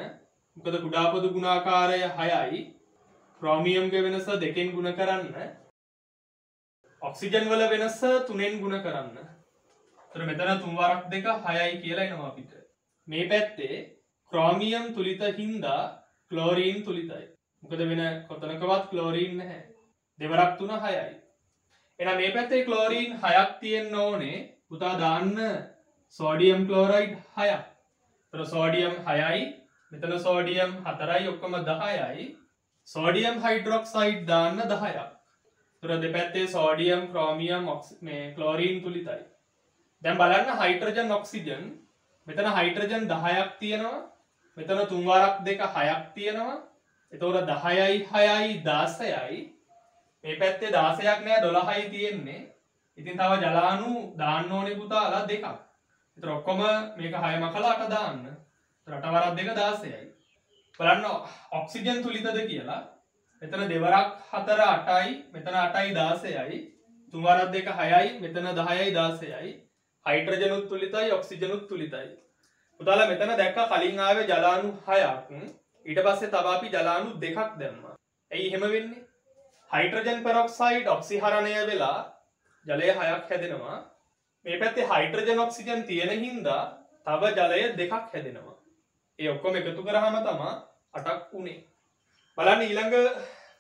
Speaker 1: මොකද කුඩා පොදු ගුණාකාරය 6යි. ක්‍රෝමියම්ගේ වෙනස 2කින් ගුණ කරන්න. ඔක්සිජන් වල වෙනස 3ෙන් ගුණ කරන්න. එතකොට මෙතන 3 වරක් 2 6යි කියලා එනවා අපිට. මේ පැත්තේ ක්‍රෝමියම් තුලිත හින්දා ක්ලෝරීන් තුලිතයි. මොකද වෙන කොතනකවත් ක්ලෝරීන් නැහැ. දෙවරක් 3 6යි. එහෙනම් මේ පැත්තේ ක්ලෝරීන් 6ක් තියෙන්න ඕනේ. පුතා දාන්න සෝඩියම් ක්ලෝරයිඩ් 6ක්. එතකොට සෝඩියම් 6යි, මෙතන සෝඩියම් 4යි, ඔක්කොම 10යි. සෝඩියම් හයිඩ්‍රොක්සයිඩ් දාන්න 10ක්. එතකොට දෙපැත්තේ සෝඩියම්, ක්‍රෝමියම්, මේ ක්ලෝරීන් තුලිතයි. දැන් බලන්න හයිඩ්‍රජන් ඔක්සිජන්. මෙතන හයිඩ්‍රජන් 10ක් තියෙනවා. මෙතන 3 වරක් 2 6ක් තියෙනවා. එතකොට 10යි 6යි 16යි. මේ පැත්තේ 16ක් නෑ 12යි තියෙන්නේ. ඉතින් තව ජලාණු දාන්න ඕනේ පුතාලා 2ක්. ඒතර ඔක්කොම මේක 6ම කළා 8 දාන්න. ඒතර 8 වරක් 2 16යි. බලන්න ඔක්සිජන් තුලිතද කියලා. මෙතන දෙවරක් 4 8යි, මෙතන 8යි 16යි. තුන් වරක් 2 6යි, මෙතන 10යි 16යි. හයිඩ්‍රජනුත් තුලිතයි, ඔක්සිජනුත් තුලිතයි. පුතාලා මෙතන දැක්ක කලින් ආවේ ජලාණු 6ක්. ඊට පස්සේ තව අපි ජලාණු 2ක් දැම්මා. ඇයි එහෙම වෙන්නේ? හයිඩ්‍රජන් පෙරොක්සයිඩ් ඔක්සිහරණය වෙලා ජලය 6ක් හැදෙනවා. මේ පැත්තේ හයිඩ්‍රජන් ඔක්සිජන් තියෙන හින්දා තව ජලය 2ක් හැදෙනවා. ඒ ඔක්කොම එකතු කරාම තමයි 8ක් උනේ. බලන්න ඊළඟ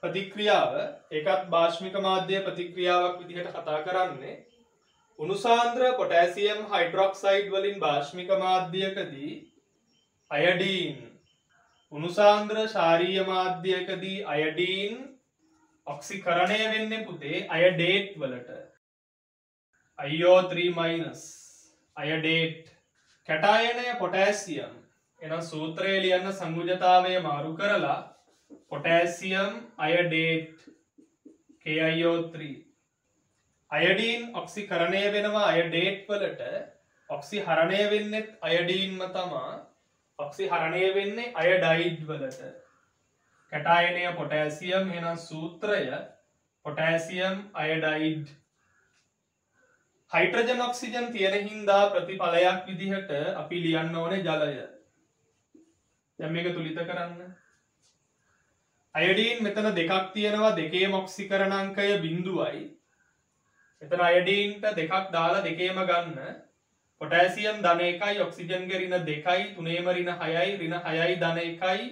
Speaker 1: ප්‍රතික්‍රියාව ඒකත් බාෂ්මික මාධ්‍ය ප්‍රතික්‍රියාවක් විදිහට කතා කරන්නේ. උණුසාන්ද්‍ර පොටෑසියම් හයිඩ්‍රොක්සයිඩ් වලින් බාෂ්මික මාධ්‍යකදී අයඩීන් උණුසාන්ද්‍ර ශාරීය මාධ්‍යකදී අයඩීන් ඔක්සිකරණය වෙන්නේ පුතේ අයඩේට් වලට. IO3- අයඩේට් කැටායනය පොටෑසියම් එනම් සූත්‍රයේ ලියන්න සංයුජතාවය මාරු කරලා පොටෑසියම් අයඩේට් KiO3 අයඩීන් ඔක්සිකරණය වෙනවා අයඩේට් වලට ඔක්සිහරණය වෙන්නෙත් අයඩීන්ම තමා ඔක්සිහරණය වෙන්නේ අයඩයිඩ් වලට කැටායනය පොටෑසියම් එනම් සූත්‍රය පොටෑසියම් අයඩයිඩ් හයිඩ්‍රජන් ඔක්සිජන් තියෙන හින්දා ප්‍රතිඵලයක් විදිහට අපි ලියන්න ඕනේ ජලය. දැන් මේක තුලිත කරන්න. අයඩීන් මෙතන දෙකක් තියෙනවා දෙකේම ඔක්සිකරණාංකය 0යි. මෙතන අයඩීන්ට දෙකක් දාලා දෙකේම ගන්න. පොටෑසියම් ධන 1යි ඔක්සිජන්ගේ ඍණ 2යි තුනේම ඍණ 6යි ඍණ 6යි ධන 1යි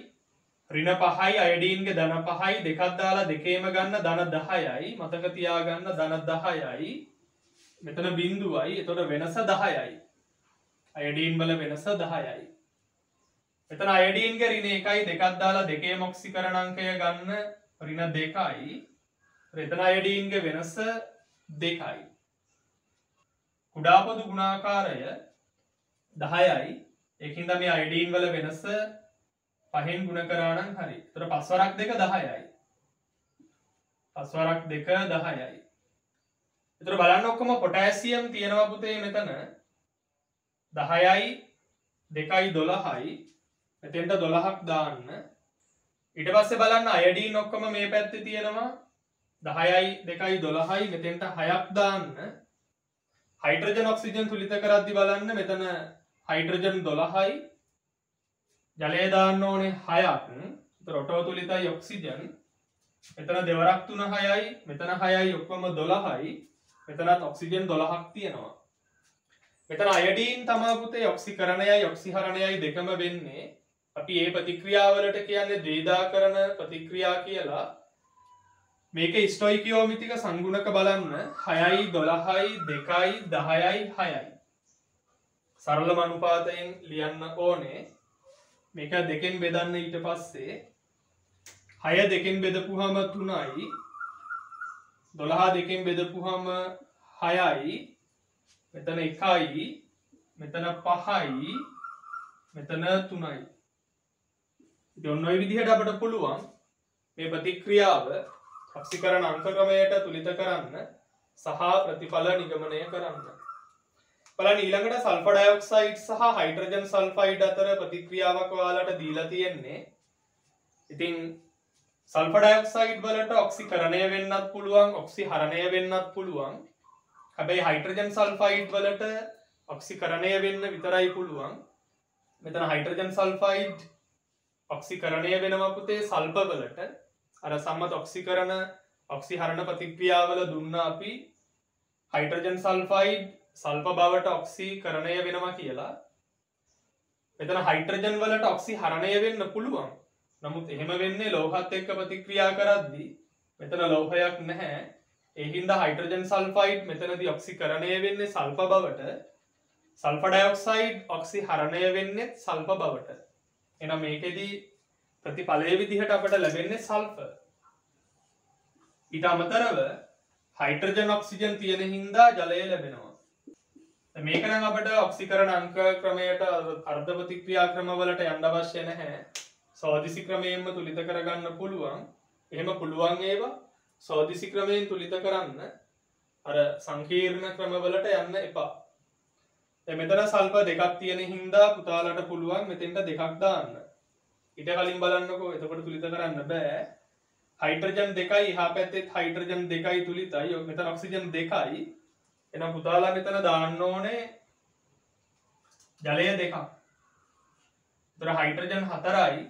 Speaker 1: ඍණ 5යි අයඩීන්ගේ ධන 5යි දෙකක් දාලා දෙකේම ගන්න ධන 10යි. මතක තියාගන්න ධන 10යි. මෙතන 0යි. එතකොට වෙනස 10යි. අයඩීන් වල වෙනස 10යි. මෙතන අයඩීන්ගේ ඍණ 1යි දෙකක් දාලා දෙකේම ඔක්සිකරණාංකය ගන්න ඍණ 2යි. එතන අයඩීන්ගේ වෙනස 2යි. කුඩා පොදු ගුණාකාරය 10යි. ඒකින්ද මේ අයඩීන් වල වෙනස 5න් ගුණ කරා නම් හරි. ඒතර 5 වරක් 2 10යි. 5 වරක් 2 10යි. ඒතර බලන්න ඔක්කොම පොටෑසියම් තියෙනවා පුතේ මෙතන 10යි 2යි 12යි. මෙතෙන්ට 12ක් දාන්න. ඊට පස්සේ බලන්න අයඩීන් ඔක්කොම මේ පැත්තේ තියෙනවා 10යි 2යි 12යි මෙතෙන්ට 6ක් දාන්න. හයිඩ්‍රජන් ඔක්සිජන් තුලිත කරද්දි බලන්න මෙතන හයිඩ්‍රජන් 12යි ජලය දාන්න ඕනේ 6ක්. ඒතර ඔටෝ තුලිතයි ඔක්සිජන්. මෙතන දෙවරක් 3 6යි මෙතන 6යි ඔක්කොම 12යි. මෙතනත් ඔක්සිජන් 12ක් තියෙනවා. මෙතන අයඩීන් තමයි පුතේ ඔක්සිකරණයයි ඔක්සිහරණයයි දෙකම වෙන්නේ. අපි මේ ප්‍රතික්‍රියාවලට කියන්නේ ද්විධාකරණ ප්‍රතික්‍රියා කියලා. මේක ස්ටොයිකියෝමිතික සංගුණක බලන්න 6යි 12යි 2යි 10යි 6යි. සරලම අනුපාතයෙන් ලියන්න ඕනේ. මේක දෙකෙන් බෙදන්න ඊට පස්සේ 6 දෙකෙන් බෙදපුවාම 3යි 12 දෙකෙන් බෙදපුවාම 6යි මෙතන 1යි මෙතන 5යි මෙතන 3යි. ඉතින් ඔය විදිහට අපිට පුළුවන් මේ ප්‍රතික්‍රියාව ඔක්සිකරණ අංක ක්‍රමයට තුලිත කරන්න සහ ප්‍රතිඵල නිගමනය කරන්න. බලන්න ඊළඟට සල්ෆර් ඩයොක්සයිඩ් සහ හයිඩ්‍රජන් සල්ෆයිඩ් අතර ප්‍රතික්‍රියාවක් ඔයාලට දීලා තියෙන්නේ. ඉතින් සල්ෆර් ඩයොක්සයිඩ් වලට ඔක්සිකරණය වෙන්නත් පුළුවන් ඔක්සිහරණය වෙන්නත් පුළුවන්. හැබැයි හයිඩ්‍රජන් සල්ෆයිඩ් වලට ඔක්සිකරණය වෙන්න විතරයි පුළුවන්. මෙතන හයිඩ්‍රජන් සල්ෆයිඩ් ඔක්සිකරණය වෙනවා පුතේ සල්ප වලට. අර සම්මත ඔක්සිකරණ ඔක්සිහරණ ප්‍රතික්‍රියාවල දුන්නා අපි හයිඩ්‍රජන් සල්ෆයිඩ් සල්ප බවට ඔක්සිකරණය වෙනවා කියලා. මෙතන හයිඩ්‍රජන් වලට ඔක්සිහරණය වෙන්න පුළුවන්. නමුත් එහෙම වෙන්නේ ලෝහත් එක්ක ප්‍රතික්‍රියා කරද්දී මෙතන ලෝහයක් නැහැ. ඒ හින්දා හයිඩ්‍රජන් සල්ෆයිඩ් මෙතනදී ඔක්සිකරණය වෙන්නේ සල්ප බවට. සල්ෆර් ඩයොක්සයිඩ් ඔක්සිහරණය වෙන්නේ සල්ප බවට. එහෙනම් මේකෙදී ප්‍රතිඵලයේ විදිහට අපට ලැබෙන්නේ සල්ෆර්. ඊට අමතරව හයිඩ්‍රජන් ඔක්සිජන් තියෙන හින්දා ජලය ලැබෙනවා. මේක නම් අපිට ඔක්සිකරණ අංක ක්‍රමයට අර්ධ ප්‍රතික්‍රියා ක්‍රම වලට යන්න අවශ්‍ය නැහැ. සෝදිසි ක්‍රමයෙන්ම තුලිත කරගන්න පුළුවන්. එහෙම පුළුවන් ඒවා සෝදිසි ක්‍රමයෙන් තුලිත කරන්න අර සංකීර්ණ ක්‍රම වලට යන්න එපා. දැන් මෙතන සල්ප දෙකක් තියෙන හින්දා පුතාලට පුළුවන් මෙතෙන්ට දෙකක් දාන්න. ඊට කලින් බලන්නකෝ එතකොට තුලිත කරන්න බෑ. හයිඩ්‍රජන් දෙකයි එහා පැත්තෙත් හයිඩ්‍රජන් දෙකයි තුලිතයි. මෙතන ඔක්සිජන් දෙකයි. එහෙනම් පුතාලා මෙතන දාන්න ඕනේ ජලය දෙකක්. ඒතර හයිඩ්‍රජන් 4යි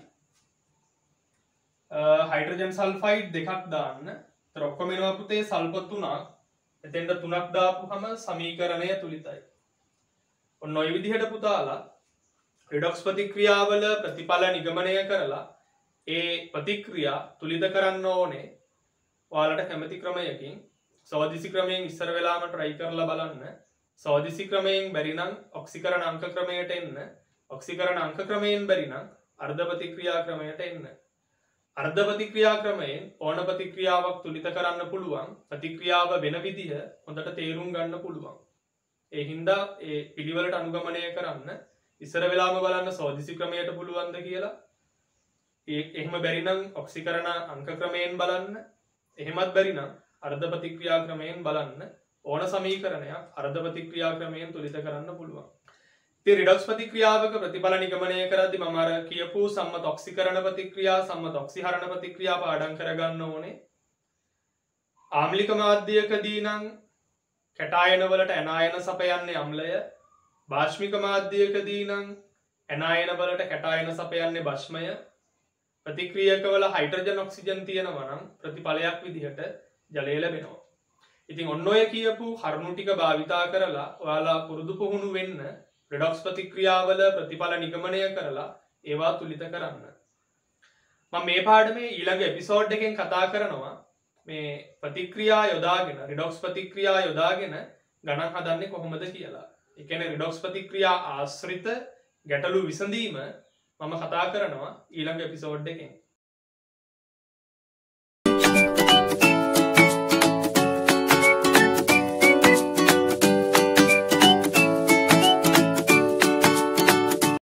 Speaker 1: හයිඩ්‍රජන් සල්ෆයිඩ් දෙකක් දාන්න. ඒතර ඔක්කොම එනවා පුතේ සල්ප 3ක්. එතෙන්ට 3ක් දාපුවම සමීකරණය තුලිතයි. ඔන්න ඔය විදිහට පුතාලා රිඩොක්ස් ප්‍රතික්‍රියාවල ප්‍රතිඵල නිගමනය කරලා ඒ ප්‍රතික්‍රියා තුලිත කරන්න ඕනේ. ඔයාලට කැමති ක්‍රමයකින් සෝදිසි ක්‍රමයෙන් ඉස්සර වෙලාම try කරලා බලන්න. සෝදිසි ක්‍රමයෙන් බැරි නම් ඔක්සිකරණ අංක ක්‍රමයට එන්න. ඔක්සිකරණ අංක ක්‍රමයෙන් බැරි නම් අර්ධ ප්‍රතික්‍රියා ක්‍රමයට එන්න. අර්ධ ප්‍රතික්‍රියා ක්‍රමයෙන් ඕන ප්‍රතික්‍රියාවක් තුලිත කරන්න පුළුවන්. ප්‍රතික්‍රියාව වෙන විදිහ හොඳට තේරුම් ගන්න පුළුවන්. ඒ හින්දා ඒ පිළිවෙලට අනුගමනය කරන්න ඉස්සර වෙලාම බලන්න සෝදිසි ක්‍රමයට පුළුවන්ද කියලා. එහෙම බැරි නම් ඔක්සිකරණ අංක ක්‍රමයෙන් බලන්න. එහෙමත් බැරි නම් අර්ධ ප්‍රතික්‍රියා ක්‍රමයෙන් බලන්න. ඕන සමීකරණයක් අර්ධ ප්‍රතික්‍රියා ක්‍රමයෙන් තුලිත කරන්න පුළුවන්. ඉතින් රිඩොක්ස් ප්‍රතික්‍රියාවක ප්‍රතිඵල නිගමනය කරද්දී මම අර කියපු සම්මත ඔක්සිකරණ ප්‍රතික්‍රියා සම්මත ඔක්සිහරණ ප්‍රතික්‍රියා පාඩම් කරගන්න ඕනේ. ආම්ලික මාධ්‍යයකදී නම් කැටායන වලට ඇනායන සපයන්නේ අම්ලය. බාෂ්මික මාධ්‍යයකදී නම් ඇනායන වලට කැටායන සපයන්නේ බෂ්මය. ප්‍රතික්‍රියකවල හයිඩ්‍රජන් ඔක්සිජන් තියෙනවා නම් ප්‍රතිඵලයක් විදිහට ජලය ලැබෙනවා. ඉතින් ඔන්න ඔය කියපු කරුණු ටික භාවිතා කරලා ඔයාලා පුරුදු පුහුණු වෙන්න රිඩොක්ස් ප්‍රතික්‍රියාවල ප්‍රතිඵල නිගමනය කරලා ඒවා තුලිත කරන්න. මම මේ පාඩමේ ඊළඟ එපිසෝඩ් එකෙන් කතා කරනවා මේ ප්‍රතික්‍රියා යොදාගෙන රිඩොක්ස් ප්‍රතික්‍රියා යොදාගෙන ගණන් හදන්නේ කොහොමද කියලා. ඒ කියන්නේ රිඩොක්ස් ප්‍රතික්‍රියා ආශ්‍රිත ගැටලු විසඳීම මම කතා කරනවා ඊළඟ එපිසෝඩ් එකෙන්.